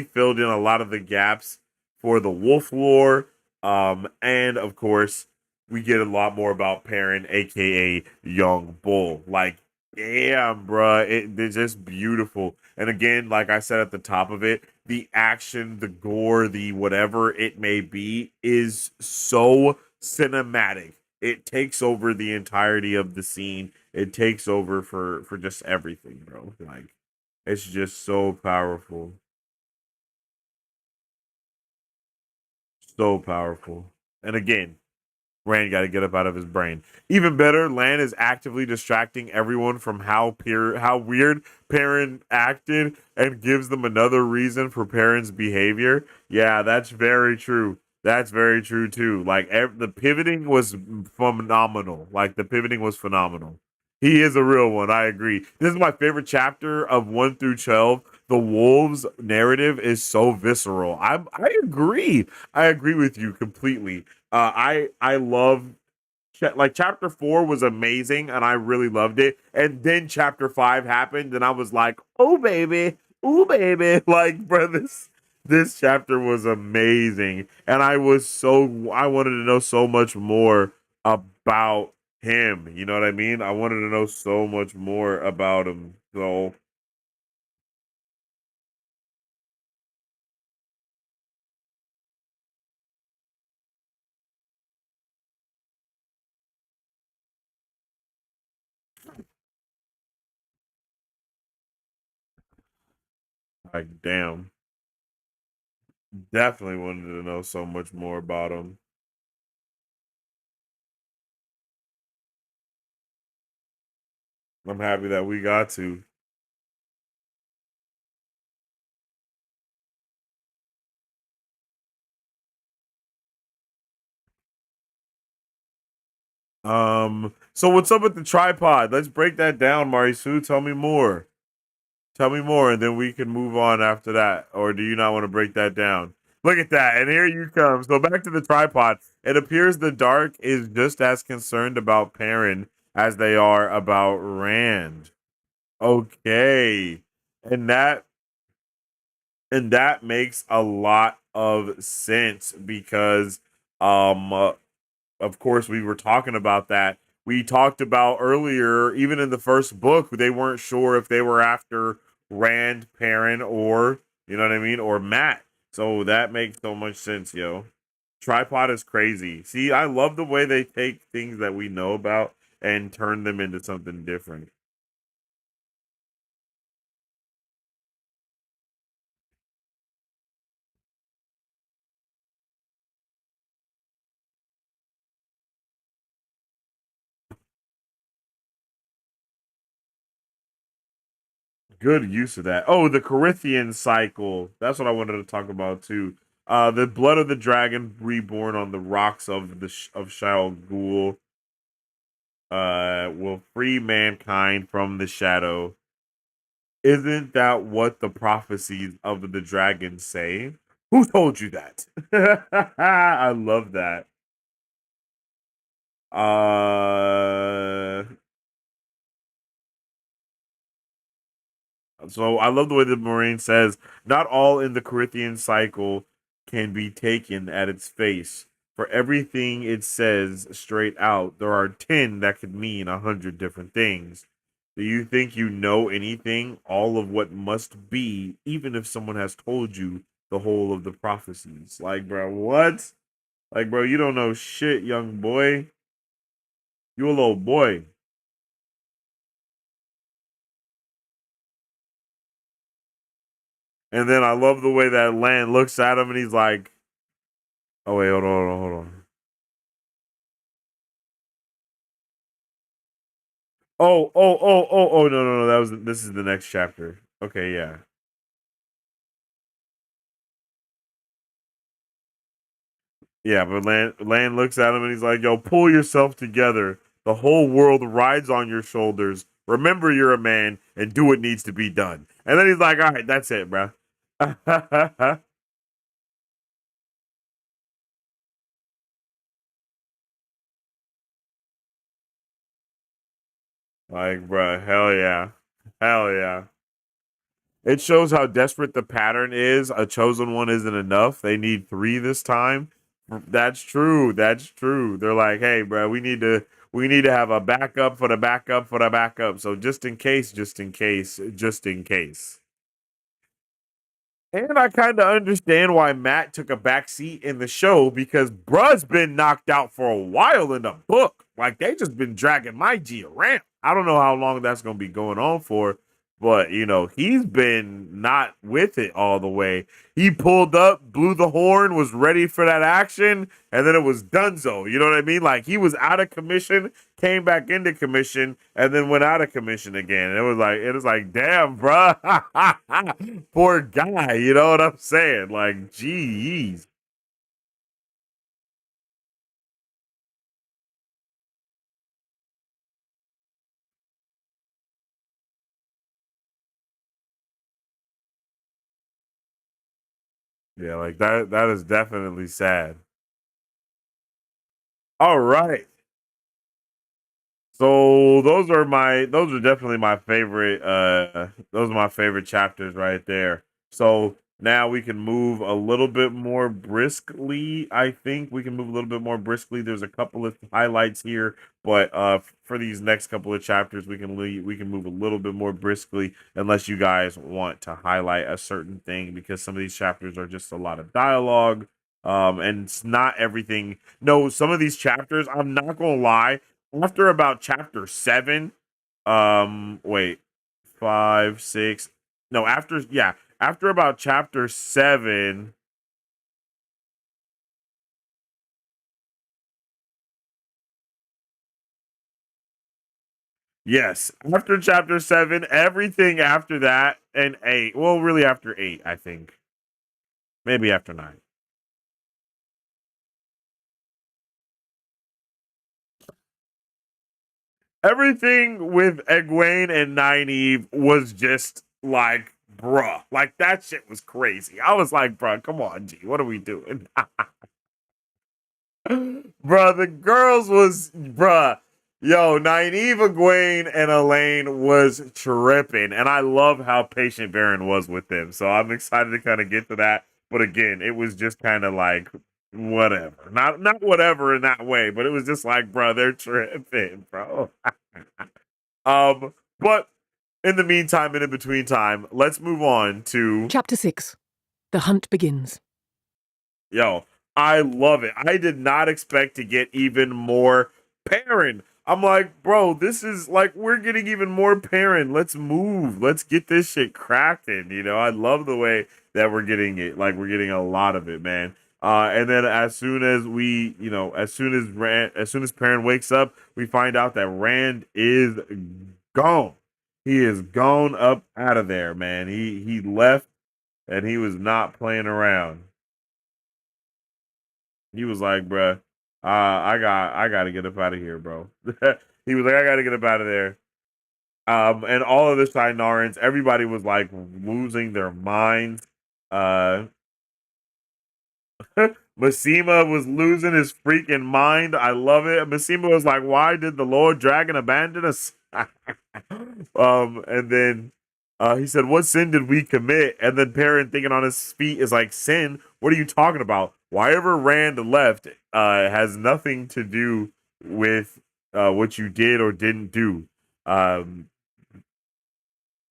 filled in a lot of the gaps for the wolf lore. And of course, we get a lot more about Perrin, aka Young Bull. Like, damn, bruh, it's just beautiful. And again, like I said at the top of it, the action, the gore, the whatever it may be, is so cinematic. It takes over the entirety of the scene. It takes over for just everything, bro. Like, it's just so powerful. So powerful. And again, Rand got to get up out of his brain. Even better, Lan is actively distracting everyone from how weird Perrin acted and gives them another reason for Perrin's behavior. Yeah, that's very true. That's very true too. Like the pivoting was phenomenal. Like the pivoting was phenomenal. He is a real one. I agree. This is my favorite chapter of 1 through 12. The wolves narrative is so visceral. I agree. I agree with you completely. I love like chapter 4 was amazing and I really loved it. And then chapter 5 happened and I was like, oh baby, like bro, this chapter was amazing. And I wanted to know so much more about him. You know what I mean? I wanted to know so much more about him. So like damn, definitely wanted to know so much more about him. I'm happy that we got to. So what's up with the tripod? Let's break that down, Marisu. Tell me more. Tell me more, and then we can move on after that. Or do you not want to break that down? Look at that, and here you come. So back to the tripod. It appears the Dark is just as concerned about Perrin as they are about Rand. Okay. And that makes a lot of sense because of course, we were talking about that. We talked about earlier, even in the first book, they weren't sure if they were after Rand, Perrin, or, you know what I mean, or Matt. So that makes so much sense, yo. Tripod is crazy. See, I love the way they take things that we know about and turn them into something different. Good use of that. Oh, the Corinthian cycle. That's what I wanted to talk about too. The blood of the dragon reborn on the rocks of of Shao Ghul will free mankind from the shadow. Isn't that what the prophecies of the dragon say? Who told you that? I love that. Uh So I love the way the Marine says, not all in the Corinthian cycle can be taken at its face. For everything it says straight out, there are 10 that could mean 100 different things. Do you think you know anything, all of what must be, even if someone has told you the whole of the prophecies? Like, bro, what? Like, bro, you don't know shit, young boy. You a little boy. And then I love the way that Lan looks at him and he's like, oh, wait, hold on. No. This is the next chapter. Okay, yeah. Yeah, but Lan looks at him and he's like, yo, pull yourself together. The whole world rides on your shoulders. Remember you're a man and do what needs to be done. And then he's like, all right, that's it, bro. Like, bro, hell yeah. Hell yeah. It shows how desperate the pattern is. A chosen one isn't enough. They need three this time. That's true. That's true. They're like, hey, bro, we need to have a backup for the backup for the backup. So just in case, just in case, just in case. And I kind of understand why Matt took a back seat in the show because bruh's been knocked out for a while in the book. Like they just been dragging my G around. I don't know how long that's gonna be going on for, but he's been not with it all the way. He pulled up, blew the horn, was ready for that action, and then it was donezo. You know what I mean? Like he was out of commission, came back into commission, and then went out of commission again. And it was like, damn, bro, poor guy. You know what I'm saying? Like, geez. Yeah, like that. That is definitely sad. All right. So those are definitely my favorite those are my favorite chapters right there. So now we can move a little bit more briskly. I think we can move a little bit more briskly. There's a couple of highlights here, but for these next couple of chapters we can move a little bit more briskly unless you guys want to highlight a certain thing because some of these chapters are just a lot of dialogue. And it's not everything. No, some of these chapters, I'm not gonna lie, after about chapter seven, wait, five, six, no, after about chapter seven, Yes, after chapter 7, everything after that and 8. Well, really after 8, I think. Maybe after 9. Everything with Egwene and Nynaeve was just like, bruh. Like, that shit was crazy. I was like, bruh, come on, G. What are we doing? Bruh, the girls was, bruh. Yo, Nynaeve, Egwene, and Elaine was tripping. And I love how patient Baron was with them. So I'm excited to kind of get to that. But again, it was just kind of like, whatever. Not whatever in that way, but it was just like, bruh, they're tripping, bro. But in the meantime and in between time, let's move on to Chapter 6. The Hunt Begins. yo. I love it. I did not expect to get even more Perrin. I'm like, bro, this is like we're getting even more Perrin. Let's move. Let's get this shit cracking. You know, I love the way that we're getting it. Like we're getting a lot of it, man. And then as soon as we, you know, as soon as Perrin wakes up, we find out that Rand is gone. He is gone up out of there, man. He left and he was not playing around. He was like, bruh, I gotta get up out of here, bro. He was like, I gotta get up out of there. And all of the Shienarans, everybody was like losing their minds. Uh, Masima was losing his freaking mind. I love it. Masima was like, why did the Lord Dragon abandon us? And then he said, what sin did we commit? And then Perrin, thinking on his feet, is like, sin? What are you talking about? Why ever Rand left has nothing to do with what you did or didn't do. Um,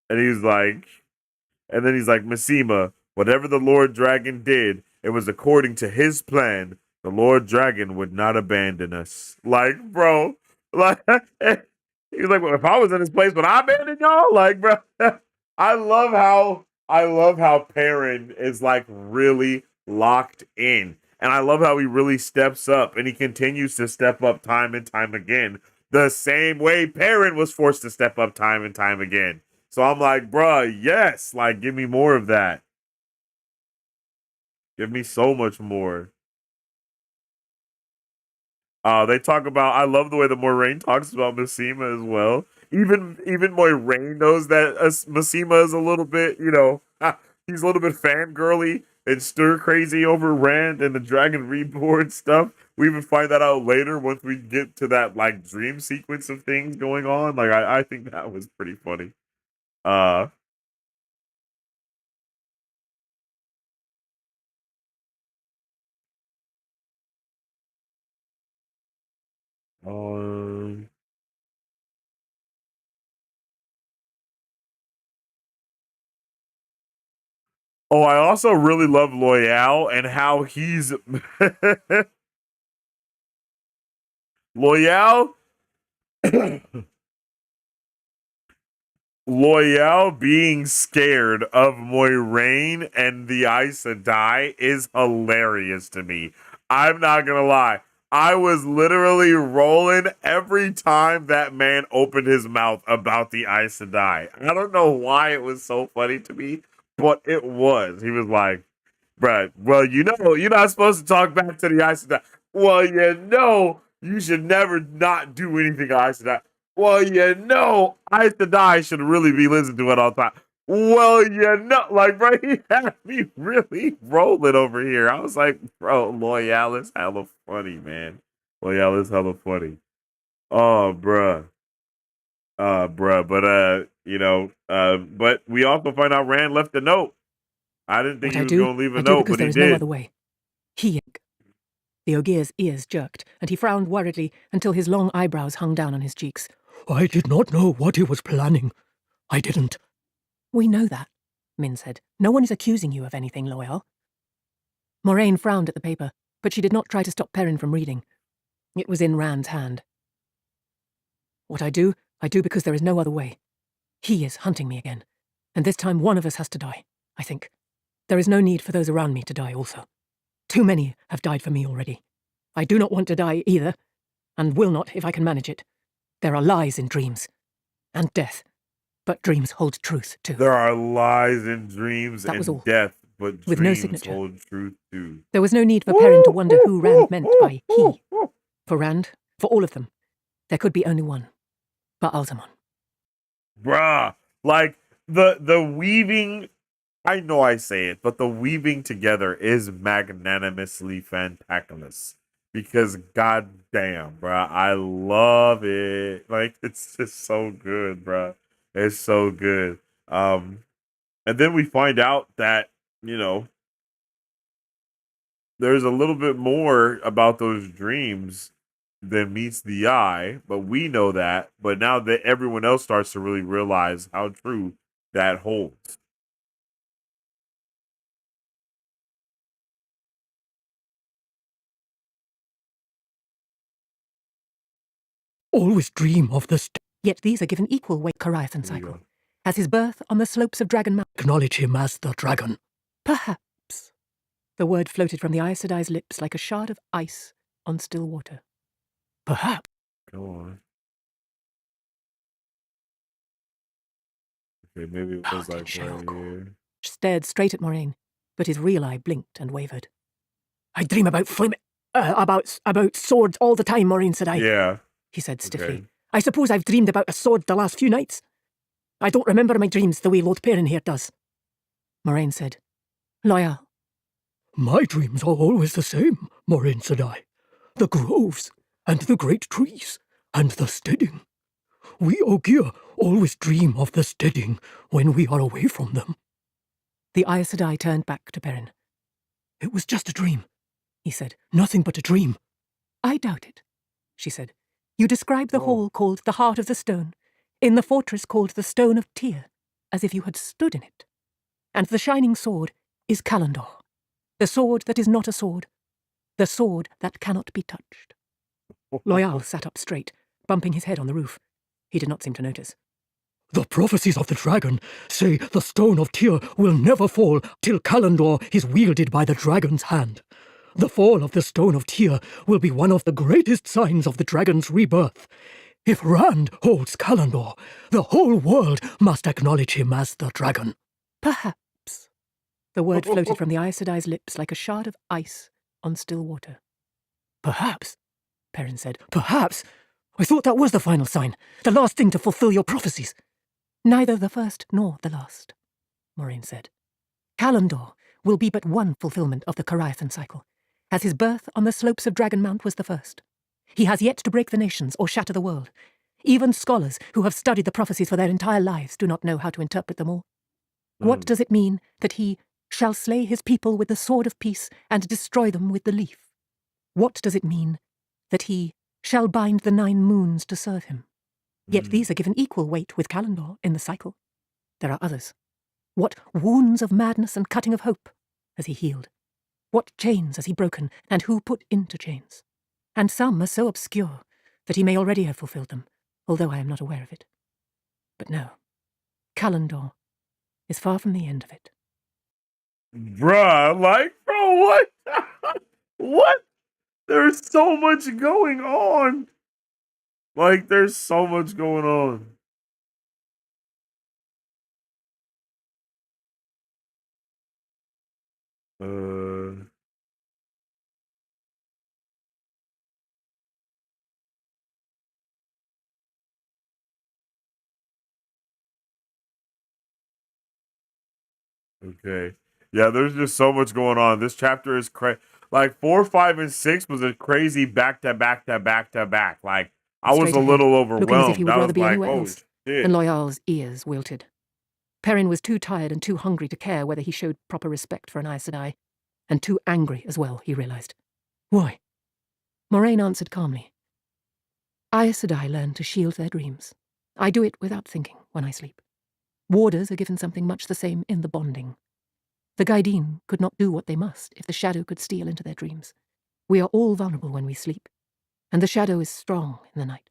and he's like, and then he's like, Masima, whatever the Lord Dragon did, it was according to his plan. The Lord Dragon would not abandon us. Like, bro, like he was like, well, if I was in his place, would I abandon y'all? Like, bro, I love how Perrin is like really locked in. And I love how he really steps up and he continues to step up time and time again. The same way Perrin was forced to step up time and time again. So I'm like, bruh, yes, like give me more of that. Give me so much more. They talk about. I love the way that Moiraine talks about Masima as well. Even Moiraine knows that Masima is a little bit, you know, he's a little bit fangirly and stir crazy over Rand and the Dragon Reborn stuff. We even find that out later once we get to that like dream sequence of things going on. Like I think that was pretty funny. Uh, um Oh, I also really love Loyal and how he's Loyal. Loyal being scared of Moiraine and the Aes Sedai is hilarious to me. I'm not gonna lie. I was literally rolling every time that man opened his mouth about the Aes Sedai. I don't know why it was so funny to me, but it was. He was like, bruh, well, you know, you're not supposed to talk back to the Aes Sedai. Well, you know, you should never not do anything to Aes Sedai. Well, you know, Aes Sedai should really be listened to at all time. Well, you know, like, bro, he had me really rolling over here. I was like, bro, Loyal is hella funny, man. Loyal is hella funny. Oh, bruh. Bruh. But, but we also find out Rand left a note. I didn't think What he I was do, going to leave a I do note, because but there he is no other did. way. He. The Ogier's ears jerked, and he frowned worriedly until his long eyebrows hung down on his cheeks. I did not know what he was planning. I didn't. We know that, Min said. No one is accusing you of anything, Loyal. Moraine frowned at the paper, but she did not try to stop Perrin from reading. It was in Rand's hand. What I do because there is no other way. He is hunting me again, and this time one of us has to die, I think. There is no need for those around me to die also. Too many have died for me already. I do not want to die either, and will not if I can manage it. There are lies in dreams. And death. But dreams hold truth, too. There are lies in dreams That was all. and death, but With no dreams signature. hold truth too. There was no need for Perrin to wonder who Rand meant by he. For Rand, for all of them, there could be only one. Ba'alzamon. Bruh, like the weaving, I know I say it, but the weaving together is magnanimously fantabulous. Because goddamn, bruh, I love it. Like, it's just so good, bruh. It's so good. And then we find out that, you know, there's a little bit more about those dreams than meets the eye, but we know that. But now that everyone else starts to really realize how true that holds. Always dream of the Yet these are given equal weight. Cariathan There you cycle. go. Has his birth on the slopes of Dragon Mountain. acknowledge him as the dragon. Perhaps. The word floated from the Aes Sedai's lips like a shard of ice on still water. Perhaps. Go on. Okay, maybe it How was did like Cheryl right go? here. Stared straight at Moraine, but his real eye blinked and wavered. I dream about about swords all the time, Maureen said. Yeah. He said stiffly. Okay. I suppose I've dreamed about a sword the last few nights. I don't remember my dreams the way Lord Perrin here does. Moraine said, Loyal. My dreams are always the same, Maureen said. The groves, and the great trees, and the steading. We Ogier always dream of the steading when we are away from them. The Aes Sedai turned back to Perrin. It was just a dream, He said. nothing but a dream. I doubt it, she said. You describe the hall called the Heart of the Stone, in the fortress called the Stone of Tyr, as if you had stood in it. And the shining sword is Kalandor, the sword that is not a sword, the sword that cannot be touched. Loyal sat up straight, bumping his head on the roof. He did not seem to notice. The prophecies of the dragon say the stone of Tyr will never fall till Kalandor is wielded by the dragon's hand. The fall of the stone of Tyr will be one of the greatest signs of the dragon's rebirth. If Rand holds Kalandor, the whole world must acknowledge him as the dragon. Perhaps. The word floated from the Aes Sedai's lips like a shard of ice on still water. Perhaps, Perrin said. perhaps. I thought that was the final sign, the last thing to fulfill your prophecies. Neither the first nor the last, Moraine said. Kalandor will be but one fulfillment of the Cariathan cycle, as his birth on the slopes of Dragon Mount was the first. He has yet to break the nations or shatter the world. Even scholars who have studied the prophecies for their entire lives do not know how to interpret them all. What does it mean that he shall slay his people with the sword of peace and destroy them with the leaf? What does it mean that he shall bind the 9 moons to serve him? Yet these are given equal weight with Kalandor in the cycle. There are others. What wounds of madness and cutting of hope has he healed? What chains has he broken, and who put into chains? And some are so obscure that he may already have fulfilled them, although I am not aware of it. But no, Kalandor is far from the end of it. Bruh, like, bro, what? What? There's so much going on. Like, there's so much going on. Okay. Yeah, there's just so much going on. This chapter is crazy. Like 4, 5, and 6 was a crazy back to back to back to back. Like I was Straight a ahead, little looking as if he overwhelmed. would I rather was be like, anywhere oh else. shit. And Loyal's ears wilted. Perrin was too tired and too hungry to care whether he showed proper respect for an Aes Sedai, and too angry as well, he realized. Why? Moraine answered calmly. Aes Sedai learn to shield their dreams. I do it without thinking when I sleep. Warders are given something much the same in the bonding. The Gaidin could not do what they must if the shadow could steal into their dreams. We are all vulnerable when we sleep, and the shadow is strong in the night.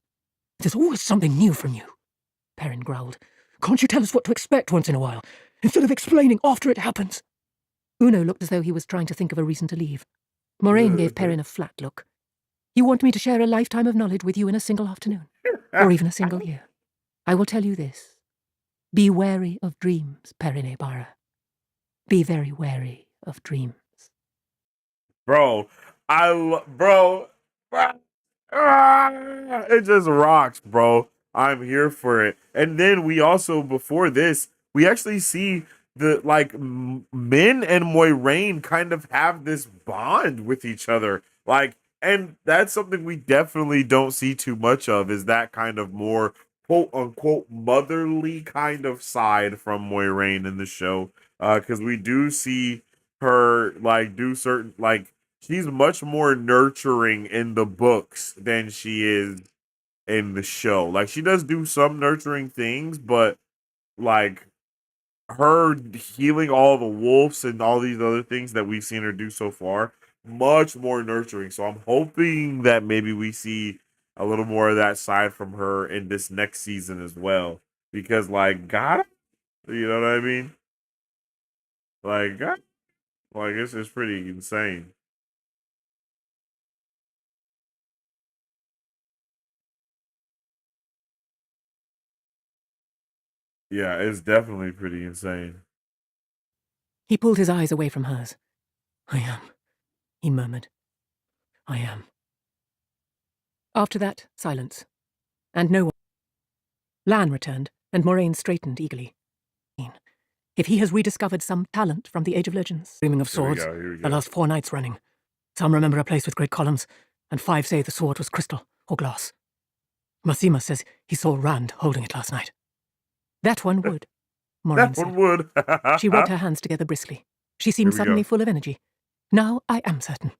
There's always something new from you, Perrin growled. Can't you tell us what to expect once in a while, instead of explaining after it happens? Uno looked as though he was trying to think of a reason to leave. Moraine gave Perrin a flat look. You want me to share a lifetime of knowledge with you in a single afternoon? Or even a single year? I will tell you this. Be wary of dreams, Perine Bara. Be very wary of dreams. Bro, bro, it just rocks, bro. I'm here for it. And then we also, before this, we actually see the like Min and Moiraine kind of have this bond with each other. Like, and that's something we definitely don't see too much of, is that kind of more quote unquote motherly kind of side from Moiraine in the show. Because we do see her like do certain like she's much more nurturing in the books than she is in the show. Like she does do some nurturing things, but like her healing all the wolves and all these other things that we've seen her do so far, much more nurturing. So I'm hoping that maybe we see a little more of that side from her in this next season as well. Because like God, you know what I mean? Like God, like it's pretty insane. Yeah, it's definitely pretty insane. He pulled his eyes away from hers. I am, he murmured. I am. After that, silence. And no one. Lan returned, and Moraine straightened eagerly. If he has rediscovered some talent from the Age of Legends. Dreaming of swords, the last 4 nights running. Some remember a place with great columns, and 5 say the sword was crystal or glass. Massima says he saw Rand holding it last night. That one would, Moraine said. That one would. She rubbed her hands together briskly. She seemed suddenly full of energy. Now I am certain.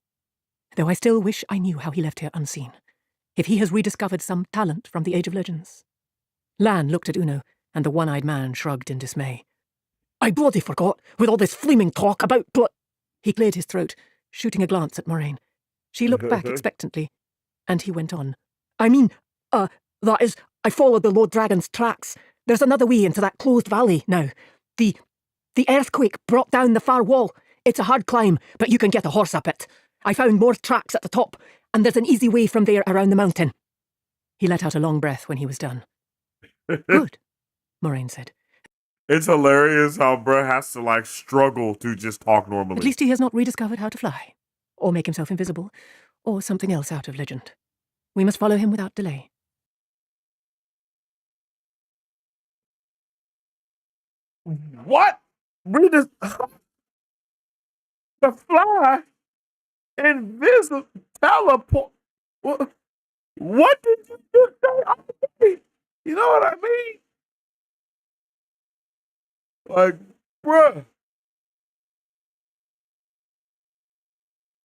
Though I still wish I knew how he left here unseen. If he has rediscovered some talent from the Age of Legends. Lan looked at Uno, and the one-eyed man shrugged in dismay. I bloody forgot, with all this flaming talk about He cleared his throat, shooting a glance at Moraine. She looked back expectantly, and he went on. I mean, that is, I followed the Lord Dragon's tracks. There's another way into that closed valley now. The earthquake brought down the far wall. It's a hard climb, but you can get a horse up it. I found more tracks at the top, and there's an easy way from there around the mountain. He let out a long breath when he was done. Good, Moraine said. It's hilarious how Bruh has to like struggle to just talk normally. At least he has not rediscovered how to fly, or make himself invisible, or something else out of legend. We must follow him without delay. What? The fly? Invisible? Teleport? What did you just say? You know what I mean? Like, bruh.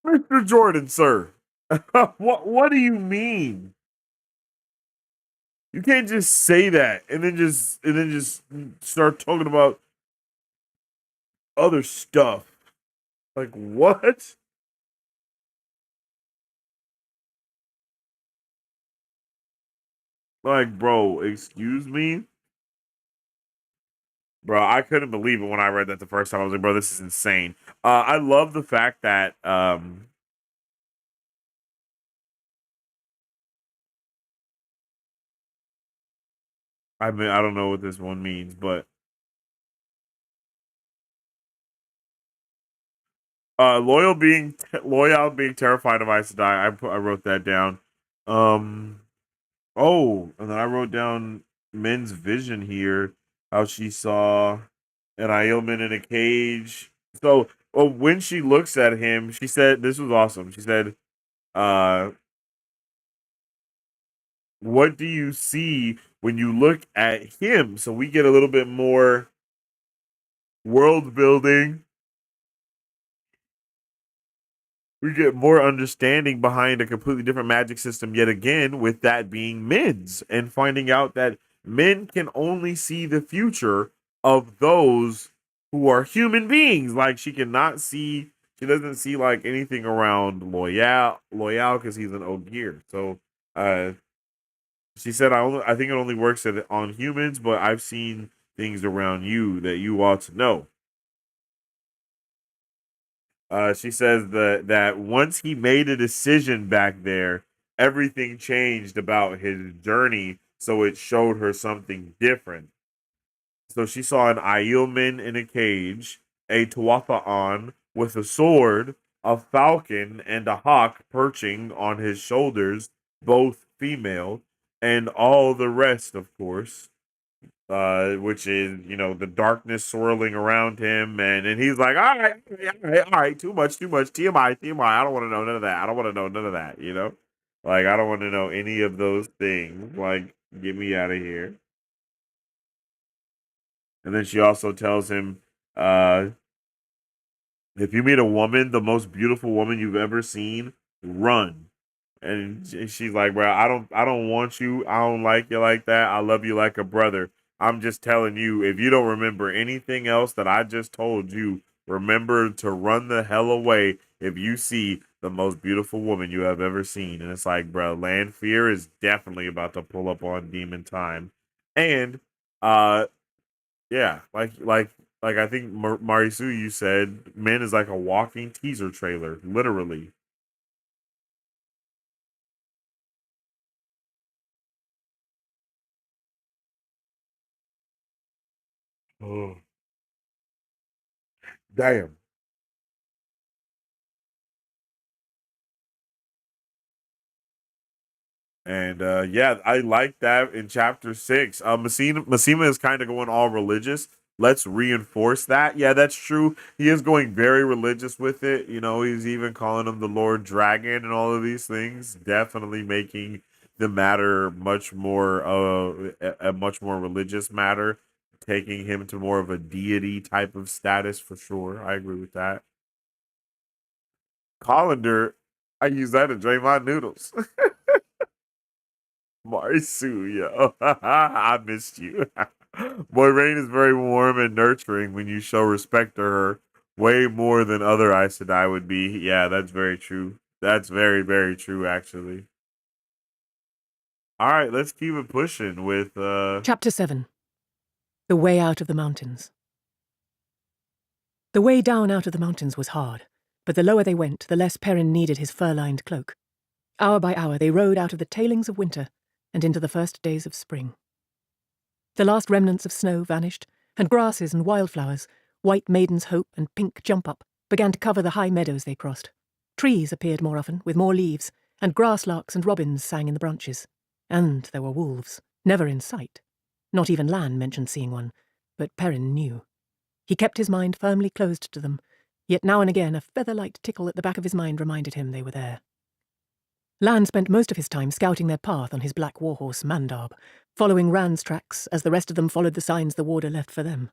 Mr. Jordan, sir. What do you mean? You can't just say that and then just start talking about other stuff. Like what? Like, bro, excuse me? Bro, I couldn't believe it when I read that the first time. I was like, bro, this is insane. I love the fact that I mean, I don't know what this one means, but loyal being terrified of Ice to die. I wrote that down. Oh, and then I wrote down Min's vision here. How she saw an Aielman in a cage. So, when she looks at him, she said, "This was awesome." She said, "Uh, what do you see when you look at him?" So we get a little bit more world building. We get more understanding behind a completely different magic system yet again, with that being Min's, and finding out that Min can only see the future of those who are human beings. Like she doesn't see like anything around Loyal because he's an Ogier. So she said, I think it only works on humans, but I've seen things around you that you ought to know. She says that once he made a decision back there, everything changed about his journey so it showed her something different. So she saw an Aielman in a cage, a Tuatha'an with a sword, a falcon, and a hawk perching on his shoulders, both female, and all the rest, of course. Which is, the darkness swirling around him, and he's like, all right, too much, TMI, TMI. I don't want to know none of that. I don't want to know none of that. Like I don't want to know any of those things. Like, get me out of here. And then she also tells him, uh, if you meet a woman, the most beautiful woman you've ever seen, run. And she's like, bro, I don't want you. I don't like you like that. I love you like a brother. I'm just telling you, if you don't remember anything else that I just told you, remember to run the hell away if you see the most beautiful woman you have ever seen. And it's like, bro, Lanfear is definitely about to pull up on Demon Time. And yeah, like I think Marisu, you said, Min is like a walking teaser trailer, literally. Oh, damn. And yeah, I like that in chapter 6. Masima is kind of going all religious. Let's reinforce that. Yeah, that's true. He is going very religious with it. He's even calling him the Lord Dragon and all of these things. Definitely making the matter much more a much more religious matter, taking him to more of a deity type of status for sure. I agree with that. Colander, I use that to drain my noodles. Marsu, yo. I missed you. Moiraine is very warm and nurturing when you show respect to her, way more than other Aes Sedai would be. Yeah, that's very true. That's very, very true, actually. All right, let's keep it pushing with Chapter 7. The Way Out of the Mountains. The way down out of the mountains was hard, but the lower they went, the less Perrin needed his fur-lined cloak. Hour by hour they rode out of the tailings of winter and into the first days of spring. The last remnants of snow vanished, and grasses and wildflowers, white maiden's hope and pink jump-up, began to cover the high meadows they crossed. Trees appeared more often, with more leaves, and grasslarks and robins sang in the branches. And there were wolves, never in sight. Not even Lan mentioned seeing one, but Perrin knew. He kept his mind firmly closed to them, yet now and again a feather-light tickle at the back of his mind reminded him they were there. Lan spent most of his time scouting their path on his black warhorse Mandarb, following Rand's tracks as the rest of them followed the signs the warder left for them.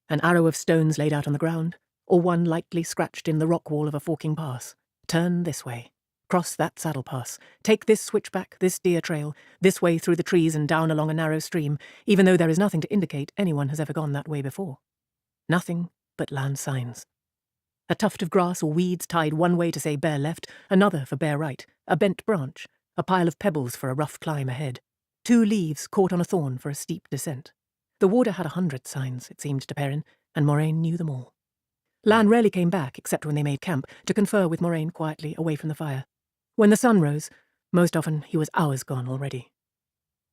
An arrow of stones laid out on the ground, or one lightly scratched in the rock wall of a forking pass. Turn this way. Cross that saddle pass. Take this switchback, this deer trail, this way through the trees and down along a narrow stream, even though there is nothing to indicate anyone has ever gone that way before. Nothing but land signs. A tuft of grass or weeds tied one way to say bear left, another for bear right, a bent branch, a pile of pebbles for a rough climb ahead, 2 leaves caught on a thorn for a steep descent. The warder had 100 signs, it seemed to Perrin, and Moraine knew them all. Lan rarely came back, except when they made camp, to confer with Moraine quietly away from the fire. When the sun rose, most often he was hours gone already.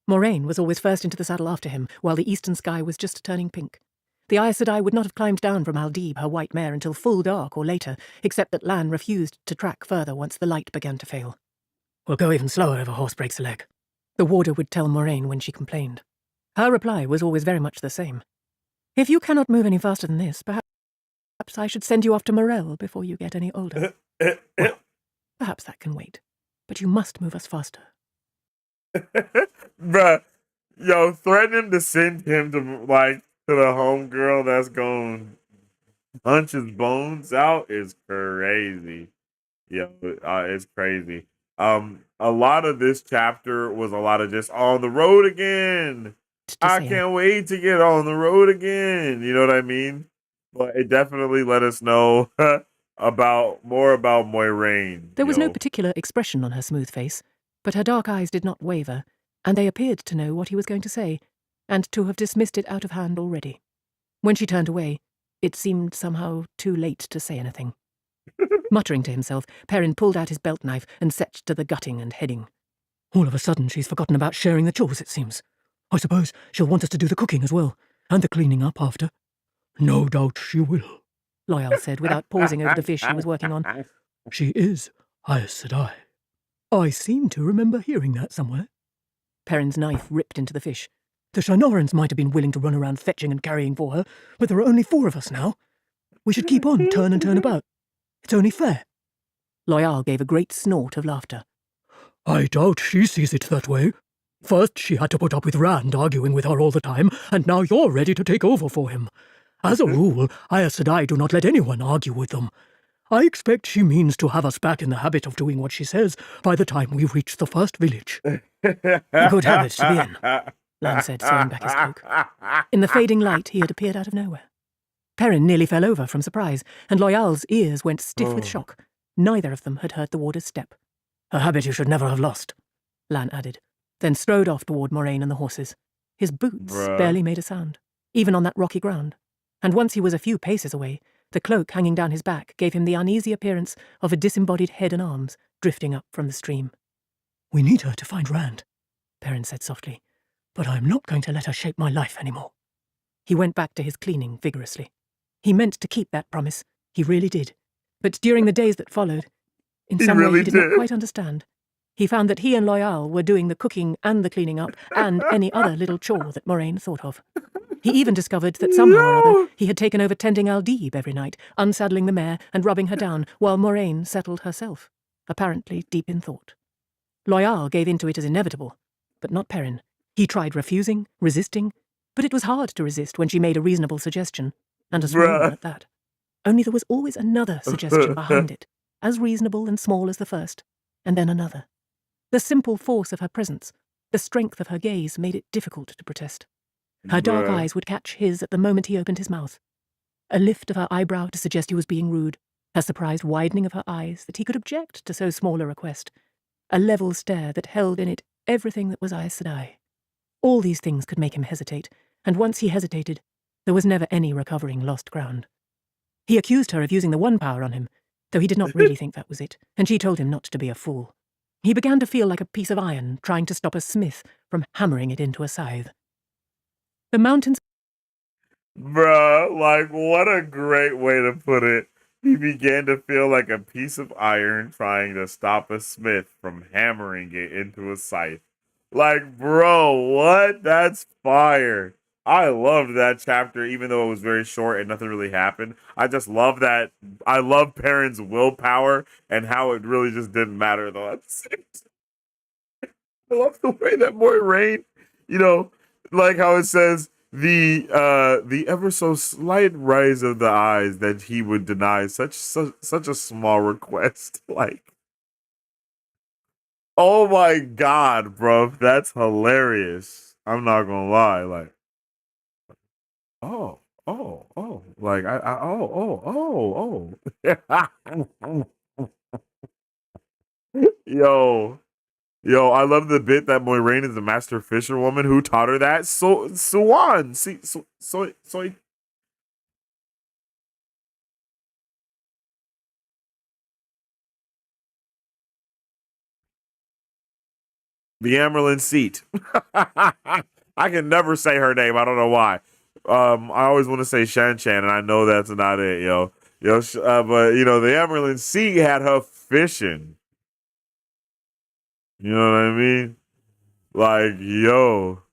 Moraine was always first into the saddle after him, while the eastern sky was just turning pink. The Aes Sedai would not have climbed down from Aldib, her white mare, until full dark or later, except that Lan refused to track further once the light began to fail. "We'll go even slower if a horse breaks a leg," the warder would tell Moraine when she complained. Her reply was always very much the same. "If you cannot move any faster than this, perhaps I should send you off to Morel before you get any older." Well, perhaps that can wait, but you must move us faster. Bruh, yo, threatening to send him to the homegirl that's going to punch his bones out is crazy. Yeah, it's crazy. A lot of this chapter was a lot of just on the road again. I can't wait to get on the road again. You know what I mean? But it definitely let us know more about Moiraine. There was no particular expression on her smooth face, but her dark eyes did not waver, and they appeared to know what he was going to say, and to have dismissed it out of hand already. When she turned away, it seemed somehow too late to say anything. Muttering to himself, Perrin pulled out his belt knife and set to the gutting and heading. All of a sudden, she's forgotten about sharing the chores, it seems. I suppose she'll want us to do the cooking as well, and the cleaning up after. No doubt she will, Loyal said, without pausing over the fish he was working on. She is, Aes Sedai. I seem to remember hearing that somewhere. Perrin's knife ripped into the fish. The Shinorans might have been willing to run around fetching and carrying for her, but there are only 4 of us now. We should keep on turn and turn about. It's only fair. Loyal gave a great snort of laughter. I doubt she sees it that way. First she had to put up with Rand arguing with her all the time, and now you're ready to take over for him. As a rule, Aes Sedai do not let anyone argue with them. I expect she means to have us back in the habit of doing what she says by the time we reach the first village. A good habit to be in, Lan said, throwing back his cloak. In the fading light, he had appeared out of nowhere. Perrin nearly fell over from surprise, and Loyal's ears went stiff with shock. Neither of them had heard the warder's step. A habit you should never have lost, Lan added, then strode off toward Moraine and the horses. His boots Bruh. barely made a sound, even on that rocky ground. And once he was a few paces away, the cloak hanging down his back gave him the uneasy appearance of a disembodied head and arms drifting up from the stream. We need her to find Rand, Perrin said softly, but I'm not going to let her shape my life anymore. He went back to his cleaning vigorously. He meant to keep that promise. He really did. But during the days that followed, in some way he did not quite understand. He found that he and Loyal were doing the cooking and the cleaning up and any other little chore that Moraine thought of. He even discovered that somehow or other he had taken over tending Aldib every night, unsaddling the mare and rubbing her down, while Moraine settled herself, apparently deep in thought. Loyal gave in to it as inevitable, but not Perrin. He tried refusing, resisting, but it was hard to resist when she made a reasonable suggestion, and a small one at that. Only there was always another suggestion behind it, as reasonable and small as the first, and then another. The simple force of her presence, the strength of her gaze made it difficult to protest. Her dark eyes would catch his at the moment he opened his mouth. A lift of her eyebrow to suggest he was being rude, a surprised widening of her eyes that he could object to so small a request, a level stare that held in it everything that was Aes Sedai. All these things could make him hesitate, and once he hesitated, there was never any recovering lost ground. He accused her of using the one power on him, though he did not really think that was it, and she told him not to be a fool. He began to feel like a piece of iron trying to stop a smith from hammering it into a scythe. The mountains... Bruh, like, what a great way to put it. He began to feel like a piece of iron trying to stop a smith from hammering it into a scythe. Like, bro, what? That's fire. I loved that chapter, even though it was very short and nothing really happened. I just love that. I love Perrin's willpower and how it really just didn't matter, though. At the same time. I love the way that Moiraine, like how it says, the ever so slight rise of the eyes that he would deny such a small request. Like, oh my god, bro, that's hilarious. I'm not gonna lie, like, oh, like yo. Yo, I love the bit that Moiraine is the master fisherwoman. Who taught her that? Swan. So the Amerlin seat. I can never say her name. I don't know why. I always want to say Shan Chan, and I know that's not it, yo. But the Amerlin seat had her fishing. You know what I mean? Like, yo.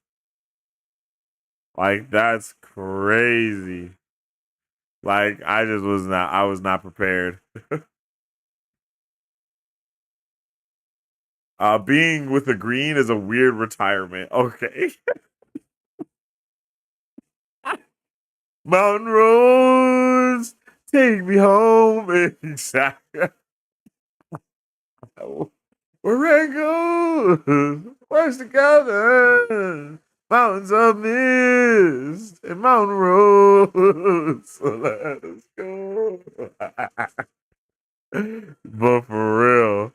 Like, that's crazy. Like, I was not prepared. Being with the green is a weird retirement. Okay. Mountain roads, take me home. Exactly. Where it goes, we're together. Mountains of mist and mountain roads. So let us go. But for real.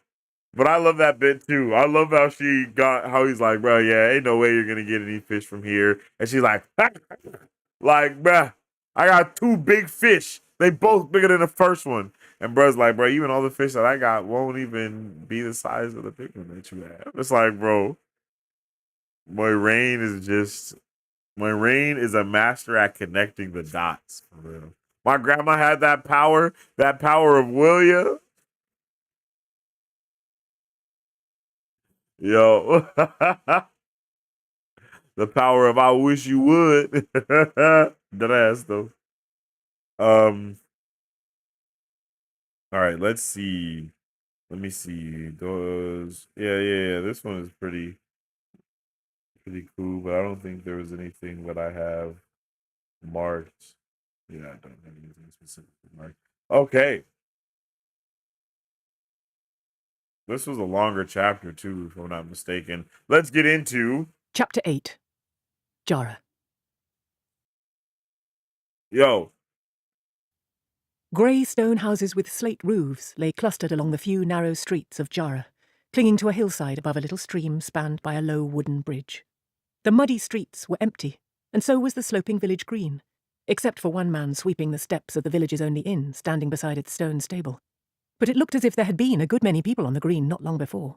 But I love that bit too. I love how he's like, bro, yeah, ain't no way you're gonna get any fish from here. And she's like, like, bruh, I got 2 big fish They both bigger than the first one. And bro's like, bro, even all the fish that I got won't even be the size of the big one that you have. It's like, bro, Moiraine is a master at connecting the dots. For real. My grandma had that power of William. Yo. The power of I wish you would. That ass though. All right, let's see. Let me see. Those yeah. This one is pretty cool, but I don't think there was anything that I have marked. Yeah, I don't have anything specific marked. Okay. This was a longer chapter too, if I'm not mistaken. Let's get into Chapter 8. Jara. Yo. Grey stone houses with slate roofs lay clustered along the few narrow streets of Jara, clinging to a hillside above a little stream spanned by a low wooden bridge. The muddy streets were empty, and so was the sloping village green, except for one man sweeping the steps of the village's only inn, standing beside its stone stable. But it looked as if there had been a good many people on the green not long before.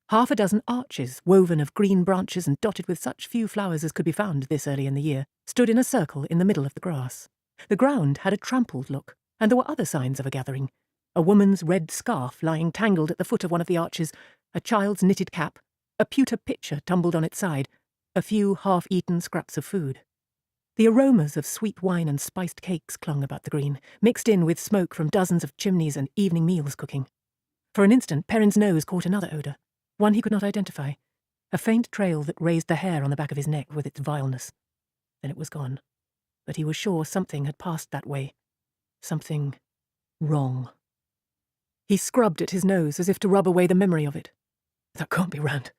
Half a dozen arches, woven of green branches and dotted with such few flowers as could be found this early in the year, stood in a circle in the middle of the grass. The ground had a trampled look, and there were other signs of a gathering. A woman's red scarf lying tangled at the foot of one of the arches, a child's knitted cap, a pewter pitcher tumbled on its side, a few half-eaten scraps of food. The aromas of sweet wine and spiced cakes clung about the green, mixed in with smoke from dozens of chimneys and evening meals cooking. For an instant, Perrin's nose caught another odour, one he could not identify, a faint trail that raised the hair on the back of his neck with its vileness. Then it was gone, but he was sure something had passed that way. Something wrong. He scrubbed at his nose as if to rub away the memory of it. That can't be Rand.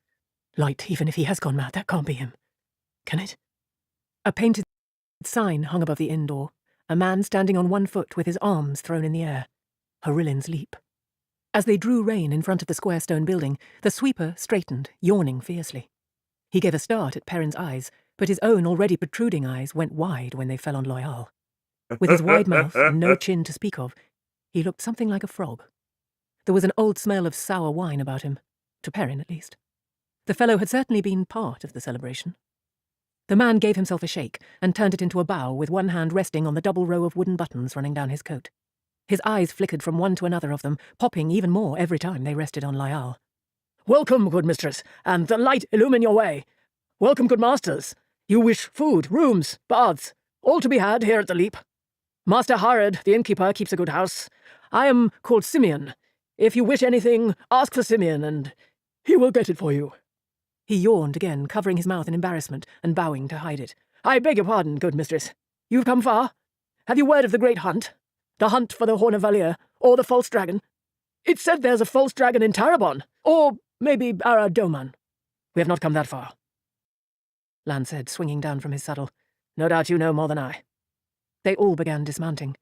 Light, even if he has gone mad, that can't be him. Can it? A painted sign hung above the inn door, a man standing on one foot with his arms thrown in the air. Harillin's leap. As they drew rein in front of the square stone building, the sweeper straightened, yawning fiercely. He gave a start at Perrin's eyes, but his own already protruding eyes went wide when they fell on Loyal. With his wide mouth and no chin to speak of, he looked something like a frog. There was an old smell of sour wine about him, to Perrin at least. The fellow had certainly been part of the celebration. The man gave himself a shake and turned it into a bow with one hand resting on the double row of wooden buttons running down his coat. His eyes flickered from one to another of them, popping even more every time they rested on Lyal. Welcome, good mistress, and the light illumine your way. Welcome, good masters. You wish food, rooms, baths, all to be had here at the Leap. Master Harrod, the innkeeper, keeps a good house. I am called Simeon. If you wish anything, ask for Simeon, and he will get it for you. He yawned again, covering his mouth in embarrassment and bowing to hide it. I beg your pardon, good mistress. You've come far? Have you word of the great hunt? The hunt for the Horn of Valir, or the false dragon? It's said there's a false dragon in Tarabon, or maybe Aradoman. We have not come that far. Lan said, swinging down from his saddle. No doubt you know more than I. They all began dismounting.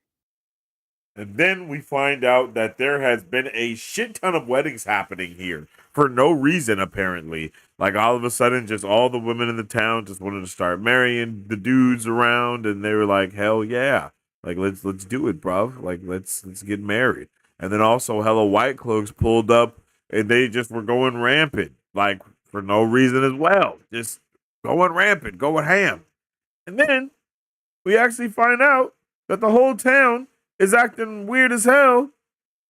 And then we find out that there has been a shit ton of weddings happening here for no reason, apparently. Like all of a sudden, just all the women in the town just wanted to start marrying the dudes around, and they were like, "Hell yeah! Like let's do it, bruv. Like let's get married." And then also, hella white cloaks pulled up, and they just were going rampant, like for no reason as well, just going rampant, going ham. And then we actually find out that the whole town is acting weird as hell.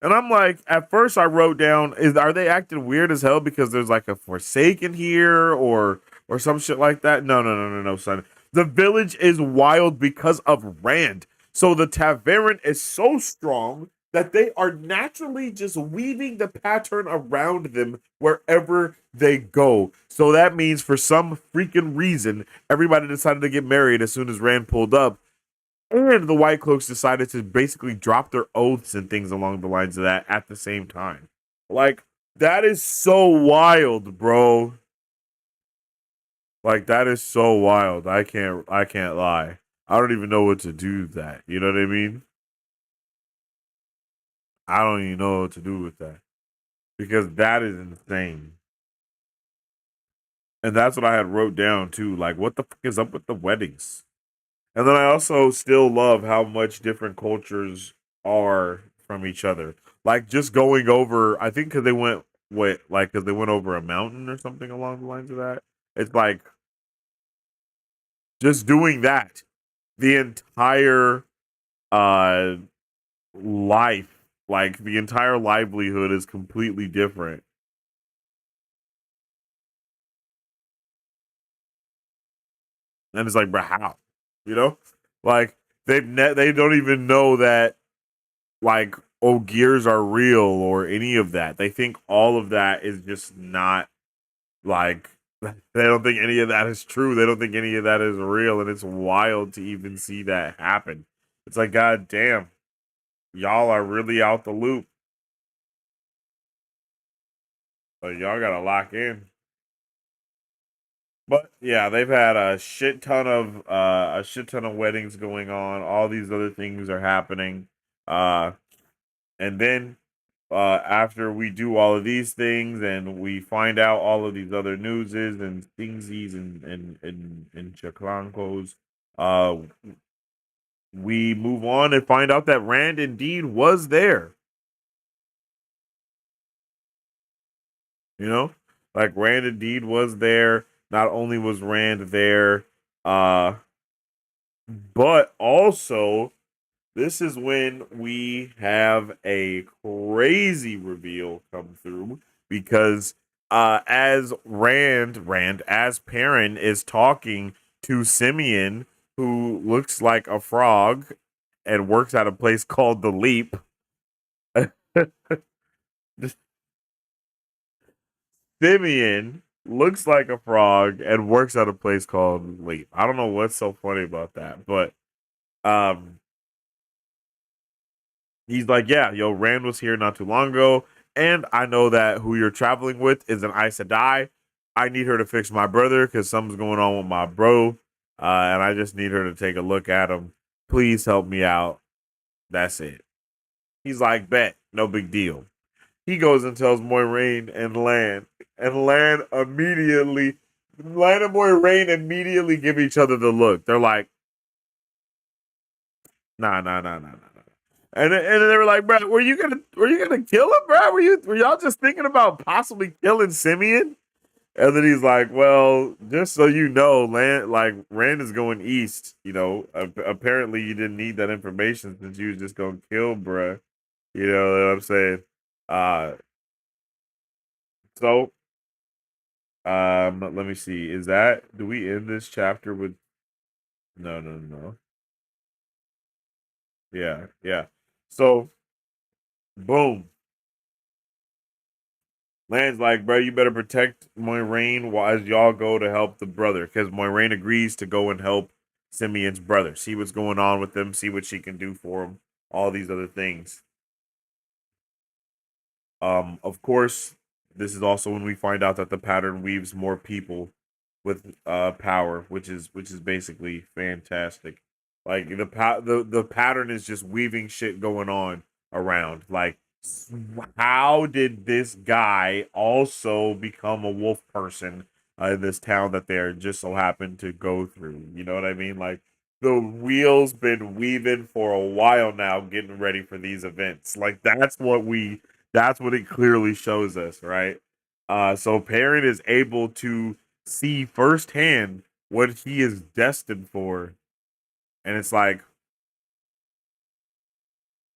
And I'm like, at first I wrote down, are they acting weird as hell because there's like a Forsaken here or some shit like that? No, son. The village is wild because of Rand. So the Taveran is so strong that they are naturally just weaving the pattern around them wherever they go. So that means for some freaking reason, everybody decided to get married as soon as Rand pulled up. And the White Cloaks decided to basically drop their oaths and things along the lines of that at the same time. Like, that is so wild, bro. Like, that is so wild. I can't lie. I don't even know what to do with that. You know what I mean? I don't even know what to do with that. Because that is insane. And that's what I had wrote down, too. Like, what the fuck is up with the weddings? And then I also still love how much different cultures are from each other. Like just going over, I think because they went because they went over a mountain or something along the lines of that. It's like just doing that, the entire uh life, like the entire livelihood is completely different. And it's like, bro, how? You know, like they don't even know that like gears are real or any of that. They think all of that is just not like they don't think any of that is true. They don't think any of that is real, and it's wild to even see that happen. It's like, god damn, y'all are really out the loop. Like y'all gotta lock in. But yeah, they've had a shit ton of weddings going on. All these other things are happening. Uh and then after we do all of these things and we find out all of these other newses and thingsies and chaclancos, uh we move on and find out that Rand indeed was there. You know? Like Rand indeed was there. Not only was Rand there, uh but also this is when we have a crazy reveal come through because as as Perrin is talking to Simeon, who looks like a frog and works at a place called the Leap. Simeon looks like a frog and works at a place called Leap. I don't know what's so funny about that, but um he's like, yeah, yo, Rand was here not too long ago, and I know that who you're traveling with is an Aes Sedai. I need her to fix my brother because something's going on with my bro, and I just need her to take a look at him. Please help me out. That's it. He's like, bet, no big deal. He goes and tells Moiraine and Lan and Moiraine immediately give each other the look. They're like, nah, nah, nah, nah, nah. And then they were like, bro, were you gonna kill him, bro? Were y'all just thinking about possibly killing Simeon? And then he's like, well, just so you know, Rand is going east. You know, apparently you didn't need that information since you was just gonna kill, bruh. You know what I'm saying? Uh, so let me see. Do we end this chapter with? No, no, no. Yeah, yeah. So boom. Land's like, bro, you better protect Moiraine while as y'all go to help the brother, because Moiraine agrees to go and help Simeon's brother, see what's going on with them, see what she can do for him, all these other things. Of course, this is also when we find out that the pattern weaves more people with power, which is basically fantastic. Like the pattern is just weaving shit going on around. Like how did this guy also become a wolf person in this town that they're just so happen to go through? You know what I mean? Like the wheels been weaving for a while now, getting ready for these events. Like that's what it clearly shows us, right? So Perrin is able to see firsthand what he is destined for, and it's like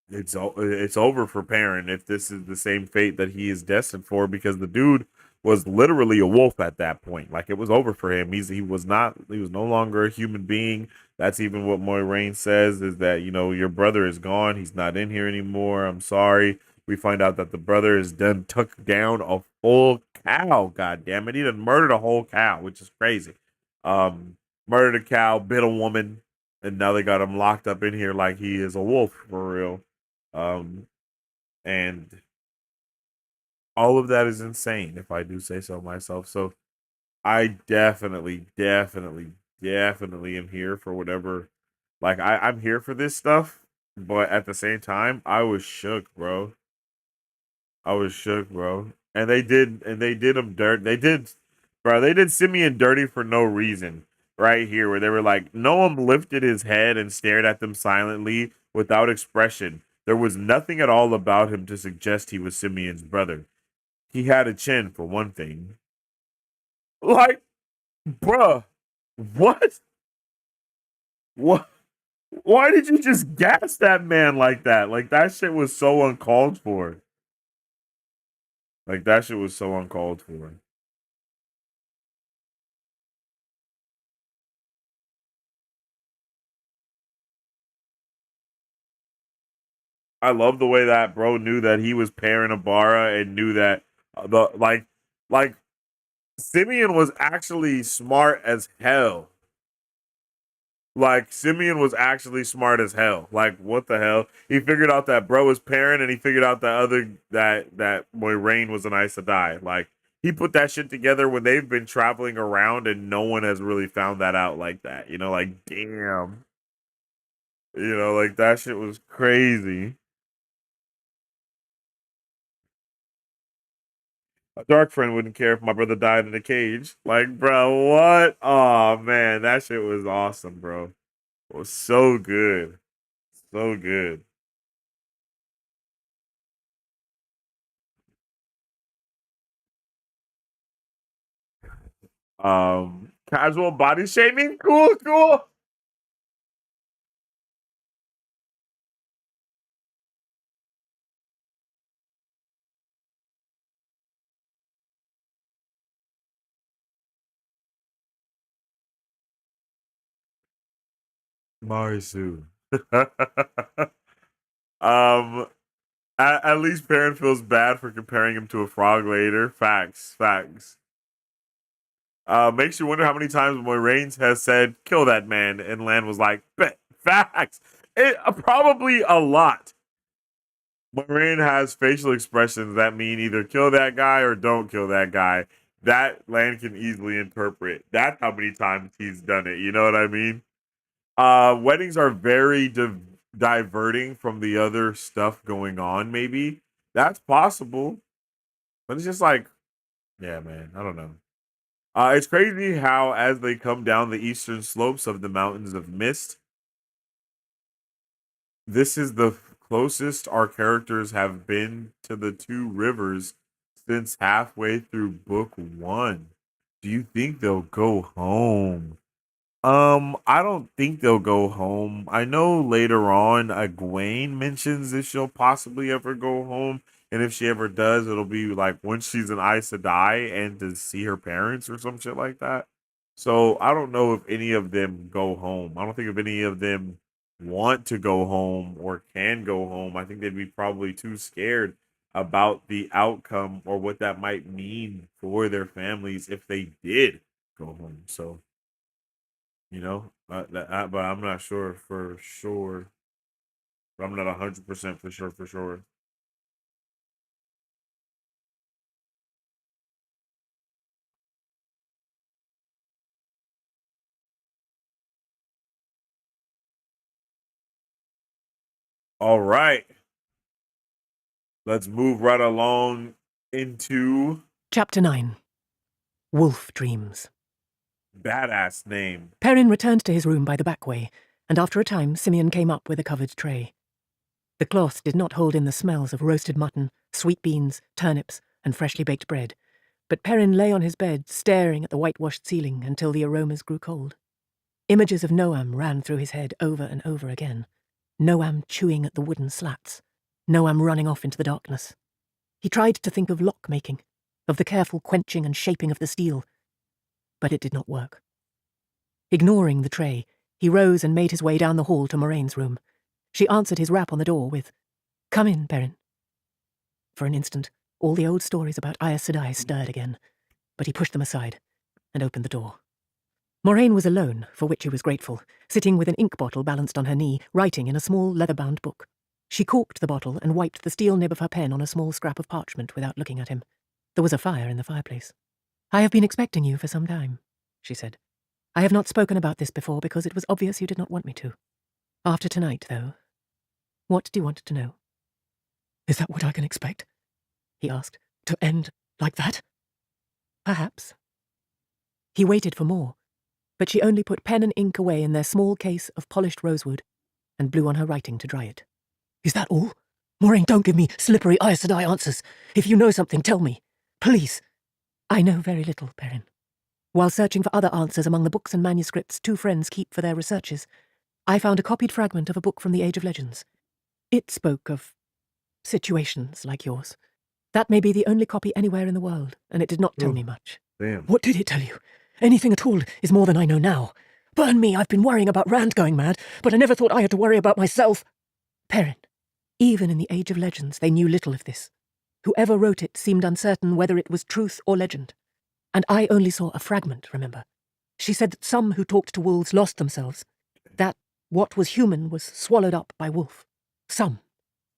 it's over for Perrin if this is the same fate that he is destined for, because the dude was literally a wolf at that point. Like it was over for him. He was no longer a human being. That's even what Moiraine says, is that, you know, your brother is gone. He's not in here anymore. I'm sorry. We find out that the brother is done took down a full cow. God damn it. He done murdered a whole cow, which is crazy. Um Murdered a cow, bit a woman, and now they got him locked up in here like he is a wolf for real. Um, and all of that is insane, if I do say so myself. So I definitely am here for whatever. Like I'm here for this stuff, but at the same time, I was shook, bro. I was shook, bro. And they did him dirt. They did, bro. They did Simeon dirty for no reason. right here where they were like, Noam lifted his head and stared at them silently without expression. There was nothing at all about him to suggest he was Simeon's brother. He had a chin, for one thing. Like, bruh, what? What? Why did you just gas that man like that? Like, that shit was so uncalled for. Like, that shit was so uncalled for. I love the way that bro knew that he was pairing Abara and knew that the like Simeon was actually smart as hell. Like Simeon was actually smart as hell. Like what the hell? He figured out that bro was pairing, and he figured out that Moiraine was an Aes Sedai. Like he put that shit together when they've been traveling around, and no one has really found that out like that. You know, like damn. You know, like that shit was crazy. A dark friend wouldn't care if my brother died in a cage. Like, bro, what? Oh man, that shit was awesome, bro. It was so good. So good. Casual body shaming? Cool, cool. Marisu. um at least Perrin feels bad for comparing him to a frog later. Facts, facts. Makes you wonder how many times Moiraine has said, kill that man, and Lan was like, bet, facts. Probably a lot. Moiraine has facial expressions that mean either kill that guy or don't kill that guy. That Lan can easily interpret. That's how many times he's done it. You know what I mean? Weddings are very diverting from the other stuff going on, maybe. That's possible. But it's just like, yeah, man, I don't know. It's crazy how, as they come down the eastern slopes of the Mountains of Mist, this is the closest our characters have been to the two rivers since halfway through book one. Do you think they'll go home? I don't think they'll go home. I know later on, Egwene mentions if she'll possibly ever go home, and if she ever does, it'll be like when she's an Aes Sedai and to see her parents or some shit like that. So I don't know if any of them go home. I don't think if any of them want to go home or can go home. I think they'd be probably too scared about the outcome or what that might mean for their families if they did go home. So but I'm not sure for sure. But I'm not 100% for sure. For sure. All right, let's move right along into Chapter 9. Wolf Dreams. badass name. Perrin returned to his room by the back way, and after a time Simeon came up with a covered tray. The cloth did not hold in the smells of roasted mutton, sweet beans, turnips, and freshly baked bread, but Perrin lay on his bed, staring at the whitewashed ceiling until the aromas grew cold. Images of Noam ran through his head over and over again. Noam chewing at the wooden slats. Noam running off into the darkness. He tried to think of lock-making, of the careful quenching and shaping of the steel, but it did not work. Ignoring the tray, he rose and made his way down the hall to Moraine's room. She answered his rap on the door with, "Come in, Perrin." For an instant, all the old stories about Aes Sedai stirred again, but he pushed them aside and opened the door. Moraine was alone, for which he was grateful, sitting with an ink bottle balanced on her knee, writing in a small leather-bound book. She corked the bottle and wiped the steel nib of her pen on a small scrap of parchment without looking at him. There was a fire in the fireplace. "I have been expecting you for some time," she said. "I have not spoken about this before because it was obvious you did not want me to. After tonight, though, what do you want to know?" Is that what I can expect? He asked. To end like that? "Perhaps." He waited for more. but she only put pen and ink away in their small case of polished rosewood and blew on her writing to dry it. Is that all? Moraine, don't give me slippery Aes Sedai answers. If you know something, tell me. Please. I know very little, Perrin. While searching for other answers among the books and manuscripts two friends keep for their researches, I found a copied fragment of a book from the Age of Legends. It spoke of situations like yours. That may be the only copy anywhere in the world, and it did not tell me much. Damn. What did it tell you? Anything at all is more than I know now. Burn me, I've been worrying about Rand going mad, but I never thought I had to worry about myself. Perrin, even in the Age of Legends they knew little of this. Whoever wrote it seemed uncertain whether it was truth or legend. And I only saw a fragment, remember. She said that some who talked to wolves lost themselves, that what was human was swallowed up by wolf. Some.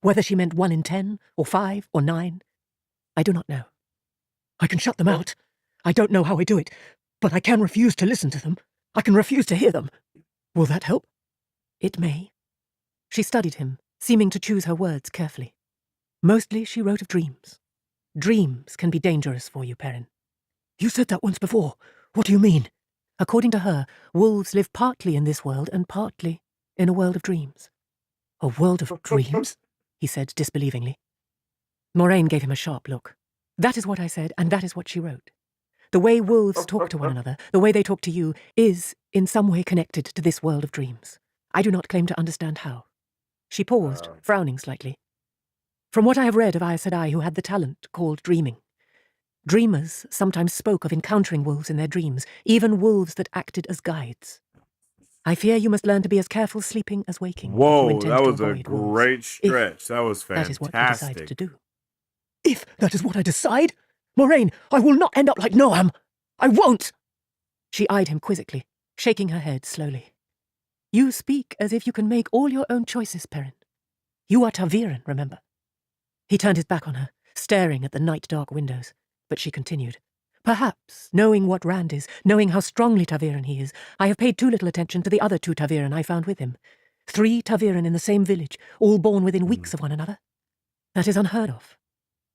Whether she meant 1 in 10, or 5, or 9, I do not know. I can shut them out. I don't know how I do it, but I can refuse to listen to them. I can refuse to hear them. Will that help? It may. She studied him, seeming to choose her words carefully. Mostly she wrote of dreams. Dreams can be dangerous for you, Perrin. You said that once before. What do you mean? According to her, wolves live partly in this world and partly in a world of dreams. A world of dreams? He said disbelievingly. Moraine gave him a sharp look. That is what I said, and that is what she wrote. The way wolves talk to one another, the way they talk to you, is in some way connected to this world of dreams. I do not claim to understand how. She paused, frowning slightly. From what I have read of Aes Sedai who had the talent called dreaming, dreamers sometimes spoke of encountering wolves in their dreams, even wolves that acted as guides. I fear you must learn to be as careful sleeping as waking. Whoa, that was a great stretch. That was fantastic. That is what you decided to do. If that is what I decide? Moraine, I will not end up like Noam. I won't! She eyed him quizzically, shaking her head slowly. You speak as if you can make all your own choices, Perrin. You are ta'veren, remember? He turned his back on her, staring at the night-dark windows, but she continued. Perhaps, knowing what Rand is, knowing how strongly ta'veren he is, I have paid too little attention to the other 2 ta'veren I found with him. 3 ta'veren in the same village, all born within weeks of one another. That is unheard of.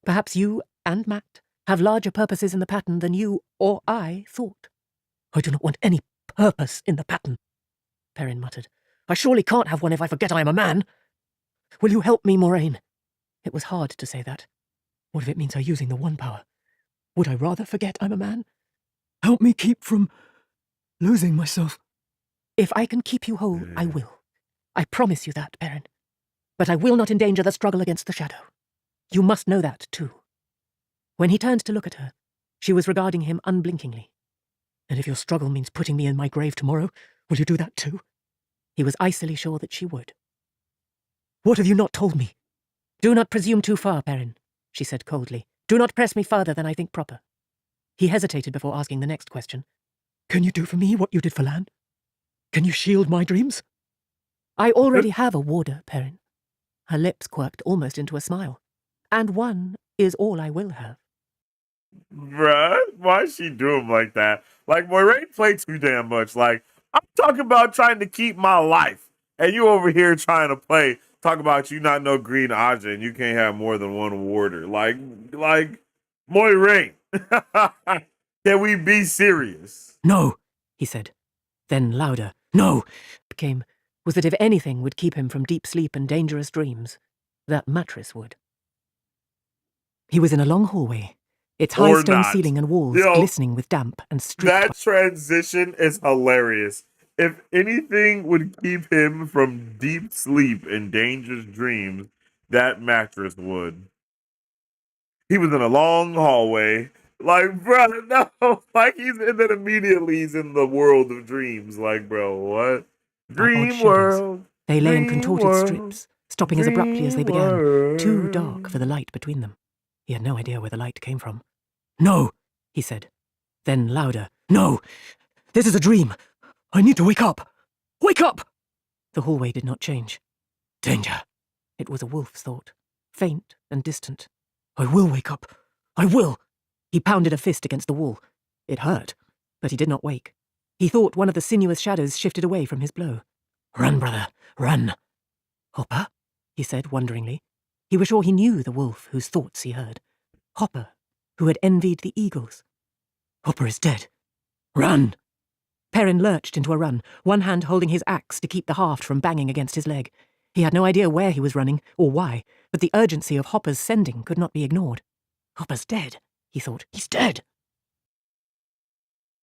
Perhaps you and Matt have larger purposes in the pattern than you or I thought. I do not want any purpose in the pattern, Perrin muttered. I surely can't have one if I forget I am a man. Will you help me, Moraine? It was hard to say that. What if it means her using the one power? Would I rather forget I'm a man? Help me keep from losing myself. If I can keep you whole, I will. I promise you that, Perrin. But I will not endanger the struggle against the shadow. You must know that, too. When he turned to look at her, she was regarding him unblinkingly. And if your struggle means putting me in my grave tomorrow, will you do that too? He was icily sure that she would. What have you not told me? Do not presume too far, Perrin, she said coldly. Do not press me farther than I think proper. He hesitated before asking the next question. Can you do for me what you did for Lan? Can you shield my dreams? I already have a warder, Perrin. Her lips quirked almost into a smile. And one is all I will have. Bruh, why is she do him like that? Like, Moraine played too damn much. Like, I'm talking about trying to keep my life. And you over here trying to talk about you not know Green Aja and you can't have more than one warder. Like, Moiraine, can we be serious? No, he said. Then louder, no, came, was that if anything would keep him from deep sleep and dangerous dreams, that mattress would. He was in a long hallway, its high stone ceiling and walls glistening with damp and streaked. That transition is hilarious. If anything would keep him from deep sleep and dangerous dreams, that mattress would. He was in a long hallway. Like, bro, no. Like, and then immediately he's in the world of dreams. Like, bro, what? Dream world. They lay in contorted strips, stopping as abruptly as they began, too dark for the light between them. He had no idea where the light came from. No, he said. Then louder, no, this is a dream. I need to wake up. Wake up! The hallway did not change. Danger. It was a wolf's thought, faint and distant. I will wake up. I will. He pounded a fist against the wall. It hurt, but he did not wake. He thought one of the sinuous shadows shifted away from his blow. Run, brother, run. Hopper, he said wonderingly. He was sure he knew the wolf whose thoughts he heard. Hopper, who had envied the eagles. Hopper is dead. Run. Perrin lurched into a run, one hand holding his axe to keep the haft from banging against his leg. He had no idea where he was running, or why, but the urgency of Hopper's sending could not be ignored. Hopper's dead, he thought. He's dead!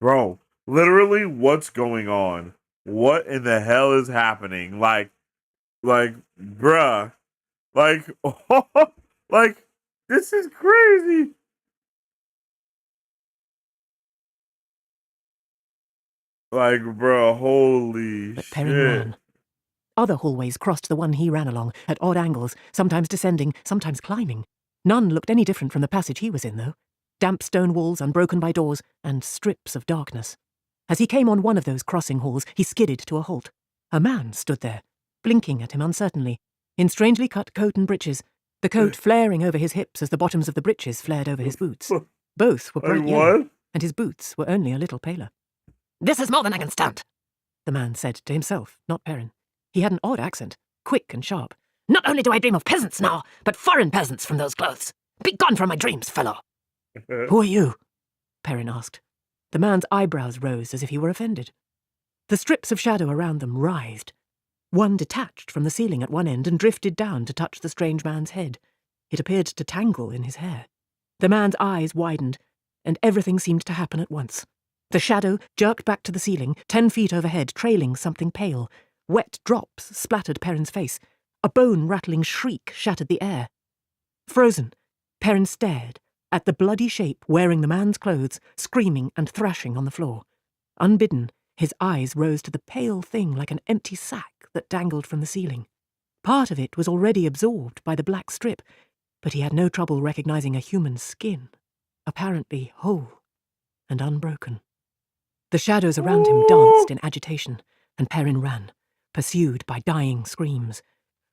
Bro, literally, what's going on? What in the hell is happening? Like, bruh. Like, like, this is crazy. Like, bro, holy But shit. Perrin ran. Other hallways crossed the one he ran along, at odd angles, sometimes descending, sometimes climbing. None looked any different from the passage he was in, though. Damp stone walls unbroken by doors, and strips of darkness. As he came on one of those crossing halls, he skidded to a halt. A man stood there, blinking at him uncertainly, in strangely cut coat and breeches, the coat flaring over his hips as the bottoms of the breeches flared over his boots. Both were bright yellow, and his boots were only a little paler. "This is more than I can stand," the man said to himself, not Perrin. He had an odd accent, quick and sharp. "Not only do I dream of peasants now, but foreign peasants from those clothes. Be gone from my dreams, fellow." "Who are you?" Perrin asked. The man's eyebrows rose as if he were offended. The strips of shadow around them writhed. One detached from the ceiling at one end and drifted down to touch the strange man's head. It appeared to tangle in his hair. The man's eyes widened, and everything seemed to happen at once. The shadow jerked back to the ceiling, 10 feet overhead, trailing something pale. Wet drops splattered Perrin's face. A bone-rattling shriek shattered the air. Frozen, Perrin stared at the bloody shape wearing the man's clothes, screaming and thrashing on the floor. Unbidden, his eyes rose to the pale thing like an empty sack that dangled from the ceiling. Part of it was already absorbed by the black strip, but he had no trouble recognizing a human skin, apparently whole and unbroken. The shadows around him danced in agitation, and Perrin ran, pursued by dying screams.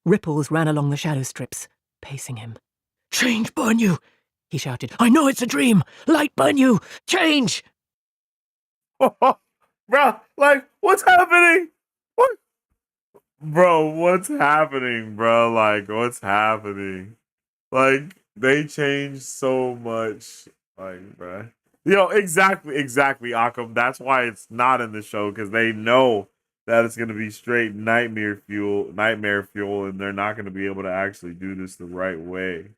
Ripples ran along the shadow strips, pacing him. "Change burn you!" he shouted. "I know it's a dream! Light burn you! Change!" Bro, like, what's happening? What? Bro, what's happening, bro? Like, what's happening? Like, they changed so much. Like, bro. Exactly, Akam. That's why it's not in the show, because they know that it's going to be straight nightmare fuel, and they're not going to be able to actually do this the right way.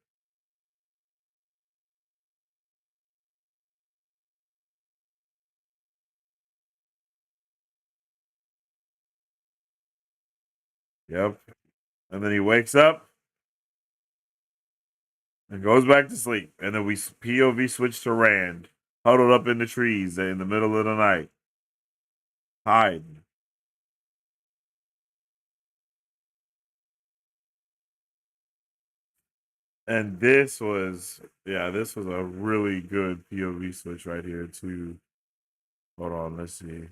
Yep. And then he wakes up and goes back to sleep. And then we POV switch to Rand, huddled up in the trees in the middle of the night, hiding. And this was a really good POV switch right here too. Hold on, let's see.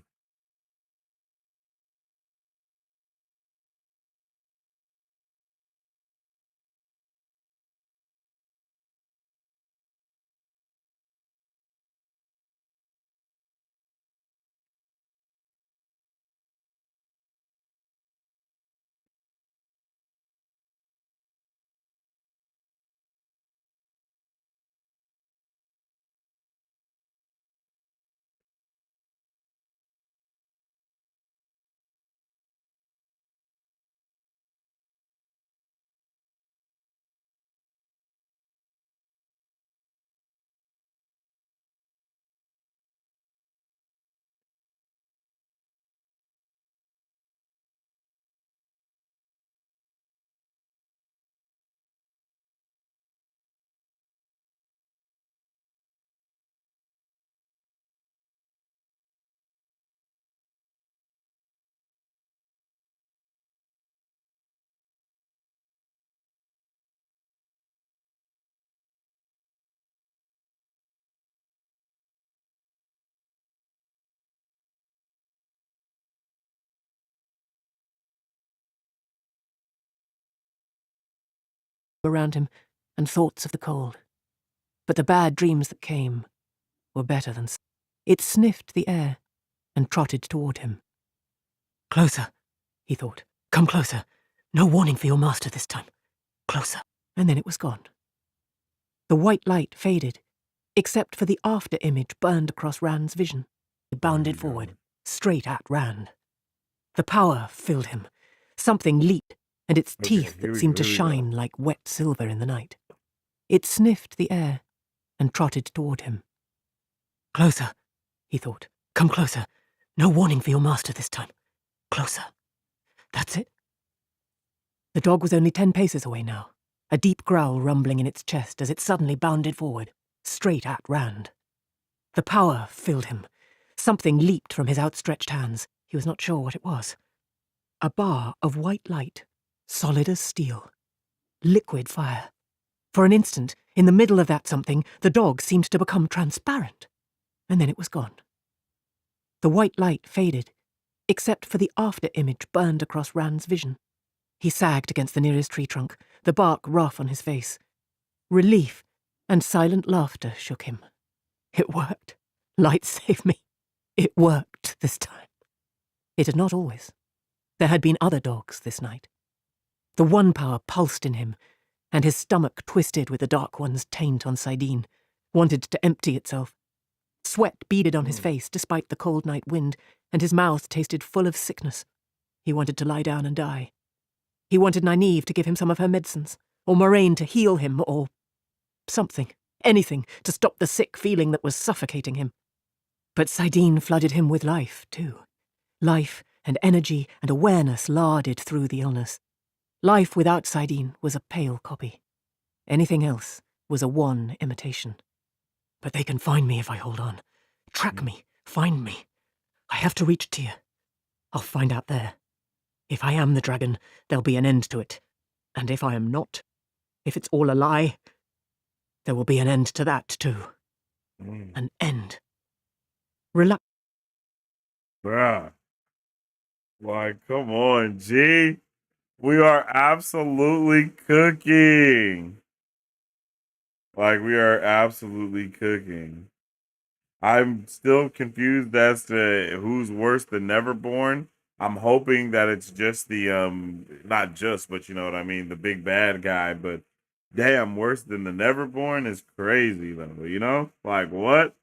Around him, and thoughts of the cold. But the bad dreams that came were better than... It sniffed the air and trotted toward him. "Closer," he thought. "Come closer. No warning for your master this time. Closer." And then it was gone. The white light faded, except for the after image burned across Rand's vision. He bounded forward, straight at Rand. The power filled him. Something leaped, and its teeth that seemed to shine like wet silver in the night. It sniffed the air and trotted toward him. Closer, he thought. Come closer. No warning for your master this time. Closer. That's it. The dog was only 10 paces away now, a deep growl rumbling in its chest as it suddenly bounded forward, straight at Rand. The power filled him. Something leaped from his outstretched hands. He was not sure what it was. A bar of white light, solid as steel. Liquid fire. For an instant, in the middle of that something, the dog seemed to become transparent. And then it was gone. The white light faded, except for the after-image burned across Rand's vision. He sagged against the nearest tree trunk, the bark rough on his face. Relief and silent laughter shook him. It worked. Light save me. It worked this time. It had not always. There had been other dogs this night. The one power pulsed in him, and his stomach twisted with the Dark One's taint on Sidene, wanted to empty itself. Sweat beaded on his face despite the cold night wind, and his mouth tasted full of sickness. He wanted to lie down and die. He wanted Nynaeve to give him some of her medicines, or Moraine to heal him, or something, anything, to stop the sick feeling that was suffocating him. But Sidene flooded him with life, too. Life and energy and awareness larded through the illness. Life without Sidene was a pale copy. Anything else was a wan imitation. But they can find me if I hold on. Track me, find me. I have to reach Tyr. I'll find out there. If I am the dragon, there'll be an end to it. And if I am not, if it's all a lie, there will be an end to that too. An end. Bruh. Like, come on, G. We are absolutely cooking. Like, we are absolutely cooking. I'm still confused as to who's worse than Neverborn. I'm hoping that it's just the not just, but you know what I mean, the big bad guy, but damn, worse than the Neverborn is crazy though, you know? Like what?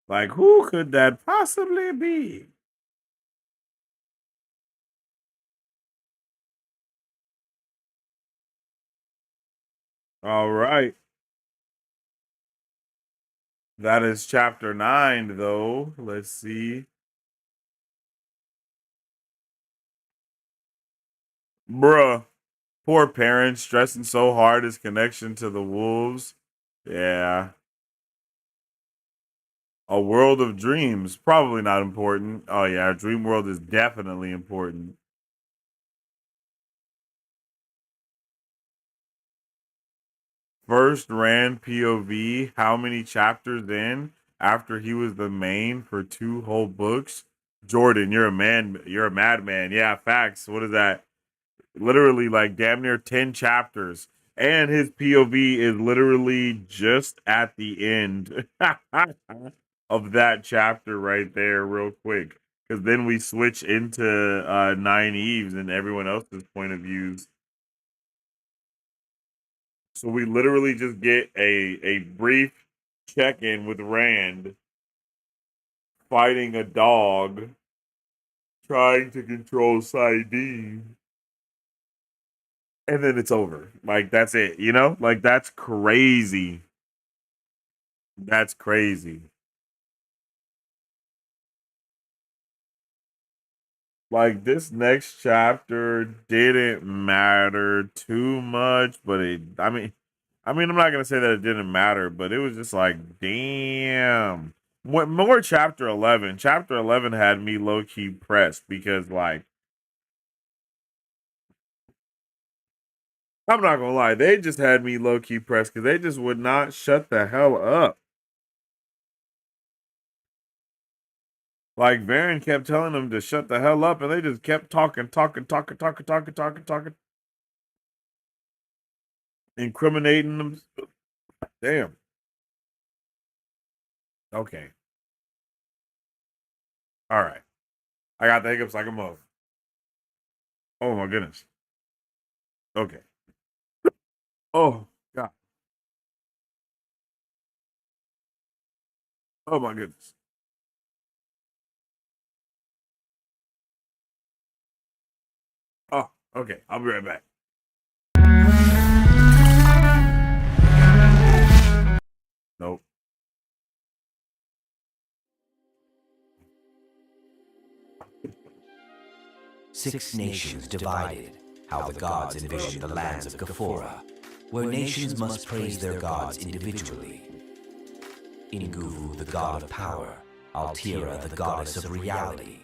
Like who could that possibly be? All right. That is chapter 9 though. Let's see. Bruh. Poor parent stressing so hard his connection to the wolves. Yeah. A world of dreams. Probably not important. Oh yeah, dream world is definitely important. First Rand POV, how many chapters in after he was the main for 2 whole books? Jordan, you're a man, you're a madman. Yeah, facts. What is that? Literally like damn near 10 chapters. And his POV is literally just at the end of that chapter right there, real quick. Because then we switch into Nynaeve's and everyone else's point of views. So we literally just get a brief check in with Rand fighting a dog, trying to control Sidene, and then it's over. Like that's it, you know? Like that's crazy. That's crazy. Like this next chapter didn't matter too much, but I'm not gonna say that it didn't matter, but it was just like, damn. What more chapter 11? Chapter 11 had me low key pressed because, like, I'm not gonna lie, they just had me low key pressed because they just would not shut the hell up. Like, Varen kept telling them to shut the hell up, and they just kept talking, incriminating them. Damn. Okay. All right. I got the hiccups like a mother. Oh my goodness. Okay. Oh God. Oh my goodness. Oh, okay. I'll be right back. Nope. Six nations divided, how the gods envisioned the lands of Ghaphora, where nations must praise their gods individually. Inguvu, the god of power, Altira, the goddess of reality,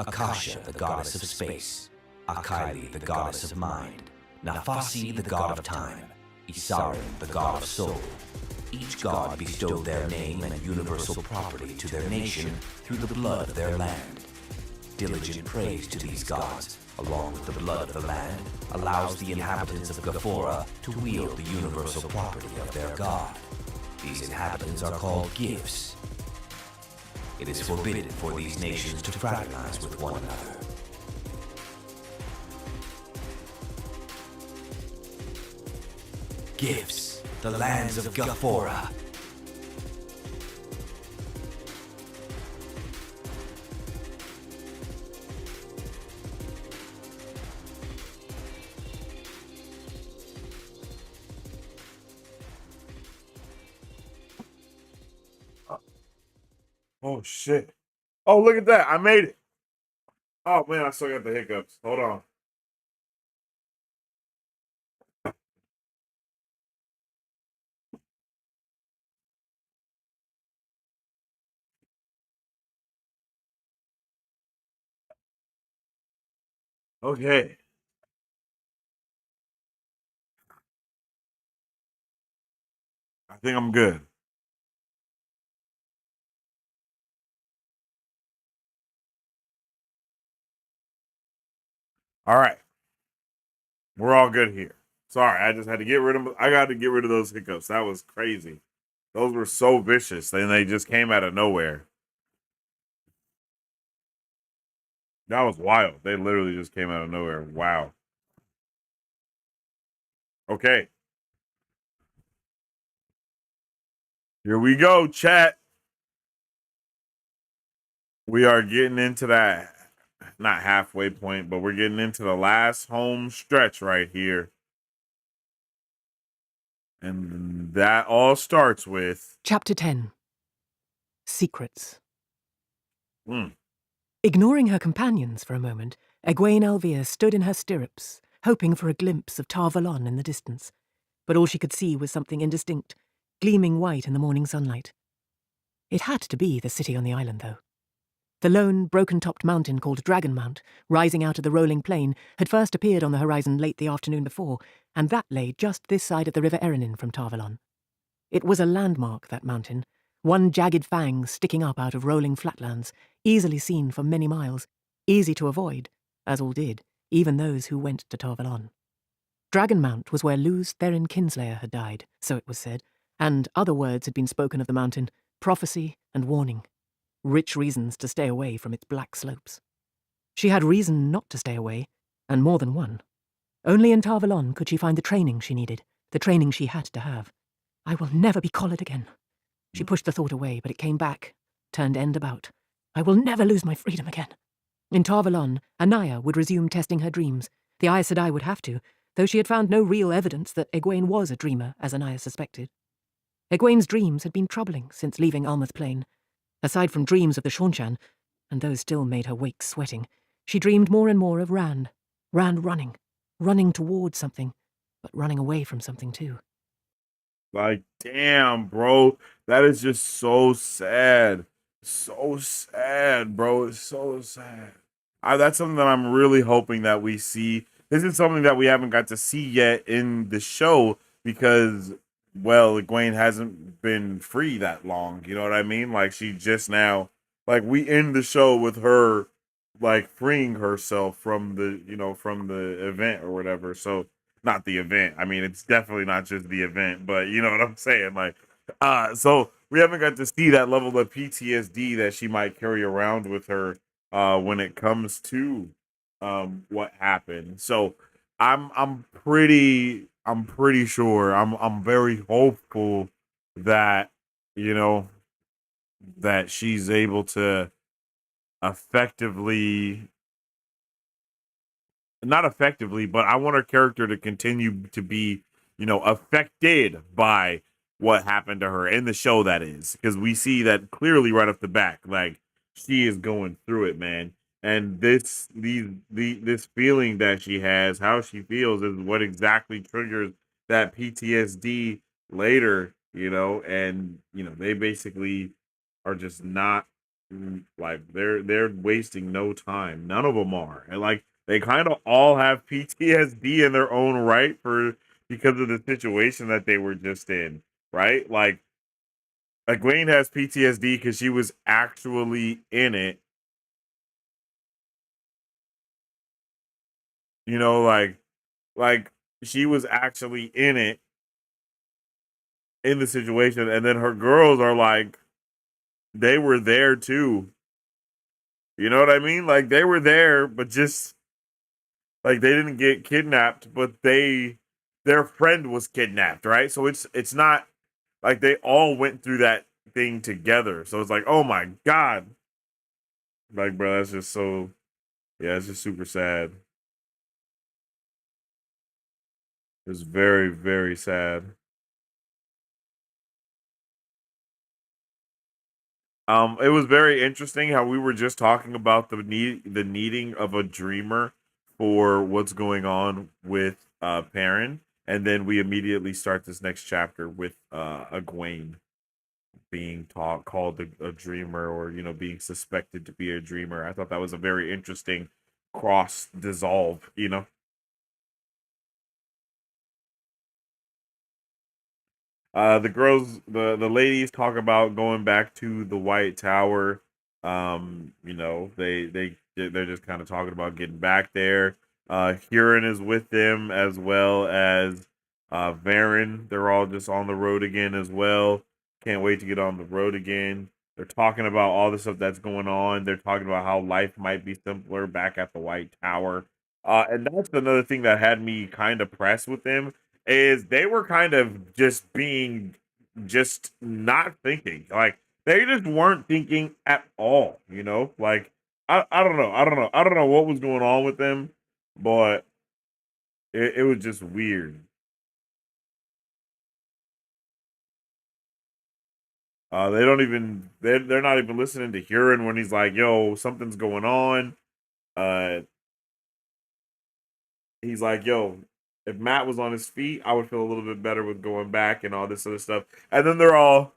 Akasha, the goddess of space, Akaili, the goddess of mind, Nafasi, the god of time, Isarin, the god of soul. Each god bestowed their name and universal property to their nation through the blood of their land. Diligent praise to these gods, along with the blood of the land, allows the inhabitants of Ghaphora to wield the universal property of their god. These inhabitants are called gifts. It is forbidden for these nations to fraternize with one another. Gifts, the lands of Ghaphora. Oh shit. Oh, look at that. I made it. Oh man, I still got the hiccups. Hold on. Okay. I think I'm good. All right. We're all good here. Sorry, I just had to get rid of I got to get rid of those hiccups. That was crazy. Those were so vicious. And they just came out of nowhere. That was wild. They literally just came out of nowhere. Wow. Okay. Here we go, chat. We are getting into that, not halfway point, but we're getting into the last home stretch right here. And that all starts with Chapter 10. Secrets. Hmm. Ignoring her companions for a moment, Egwene Alvia stood in her stirrups, hoping for a glimpse of Tar Valon in the distance. But all she could see was something indistinct, gleaming white in the morning sunlight. It had to be the city on the island, though. The lone, broken-topped mountain called Dragon Mount, rising out of the rolling plain, had first appeared on the horizon late the afternoon before, and that lay just this side of the River Erenin from Tar Valon. It was a landmark, that mountain, one jagged fang sticking up out of rolling flatlands, easily seen for many miles, easy to avoid, as all did, even those who went to Tar Valon. Dragon Mount was where Luz Therin Kinslayer had died, so it was said, and other words had been spoken of the mountain, prophecy and warning. Rich reasons to stay away from its black slopes. She had reason not to stay away, and more than one. Only in Tar Valon could she find the training she needed, the training she had to have. I will never be collared again. She pushed the thought away, but it came back, turned end about. I will never lose my freedom again. In Tar Valon, Anaya would resume testing her dreams. The Aes Sedai would have to, though she had found no real evidence that Egwene was a dreamer, as Anaya suspected. Egwene's dreams had been troubling since leaving Almouth Plain. Aside from dreams of the Shaunchan, and those still made her wake sweating, she dreamed more and more of Rand. Rand running towards something, but running away from something too. Like, damn, bro. That is just so sad. So sad, bro. It's so sad. That's something that I'm really hoping that we see. This is something that we haven't got to see yet in the show because, well, Egwene hasn't been free that long. You know what I mean? Like, she just now, like, we end the show with her, like, freeing herself from the, from the event or whatever. So, not the event. I mean, it's definitely not just the event, but you know what I'm saying? Like, so we haven't got to see that level of PTSD that she might carry around with her when it comes to what happened. So I'm pretty sure I'm very hopeful that, you know, that she's able to effectively, not effectively, but I want her character to continue to be, affected by what happened to her in the show. That is because we see that clearly right off the back, like she is going through it, man. And this feeling that she has, how she feels, is what exactly triggers that PTSD later, and they basically are just not like they're wasting no time. None of them are, and like they kind of all have PTSD in their own right for because of the situation that they were just in, right? Like Egwene has PTSD because she was actually in it. Like she was actually in it in the situation, and then her girls are like they were there too. You know what I mean? Like they were there, but just like they didn't get kidnapped, but their friend was kidnapped, right? So it's not like they all went through that thing together. So it's like, oh my god. Like, bro, that's just so yeah, it's just super sad. It's very, very sad. It was very interesting how we were just talking about the needing of a dreamer for what's going on with Perrin, and then we immediately start this next chapter with Egwene being called a dreamer, or being suspected to be a dreamer. I thought that was a very interesting cross dissolve. The ladies talk about going back to the White Tower. They're just kind of talking about getting back there. Huron is with them, as well as Varen. They're all just on the road again as well. Can't wait to get on the road again. They're talking about all the stuff that's going on. They're talking about how life might be simpler back at the White Tower. And that's another thing that had me kind of pressed with them, is they were kind of just not thinking. Like they just weren't thinking at all. Like I don't know. I don't know what was going on with them, but it was just weird. They're not even listening to Huron when he's like, yo, something's going on. Uh he's like, yo, if Matt was on his feet, I would feel a little bit better with going back and all this other stuff. And then they're all,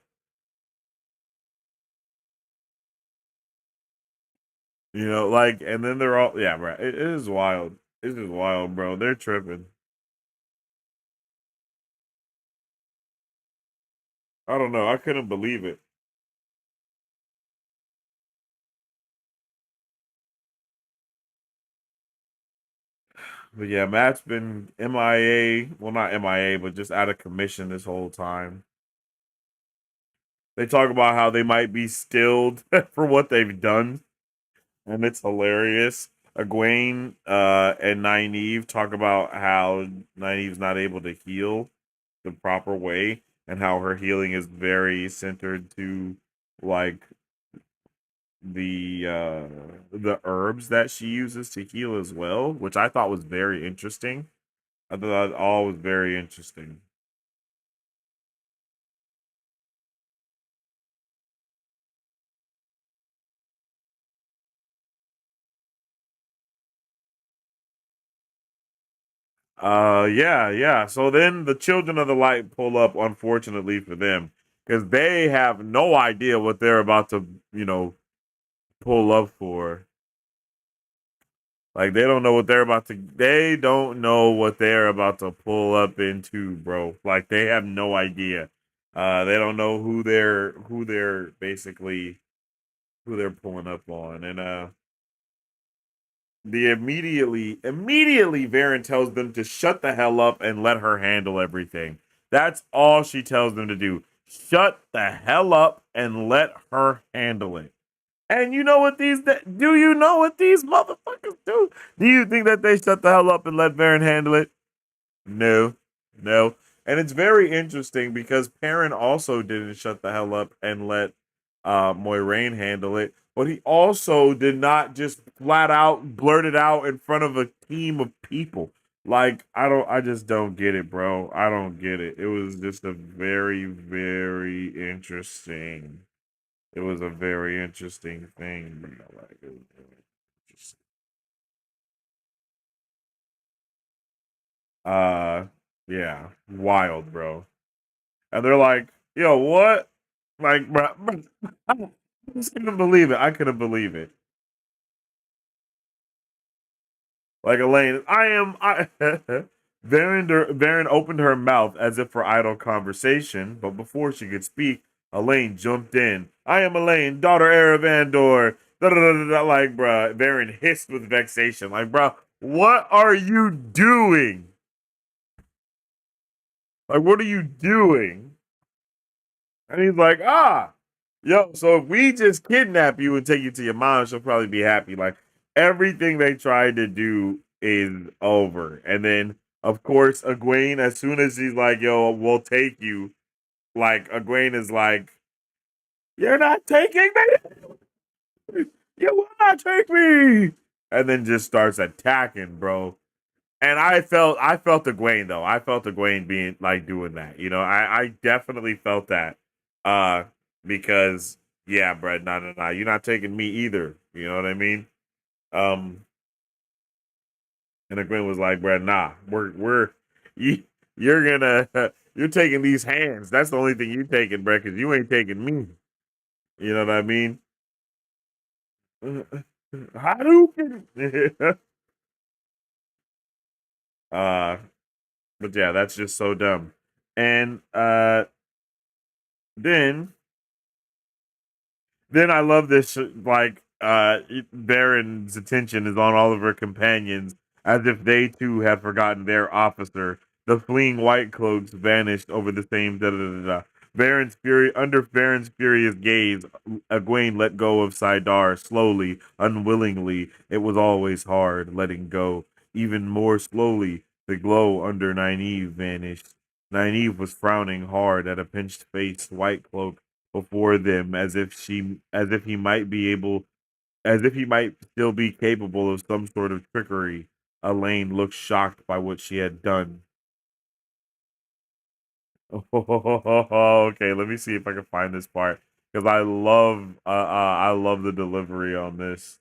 like, and then they're all, yeah, bro. It is wild. It's just wild, bro. They're tripping. I don't know. I couldn't believe it. But yeah, Matt's been MIA. Well, not MIA, but just out of commission this whole time. They talk about how they might be stilled for what they've done, and it's hilarious. Egwene and Nynaeve talk about how Nynaeve's not able to heal the proper way, and how her healing is very centered to like the herbs that she uses to heal as well, which I thought was very interesting. I thought that all was very interesting. Yeah, yeah. So then the Children of the Light pull up, unfortunately for them, because they have no idea what they're about to, pull up for. Like they don't know what they're about to pull up into, bro. Like they have no idea. They don't know who they're basically who they're pulling up on. And the immediately Varen tells them to shut the hell up and let her handle everything. That's all she tells them to do. Shut the hell up and let her handle it. And you know what do you know what these motherfuckers do? Do you think that they shut the hell up and let Varen handle it? No. No. And it's very interesting because Perrin also didn't shut the hell up and let Moiraine handle it, but he also did not just flat out blurt it out in front of a team of people. Like, I just don't get it, bro. I don't get it. It was just a very, very interesting. It was a very interesting thing. You know, like, it was very interesting. Yeah, wild, bro. And they're like, yo, what? Like, bro, I just couldn't believe it. I couldn't believe it. Like Elaine, Varen opened her mouth as if for idle conversation, but before she could speak, Elaine jumped in. I am Elaine, daughter heir of Andor. Da, da, da, da, da. Like, bruh, Varen hissed with vexation. Like, bruh, what are you doing? Like, what are you doing? And he's like, yo, so if we just kidnap you and take you to your mom, she'll probably be happy. Like, everything they tried to do is over. And then, of course, Egwene, as soon as he's like, yo, we'll take you, like, Egwene is like, you're not taking me! You will not take me! And then just starts attacking, bro. And I felt Egwene though. I felt Egwene being like doing that. You know, I definitely felt that. Because yeah, bro, no, you're not taking me either. You know what I mean? Um, and Egwene was like, bro, nah, you're gonna you're taking these hands. That's the only thing you taking, bro, because you ain't taking me. You know what I mean? Hadouken. uh, but yeah, that's just so dumb. And then I love this like Baron's attention is on all of her companions as if they too have forgotten their officer. The fleeing white cloaks vanished over the same da da da da. Under Baron's furious gaze, Egwene let go of Sidar slowly, unwillingly. It was always hard letting go. Even more slowly, the glow under Nynaeve vanished. Nynaeve was frowning hard at a pinched face, white cloak before them as if he might still be capable of some sort of trickery. Elaine looked shocked by what she had done. Okay, let me see if I can find this part because I love the delivery on this.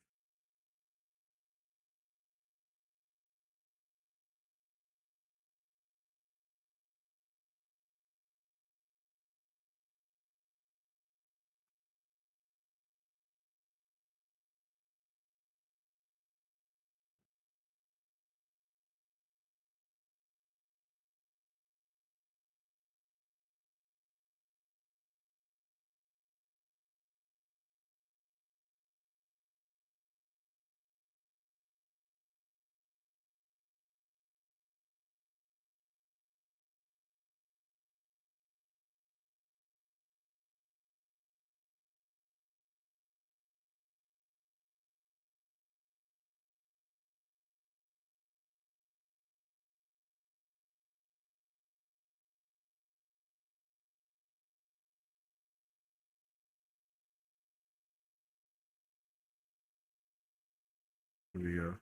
Here we go.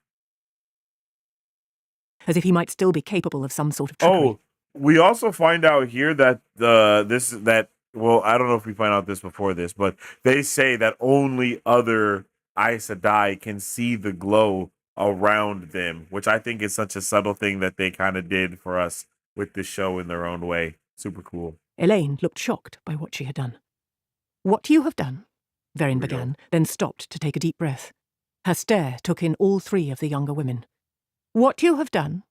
As if he might still be capable of some sort of trickery. Oh, we also find out here that well, I don't know if we find out this before this, but they say that only other Aes Sedai can see the glow around them, which I think is such a subtle thing that they kind of did for us with the show in their own way. Super cool. Elaine looked shocked by what she had done. What you have done, Varen began, then stopped to take a deep breath. Her stare took in all three of the younger women. What you have done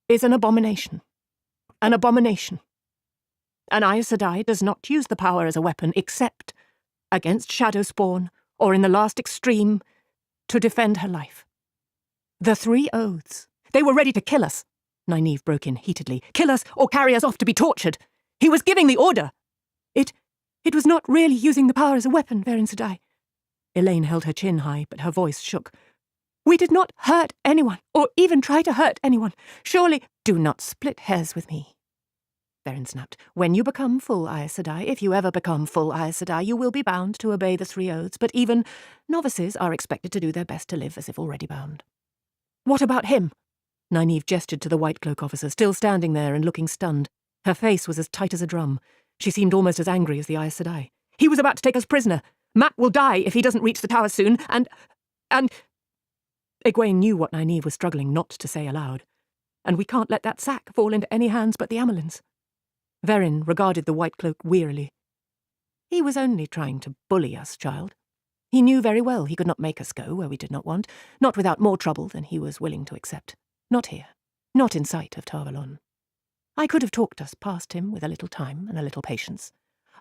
is an abomination. An abomination. An Aes Sedai does not use the power as a weapon except against Shadowspawn, or in the last extreme, to defend her life. The three oaths. They were ready to kill us, Nynaeve broke in heatedly. Kill us or carry us off to be tortured. He was giving the order. It was not really using the power as a weapon, Varen Sedai. Elaine held her chin high, but her voice shook. We did not hurt anyone, or even try to hurt anyone. Surely do not split hairs with me. Varen snapped. When you become full Aes Sedai, if you ever become full Aes Sedai, you will be bound to obey the 3 oaths, but even novices are expected to do their best to live as if already bound. What about him? Nynaeve gestured to the white cloak officer, still standing there and looking stunned. Her face was as tight as a drum. She seemed almost as angry as the Aes Sedai. He was about to take us prisoner. Mat will die if he doesn't reach the tower soon, and... Egwene knew what Nynaeve was struggling not to say aloud. And we can't let that sack fall into any hands but the Amelins. Varen regarded the white cloak wearily. He was only trying to bully us, child. He knew very well he could not make us go where we did not want, not without more trouble than he was willing to accept. Not here. Not in sight of Tarvalon. I could have talked us past him with a little time and a little patience.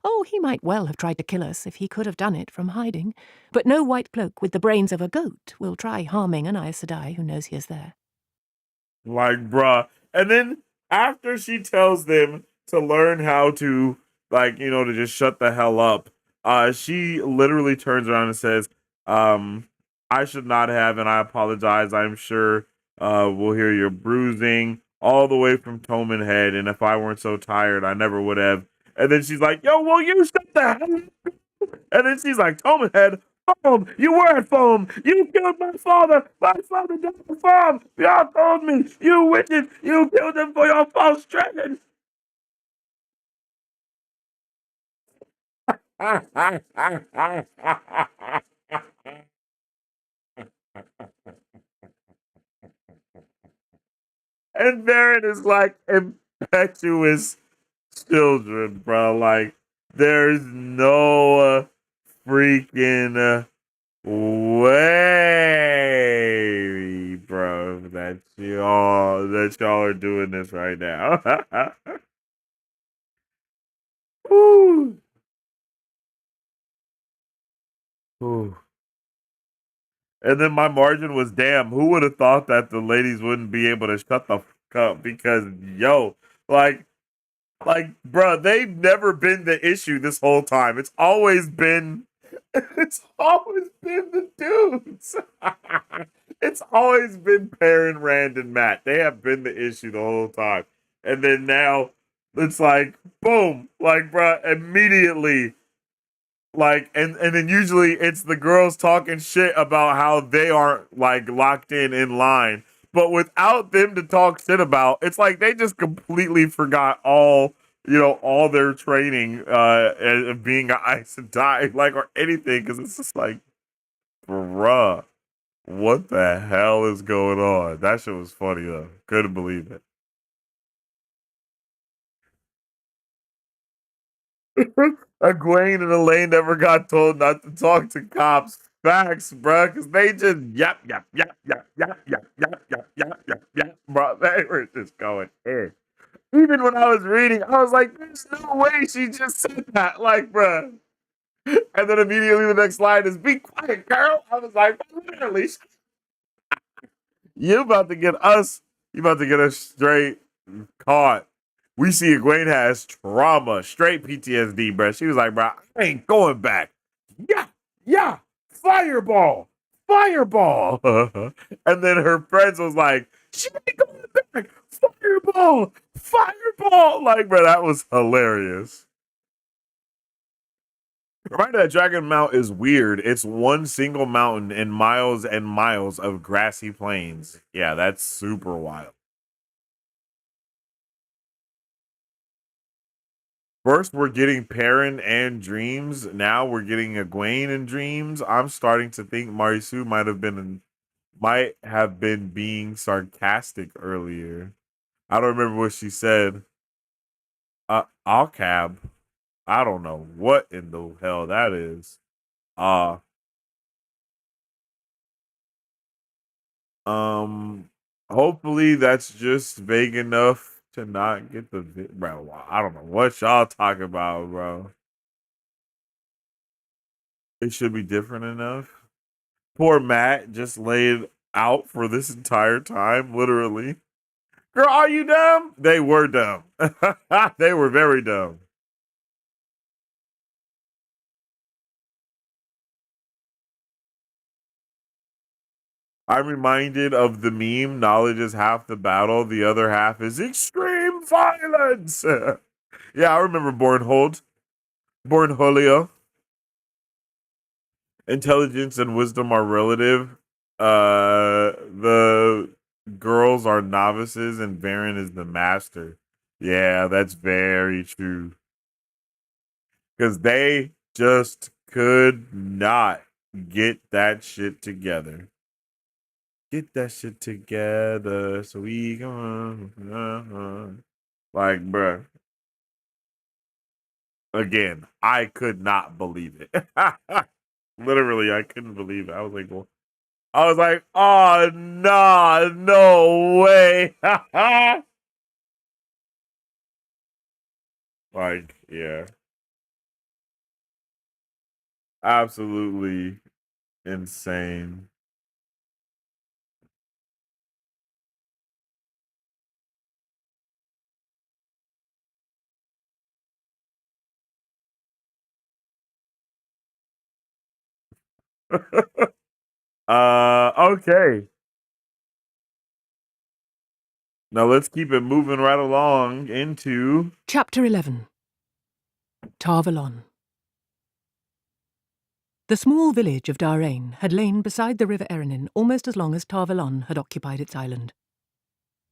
Oh, he might well have tried to kill us if he could have done it from hiding, but no white cloak with the brains of a goat will try harming an Aes Sedai who knows he is there. Like, bruh. And then after she tells them to learn how to, like, you know, to just shut the hell up, she literally turns around and says, I should not have, and I apologize. I'm sure we'll hear your bruising all the way from Toman Head, and if I weren't so tired, I never would have. And then she's like, yo, will you shut the hell up? And then she's like, Toman Head, Foam, you were at Foam. You killed my father. My father died of Foam. Y'all told me. You witches. You killed him for your false dragon. And Varen is like impetuous children, bro. Like, there's no freaking way, bro, that y'all are doing this right now. Woo. Ooh. And then my margin was, damn, who would have thought that the ladies wouldn't be able to shut the fuck up? Because, yo, like, bro, they've never been the issue this whole time. It's always been the dudes. It's always been Perrin, Rand, and Matt. They have been the issue the whole time. And then now it's like, boom, like, bro, immediately. Like, and then usually it's the girls talking shit about how they aren't, like, locked in line. But without them to talk shit about, it's like they just completely forgot all, you know, all their training of being an Aes Sedai, like, or anything. Because it's just like, bruh, what the hell is going on? That shit was funny, though. Couldn't believe it. Egwene and Elaine never got told not to talk to cops. Facts, bro, because they just yap, bro. They were just going in. Even when I was reading, I was like, there's no way she just said that. Like, bro. And then immediately the next line is, be quiet, girl. I was like, literally, you about to get us straight caught. We see Egwene has trauma, straight PTSD, bro. She was like, bro, I ain't going back. Yeah, fireball. And then her friends was like, she ain't going back. Fireball. Like, bro, that was hilarious. Remember that Dragon Mount is weird. It's one single mountain and miles of grassy plains. Yeah, that's super wild. First, we're getting Perrin and Dreams. Now we're getting Egwene and Dreams. I'm starting to think Marisu might have been being sarcastic earlier. I don't remember what she said. I'll cab. I don't know what in the hell that is. Hopefully that's just vague enough to not get the bro. I don't know what y'all talking about, bro. It should be different enough. Poor Matt just laid out for this entire time, literally. Girl, are you dumb? They were dumb. They were very dumb. I'm reminded of the meme, knowledge is half the battle, the other half is extreme violence. Yeah, I remember Bornhold. Bornholio. Intelligence and wisdom are relative. The girls are novices and Varen is the master. Yeah, that's very true. Because they just could not get that shit together. Get that shit together so we can. Like, bruh. Again, I could not believe it. Literally, I couldn't believe it. I was like, well, oh no, no way. Like, yeah, absolutely insane. Okay. Now let's keep it moving right along into Chapter 11. Tarvalon. The small village of Darain had lain beside the river Erenin almost as long as Tarvalon had occupied its island.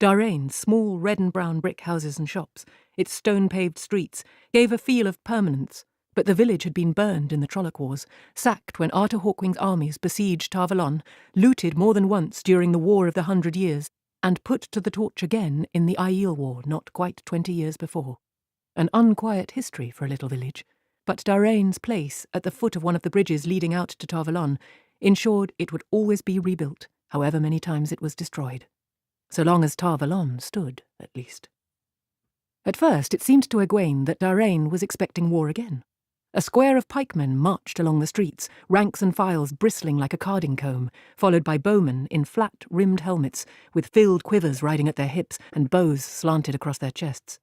Darain's small red and brown brick houses and shops, its stone-paved streets, gave a feel of permanence, but the village had been burned in the Trolloc Wars, sacked when Arthur Hawkwing's armies besieged Tarvalon, looted more than once during the War of the 100 Years, and put to the torch again in the Aiel War not quite 20 years before. An unquiet history for a little village, but Darain's place at the foot of one of the bridges leading out to Tarvalon ensured it would always be rebuilt, however many times it was destroyed. So long as Tarvalon stood, at least. At first it seemed to Egwene that Darain was expecting war again. A square of pikemen marched along the streets, ranks and files bristling like a carding comb, followed by bowmen in flat-rimmed helmets, with filled quivers riding at their hips and bows slanted across their chests.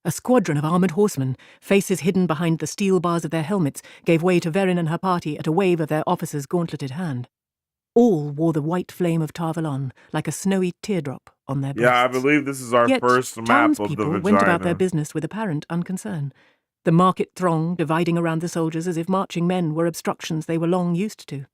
A squadron of armoured horsemen, faces hidden behind the steel bars of their helmets, gave way to Verin and her party at a wave of their officer's gauntleted hand. All wore the white flame of Tarvalon like a snowy teardrop on their breasts. yeah, I believe this is our Yet first map of the townspeople vagina. went about their business with apparent unconcern. The market throng dividing around the soldiers as if marching men were obstructions they were long used to.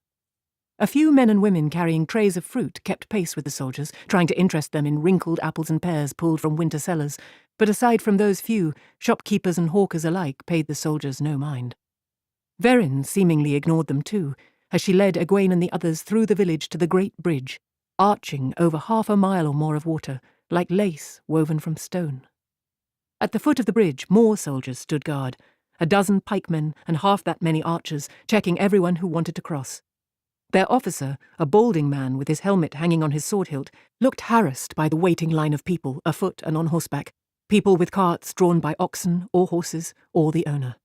A few men and women carrying trays of fruit kept pace with the soldiers, trying to interest them in wrinkled apples and pears pulled from winter cellars, but aside from those few, shopkeepers and hawkers alike paid the soldiers no mind. Verin seemingly ignored them too, as she led Egwene and the others through the village to the great bridge, arching over 1/2 mile or more of water, like lace woven from stone. At the foot of the bridge, more soldiers stood guard, a dozen pikemen and half that many archers, checking everyone who wanted to cross. Their officer, a balding man with his helmet hanging on his sword hilt, looked harassed by the waiting line of people, afoot and on horseback, people with carts drawn by oxen or horses or the owner.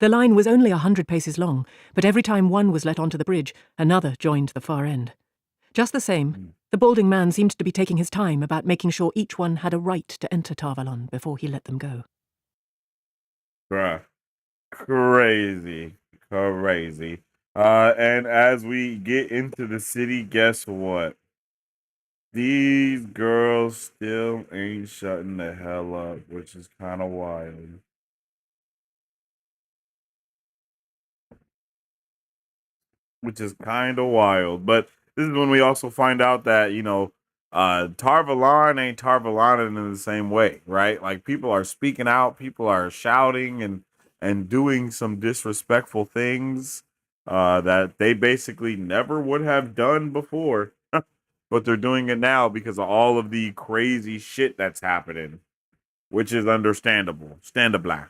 The line was only 100 paces long, but every time one was let onto the bridge, another joined the far end. Just the same, the balding man seemed to be taking his time about making sure each one had a right to enter Tarvalon before he let them go. Bruh. Crazy. Crazy. And as we get into the city, guess what? These girls still ain't shutting the hell up, which is kind of wild. Which is kind of wild. But this is when we also find out that, Tarvalon ain't Tarvalon in the same way, right? Like people are speaking out, people are shouting and doing some disrespectful things that they basically never would have done before. But they're doing it now because of all of the crazy shit that's happening, which is understandable. Standable.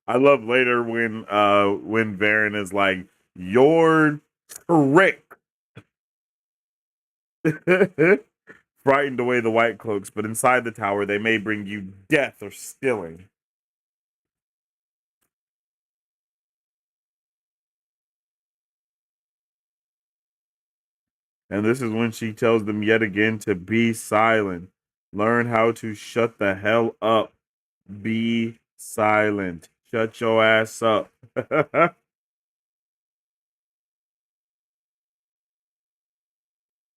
I love later when Varen is like, "You're tricked." Frightened away the white cloaks, but inside the tower they may bring you death or stealing. And this is when she tells them yet again to be silent. Learn how to shut the hell up. Be silent. Shut your ass up.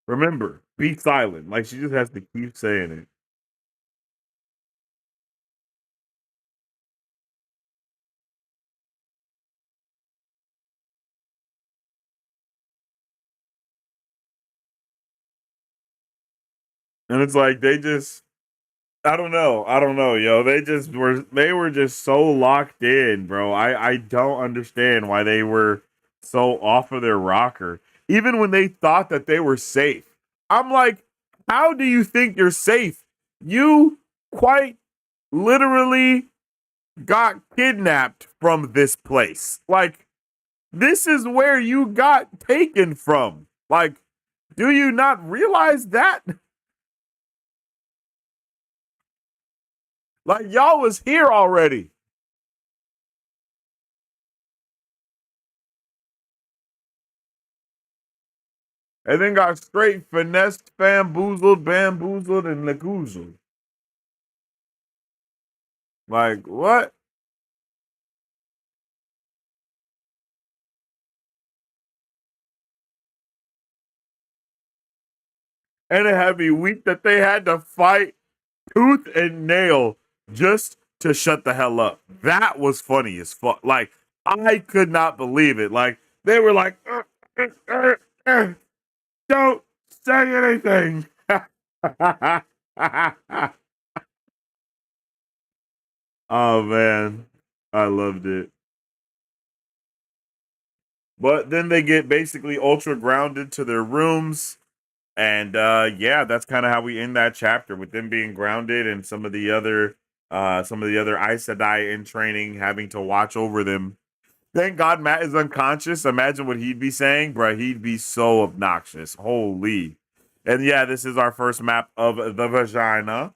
Remember, be silent. Like, she just has to keep saying it. And it's like I don't know. I don't know, yo. They were just so locked in, bro. I don't understand why they were so off of their rocker. Even when they thought that they were safe. I'm like, how do you think you're safe? You quite literally got kidnapped from this place. Like, this is where you got taken from. Like, do you not realize that? Like, y'all was here already. And then got straight finessed, bamboozled, and lagoozled. Like, what? And it had me weak that they had to fight tooth and nail just to shut the hell up. That was funny as fuck. Like, I could not believe it. Like, they were like, don't say anything. Oh, man. I loved it. But then they get basically ultra grounded to their rooms. And yeah, that's kind of how we end that chapter with them being grounded and some of the other Aes Sedai in training having to watch over them. Thank God Matt is unconscious. Imagine what he'd be saying, bro. He'd be so obnoxious. Holy. And yeah, this is our first map of the vagina.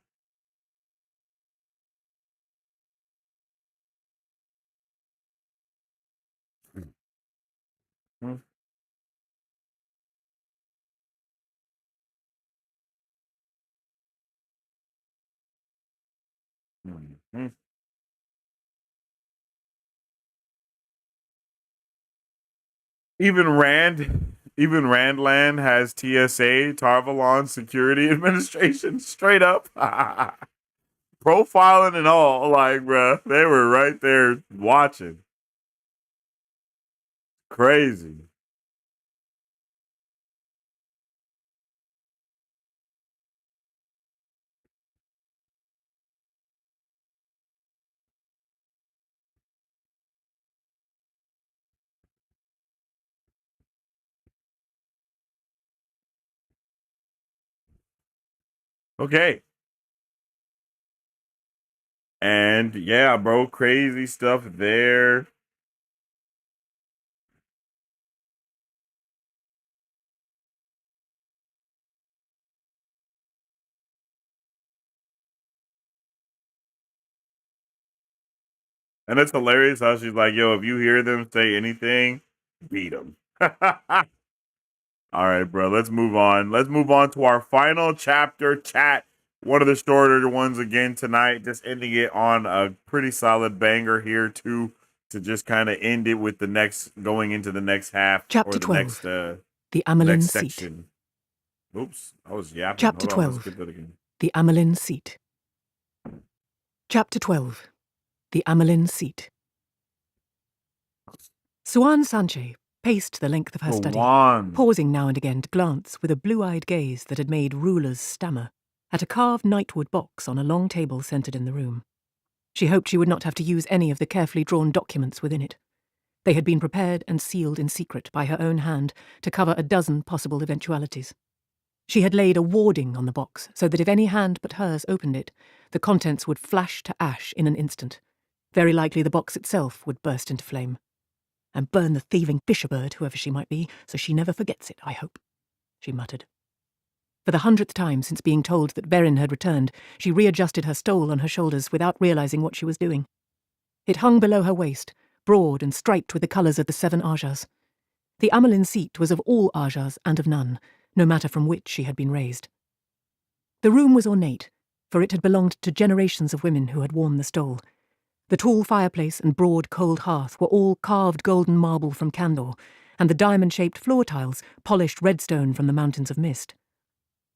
Hmm. Hmm. Even Randland has TSA, Tarvalon Security Administration, straight up. Profiling and all, like, bruh, they were right there watching. Crazy. Okay. And yeah, bro, crazy stuff there. And it's hilarious how she's like, yo, if you hear them say anything, beat them. All right, bro, let's move on. Let's move on to our final chapter, chat. One of the shorter ones again tonight, just ending it on a pretty solid banger here, too, to just kind of end it with the next, going into the next half. Chapter or the 12. next, The next Amelin Seat. section. Oops, I was yapping. Chapter Hold on, let's 12. skip that again. The Amelin Seat. Chapter 12. The Amelin Seat. Suan Sanche paced the length of her study, pausing now and again to glance with a blue-eyed gaze that had made rulers stammer at a carved nightwood box on a long table centered in the room. She hoped she would not have to use any of the carefully drawn documents within it. They had been prepared and sealed in secret by her own hand to cover a dozen possible eventualities. She had laid a warding on the box so that if any hand but hers opened it, the contents would flash to ash in an instant. Very likely the box itself would burst into flame. And burn the thieving fisher-bird, whoever she might be, so she never forgets it, I hope, she muttered. For the 100th time since being told that Verin had returned, she readjusted her stole on her shoulders without realizing what she was doing. It hung below her waist, broad and striped with the colours of the 7 Ajahs. The Amelin Seat was of all Ajahs and of none, no matter from which she had been raised. The room was ornate, for it had belonged to generations of women who had worn the stole. The tall fireplace and broad cold hearth were all carved golden marble from Kandor, and the diamond-shaped floor tiles polished redstone from the Mountains of Mist.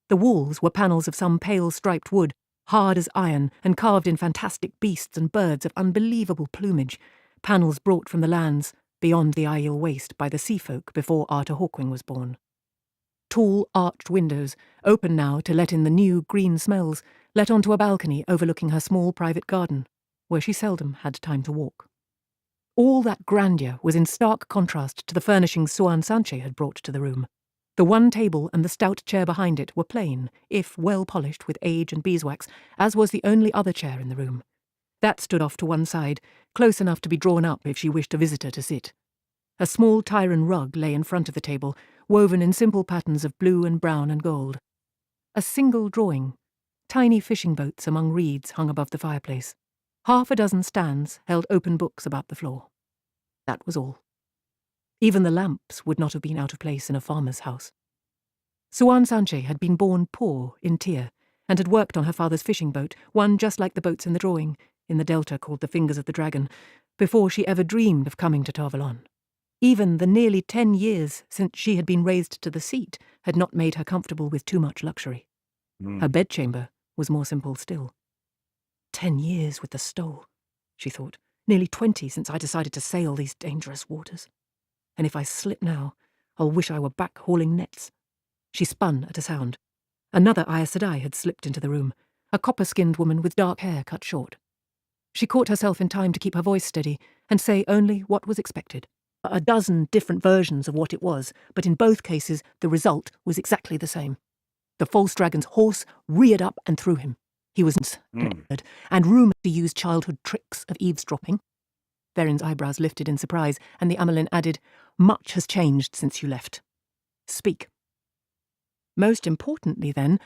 The walls were panels of some pale striped wood, hard as iron and carved in fantastic beasts and birds of unbelievable plumage, panels brought from the lands beyond the Aiel Waste by the sea folk before Arthur Hawkwing was born. Tall, arched windows, open now to let in the new green smells, let onto a balcony overlooking her small private garden, where she seldom had time to walk. All that grandeur was in stark contrast to the furnishings Suan Sanche had brought to the room. The one table and the stout chair behind it were plain, if well polished with age and beeswax, as was the only other chair in the room. That stood off to one side, close enough to be drawn up if she wished a visitor to sit. A small Tyran rug lay in front of the table, woven in simple patterns of blue and brown and gold. A single drawing, tiny fishing boats among reeds hung above the fireplace. Half a dozen stands held open books about the floor. That was all. Even the lamps would not have been out of place in a farmer's house. Suan Sanche had been born poor in Tyr, and had worked on her father's fishing boat, one just like the boats in the drawing, in the delta called the Fingers of the Dragon, before she ever dreamed of coming to Tarvalon. Even the nearly 10 years since she had been raised to the seat had not made her comfortable with too much luxury. Her bedchamber was more simple still. 10 years with the Stole, she thought. Nearly 20 since I decided to sail these dangerous waters. And if I slip now, I'll wish I were back hauling nets. She spun at a sound. Another Aes Sedai had slipped into the room, a copper-skinned woman with dark hair cut short. She caught herself in time to keep her voice steady and say only what was expected. A dozen different versions of what it was, but in both cases the result was exactly the same. The false dragon's horse reared up and threw him. He was and rumoured to use childhood tricks of eavesdropping. Verin's eyebrows lifted in surprise, and the Amelin added, "Much has changed since you left. Speak." Most importantly, then,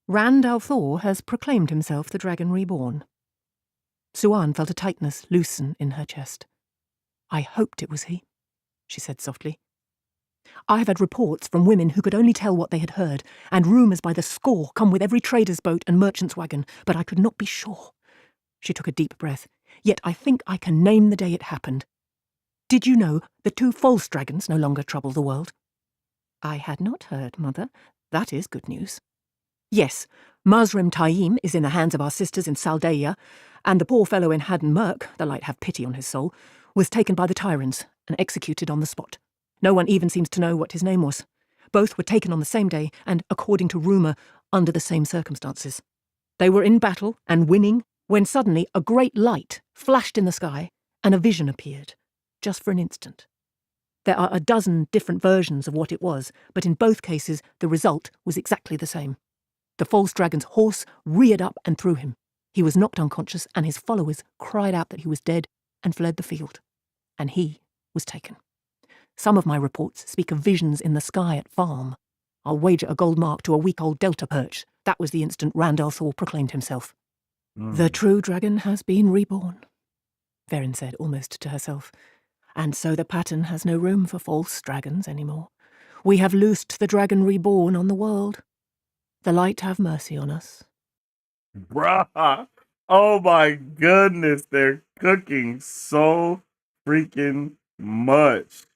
Rand al'Thor has proclaimed himself the Dragon Reborn. Suan felt a tightness loosen in her chest. "I hoped it was he," she said softly. "I have had reports from women who could only tell what they had heard, and rumours by the score come with every trader's boat and merchant's wagon, but I could not be sure." She took a deep breath. "Yet I think I can name the day it happened. Did you know the 2 false dragons no longer trouble the world?" "I had not heard, Mother. That is good news." "Yes, Mazrim Taim is in the hands of our sisters in Saldaia, and the poor fellow in Haddon Merk, the light have pity on his soul, was taken by the tyrants and executed on the spot. No one even seems to know what his name was. Both were taken on the same day and, according to rumour, under the same circumstances. They were in battle and winning when suddenly a great light flashed in the sky and a vision appeared, just for an instant. There are a dozen different versions of what it was, but in both cases the result was exactly the same. The false dragon's horse reared up and threw him. He was knocked unconscious, and his followers cried out that he was dead and fled the field. And he was taken. Some of my reports speak of visions in the sky at Farm. I'll wager a gold mark to a week-old delta perch. That was the instant Rand al'Thor proclaimed himself. "The true dragon has been reborn," Verin said, almost to herself. "And so the pattern has no room for false dragons anymore. We have loosed the dragon reborn on the world. The light have mercy on us." Bruh. Oh my goodness, they're cooking so freaking much.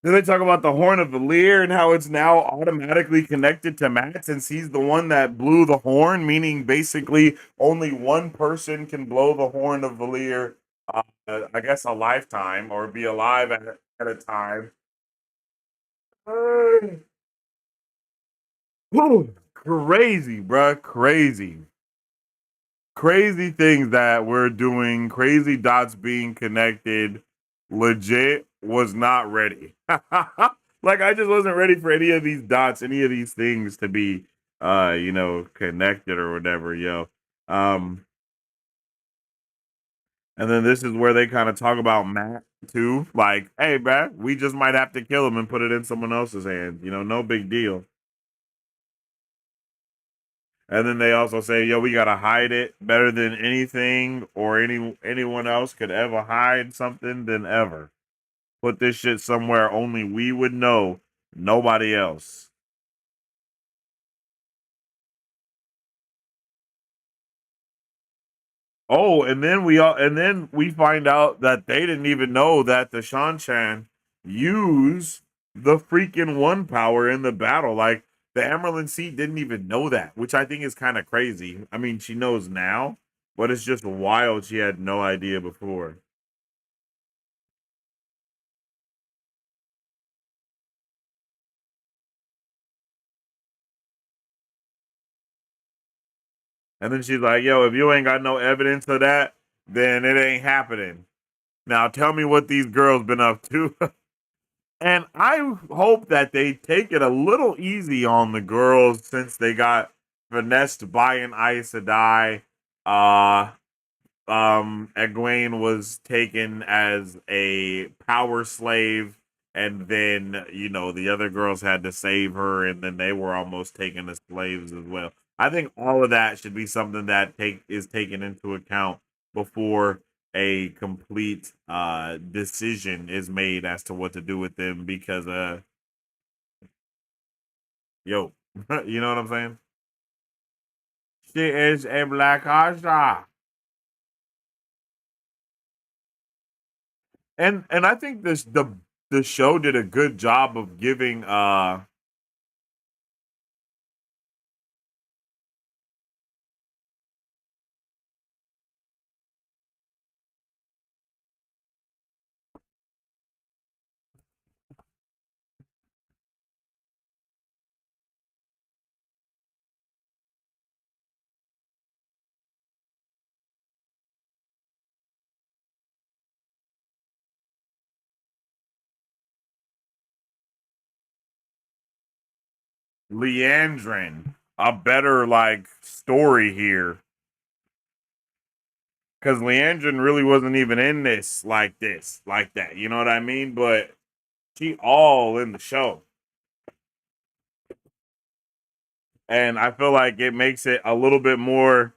Then they talk about the Horn of Valir and how it's now automatically connected to Matt since he's the one that blew the horn, meaning basically only one person can blow the Horn of Valir, I guess a lifetime, or be alive at a time. Whew, crazy, bruh, crazy. Crazy things that we're doing, crazy dots being connected. Legit was not ready. Like I just wasn't ready for any of these dots, any of these things to be connected or whatever, yo. And then this is where they kind of talk about Matt too. Like, hey, man, we just might have to kill him and put it in someone else's hands. No big deal. And then they also say, yo, we gotta hide it better than anything or anyone else could ever hide something than ever. Put this shit somewhere only we would know, nobody else. Oh, and then we find out that they didn't even know that the Shanchan use the freaking one power in the battle. Like the Emerald Sea didn't even know that, which I think is kind of crazy. I mean, she knows now, but it's just wild. She had no idea before. And then she's like, yo, if you ain't got no evidence of that, then it ain't happening. Now tell me what these girls been up to. And I hope that they take it a little easy on the girls since they got finessed by an Aes Sedai. Egwene was taken as a power slave, and then the other girls had to save her, and then they were almost taken as slaves as well. I think all of that should be something that is taken into account before a complete decision is made as to what to do with them, because yo, you know what I'm saying? She is a black Asha. And I think the show did a good job of giving Leandrin a better like story here, because Leandrin really wasn't even in this like that. You know what I mean? But she all in the show, and I feel like it makes it a little bit more.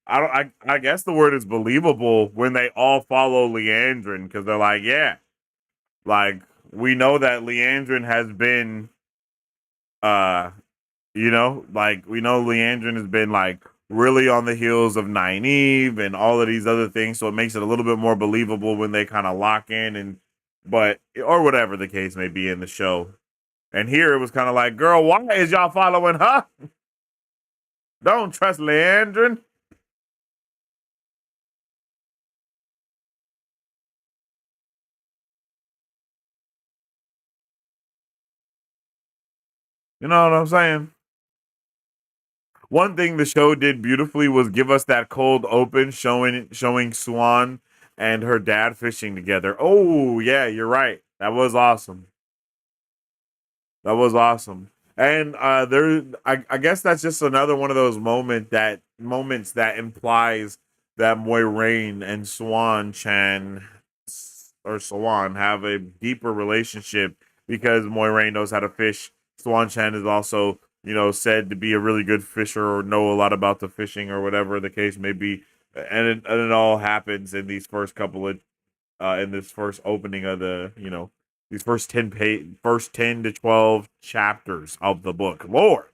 I don't. I guess the word is believable when they all follow Leandrin, because they're like, yeah, like we know that Leandrin has been uh like we know Leandrin has been like really on the heels of Nynaeve and all of these other things, so it makes it a little bit more believable when they kind of lock in, and but or whatever the case may be in the show. And here it was kind of like, girl, why is y'all following her? Don't trust Leandrin. You know what I'm saying? One thing the show did beautifully was give us that cold open showing Swan and her dad fishing together. Oh yeah, you're right. That was awesome. That was awesome. And I guess that's just another one of those moments that implies that Moiraine and Swan Chan or Swan have a deeper relationship, because Moiraine knows how to fish. Swan Chan is also, said to be a really good fisher or know a lot about the fishing or whatever the case may be. And it all happens in these first couple of in this first opening of these first 10 to 12 chapters of the book. Lord,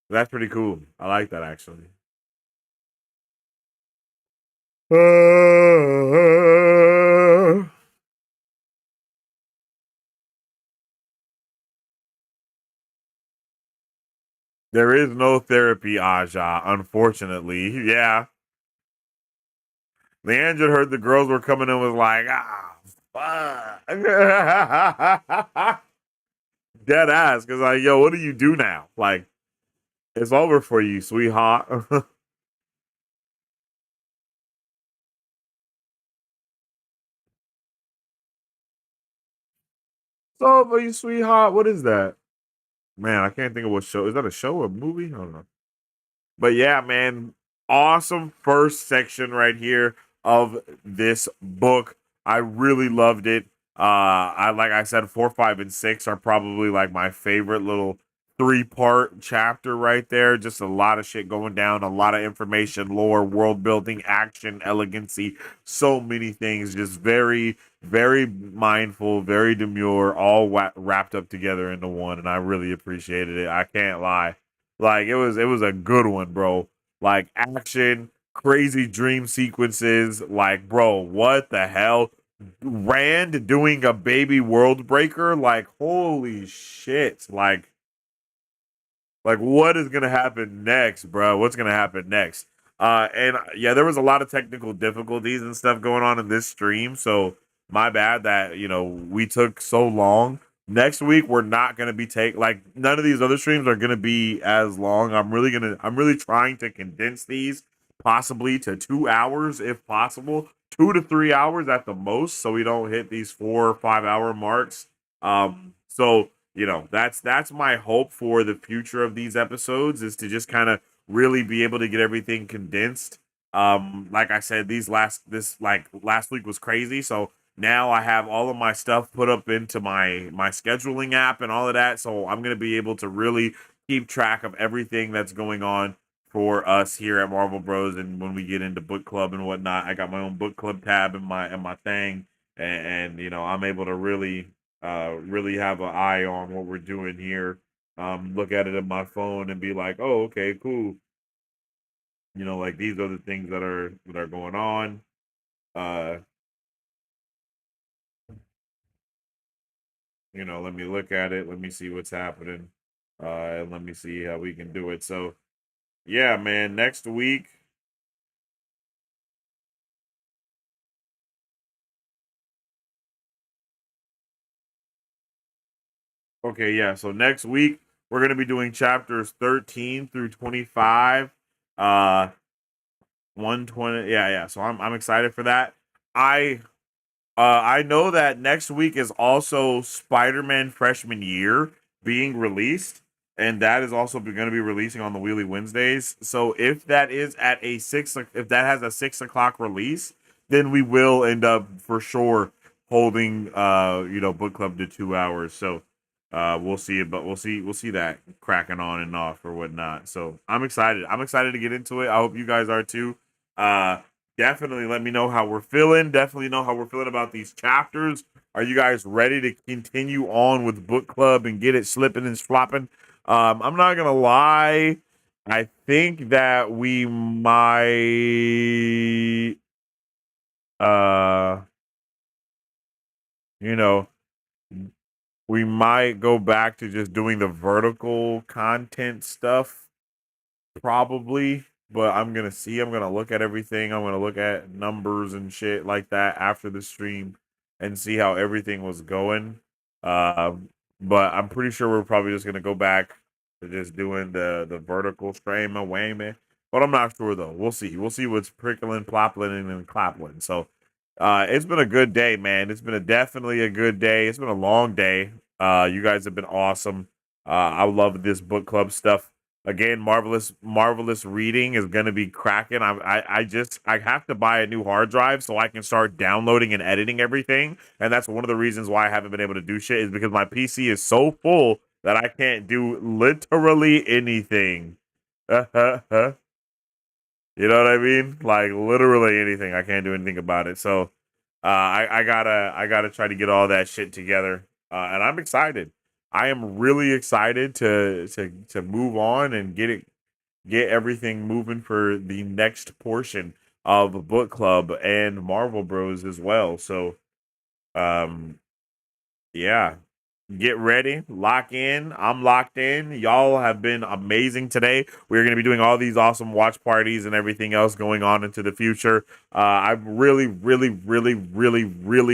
that's pretty cool. I like that actually. There is no therapy, Aja, unfortunately. Yeah. Leandra heard the girls were coming and was like, fuck. Dead ass, because like, yo, what do you do now? Like, it's over for you, sweetheart. It's over for you, sweetheart. What is that? Man, I can't think of what show. Is that a show or a movie? I don't know. But yeah, man, awesome first section right here of this book. I really loved it. I like I said, 4, 5, and 6 are probably like my favorite little 3-part chapter right there. Just a lot of shit going down, a lot of information, lore, world building, action, elegancy, so many things. Just very, very mindful, very demure, all wrapped up together into one, and I really appreciated it. I can't lie. Like it was a good one, bro. Like action, crazy dream sequences. Like, bro, what the hell? Rand doing a baby world breaker, like holy shit, like what is gonna happen next, bro? What's gonna happen next? And yeah, there was a lot of technical difficulties and stuff going on in this stream, so my bad that we took so long. Next week we're not gonna be like none of these other streams are gonna be as long. I'm really trying to condense these possibly to 2 hours if possible, 2 to 3 hours at the most, so we don't hit these 4 or 5 hour marks. So that's my hope for the future of these episodes is to just kind of really be able to get everything condensed. Like I said, last week was crazy, so now I have all of my stuff put up into my scheduling app and all of that, so I'm gonna be able to really keep track of everything that's going on for us here at Marvel Bros. And when we get into book club and whatnot, I got my own book club tab in my thing, and I'm able to really have an eye on what we're doing here. Look at it in my phone and be like, oh, okay, cool. Like these are the things that are going on. Uh, let me look at it. Let me see what's happening. And let me see how we can do it. So, yeah, man, next week. Okay, yeah. So next week we're gonna be doing chapters 13 through 25. 120. Yeah, yeah. So I'm excited for that. I I know that next week is also Spider-Man freshman year being released, and that is also going to be releasing on the Wheelie Wednesdays. So if that is at if that has a 6 o'clock release, then we will end up for sure holding book club to 2 hours. So we'll see it, but we'll see that cracking on and off or whatnot. So I'm excited. I'm excited to get into it. I hope you guys are too. Uh Definitely let me know how we're feeling. Definitely know how we're feeling about these chapters. Are you guys ready to continue on with book club and get it slipping and flopping? I'm not gonna lie. I think that we might uh you know we might go back to just doing the vertical content stuff probably, but I'm gonna look at everything. I'm gonna look at numbers and shit like that after the stream and see how everything was going. But I'm pretty sure we're probably just gonna go back to just doing the vertical stream away, man. But I'm not sure though. We'll see. We'll see what's prickling, ploppling, and clappling. So it's been a good day, man. It's been definitely a good day. It's been a long day. You guys have been awesome. I love this book club stuff. Again, marvelous reading is gonna be cracking. I have to buy a new hard drive so I can start downloading and editing everything, and that's one of the reasons why I haven't been able to do shit is because my PC is so full that I can't do literally anything. You know what I mean? Like literally anything. I can't do anything about it. So I gotta try to get all that shit together. And I'm excited. I am really excited to move on and get everything moving for the next portion of book club and Marvel Bros as well. So um yeah, get ready, lock in. I'm locked in. Y'all have been amazing today. We're going to be doing all these awesome watch parties and everything else going on into the future. I'm really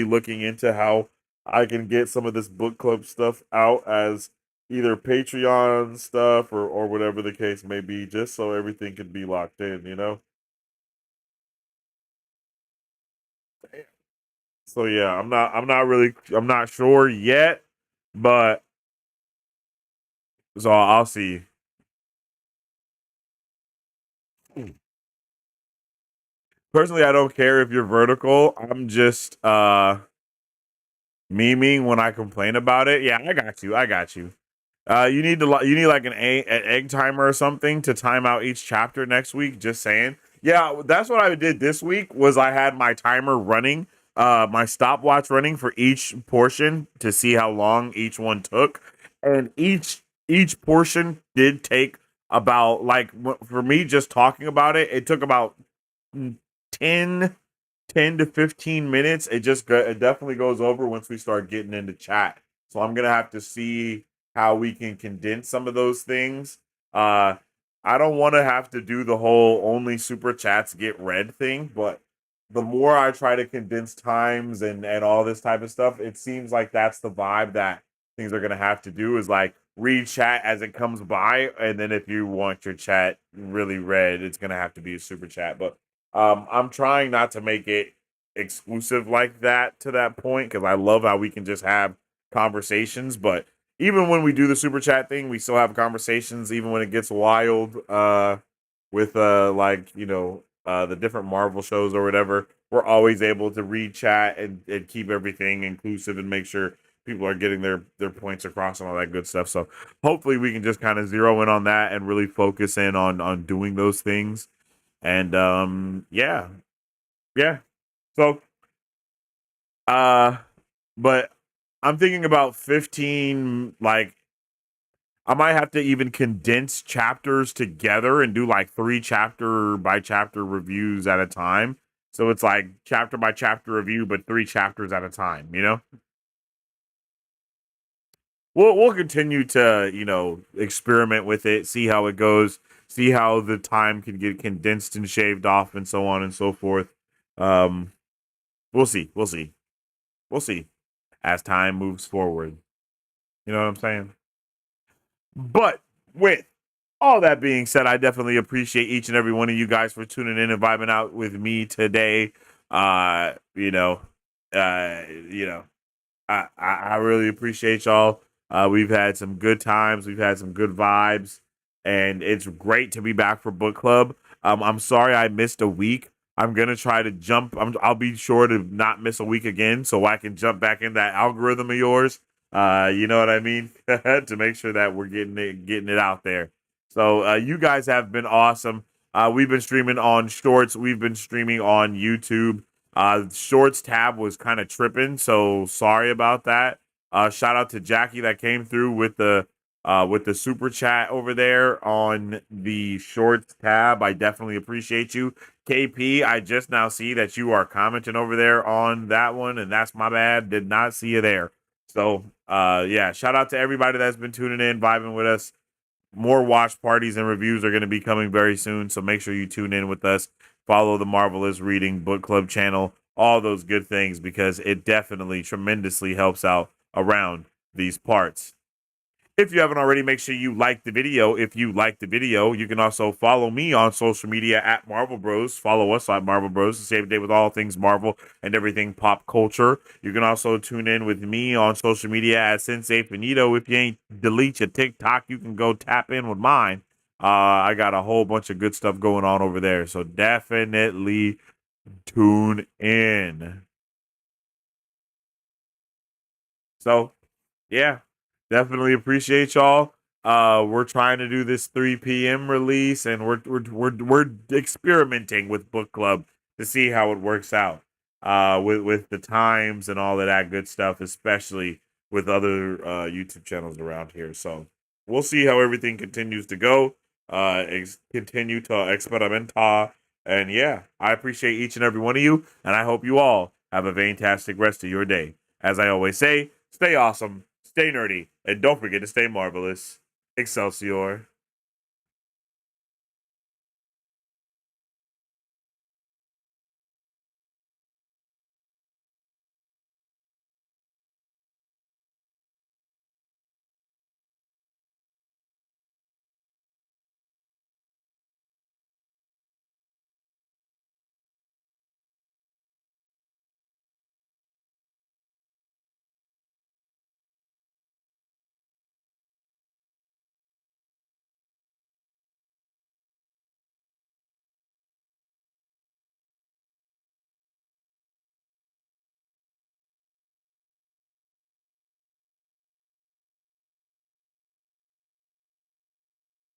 looking into how I can get some of this book club stuff out as either Patreon stuff or whatever the case may be, just so everything can be locked in. So yeah, I'm not sure yet, but so I'll see. Personally, I don't care if you're vertical. I'm just memeing when I complain about it. Yeah, I got you. I got you. You need like an egg timer or something to time out each chapter next week. Just saying. Yeah, that's what I did this week. Was I had my timer running, my stopwatch running for each portion to see how long each one took, and each portion did take about for me just talking about it. It took about 10 10 to 15 minutes. It definitely goes over once we start getting into chat. So I'm gonna have to see how we can condense some of those things. I don't want to have to do the whole only super chats get read thing, but the more I try to condense times and all this type of stuff, it seems like that's the vibe that things are gonna have to do, is like read chat as it comes by, and then if you want your chat really read, it's gonna have to be a super chat. But I'm trying not to make it exclusive like that to that point, because I love how we can just have conversations. But even when we do the super chat thing, we still have conversations, even when it gets wild. With like, the different Marvel shows or whatever, we're always able to read chat and keep everything inclusive and make sure people are getting their points across and all that good stuff. So hopefully we can just kind of zero in on that and really focus in on doing those things. And yeah. So but I'm thinking about 15, like I might have to even condense chapters together and do like 3 chapter by chapter reviews at a time. So it's like chapter by chapter review, but 3 chapters at a time, We'll continue to, experiment with it, see how it goes, see how the time can get condensed and shaved off and so on and so forth. Um we'll see. We'll see as time moves forward. You know what I'm saying? But with all that being said, I definitely appreciate each and every one of you guys for tuning in and vibing out with me today. Uh, you know, uh, you know, I really appreciate y'all. We've had some good times, we've had some good vibes, and it's great to be back for book club. I'm sorry I missed a week. I'm gonna try to jump. I'll be sure to not miss a week again, so I can jump back in that algorithm of yours. You know what I mean, to make sure that we're getting it out there. So you guys have been awesome. We've been streaming on Shorts. We've been streaming on YouTube. Shorts tab was kind of tripping, so sorry about that. Shout out to Jackie that came through with the super chat over there on the Shorts tab. I definitely appreciate you. KP, I just now see that you are commenting over there on that one, and that's my bad. Did not see you there. So yeah, shout out to everybody that's been tuning in, vibing with us. More watch parties and reviews are going to be coming very soon, so make sure you tune in with us. Follow the Marvelous Reading Book Club channel, all those good things, because it definitely tremendously helps out around these parts. If you haven't already, make sure you like the video. If you like the video, you can also follow me on social media at Marvel Bros. Follow us at Marvel Bros to save the day with all things Marvel and everything pop culture. You can also tune in with me on social media at Sensei Finito. If you ain't delete your TikTok, you can go tap in with mine. I got a whole bunch of good stuff going on over there, so definitely tune in. So, yeah, definitely appreciate y'all. We're trying to do this 3 p.m. release, and we're experimenting with book club to see how it works out. With the times and all of that good stuff, especially with other YouTube channels around here. So we'll see how everything continues to go. Continue to experimenta, and yeah, I appreciate each and every one of you, and I hope you all have a fantastic rest of your day. As I always say, stay awesome, stay nerdy, and don't forget to stay marvelous. Excelsior.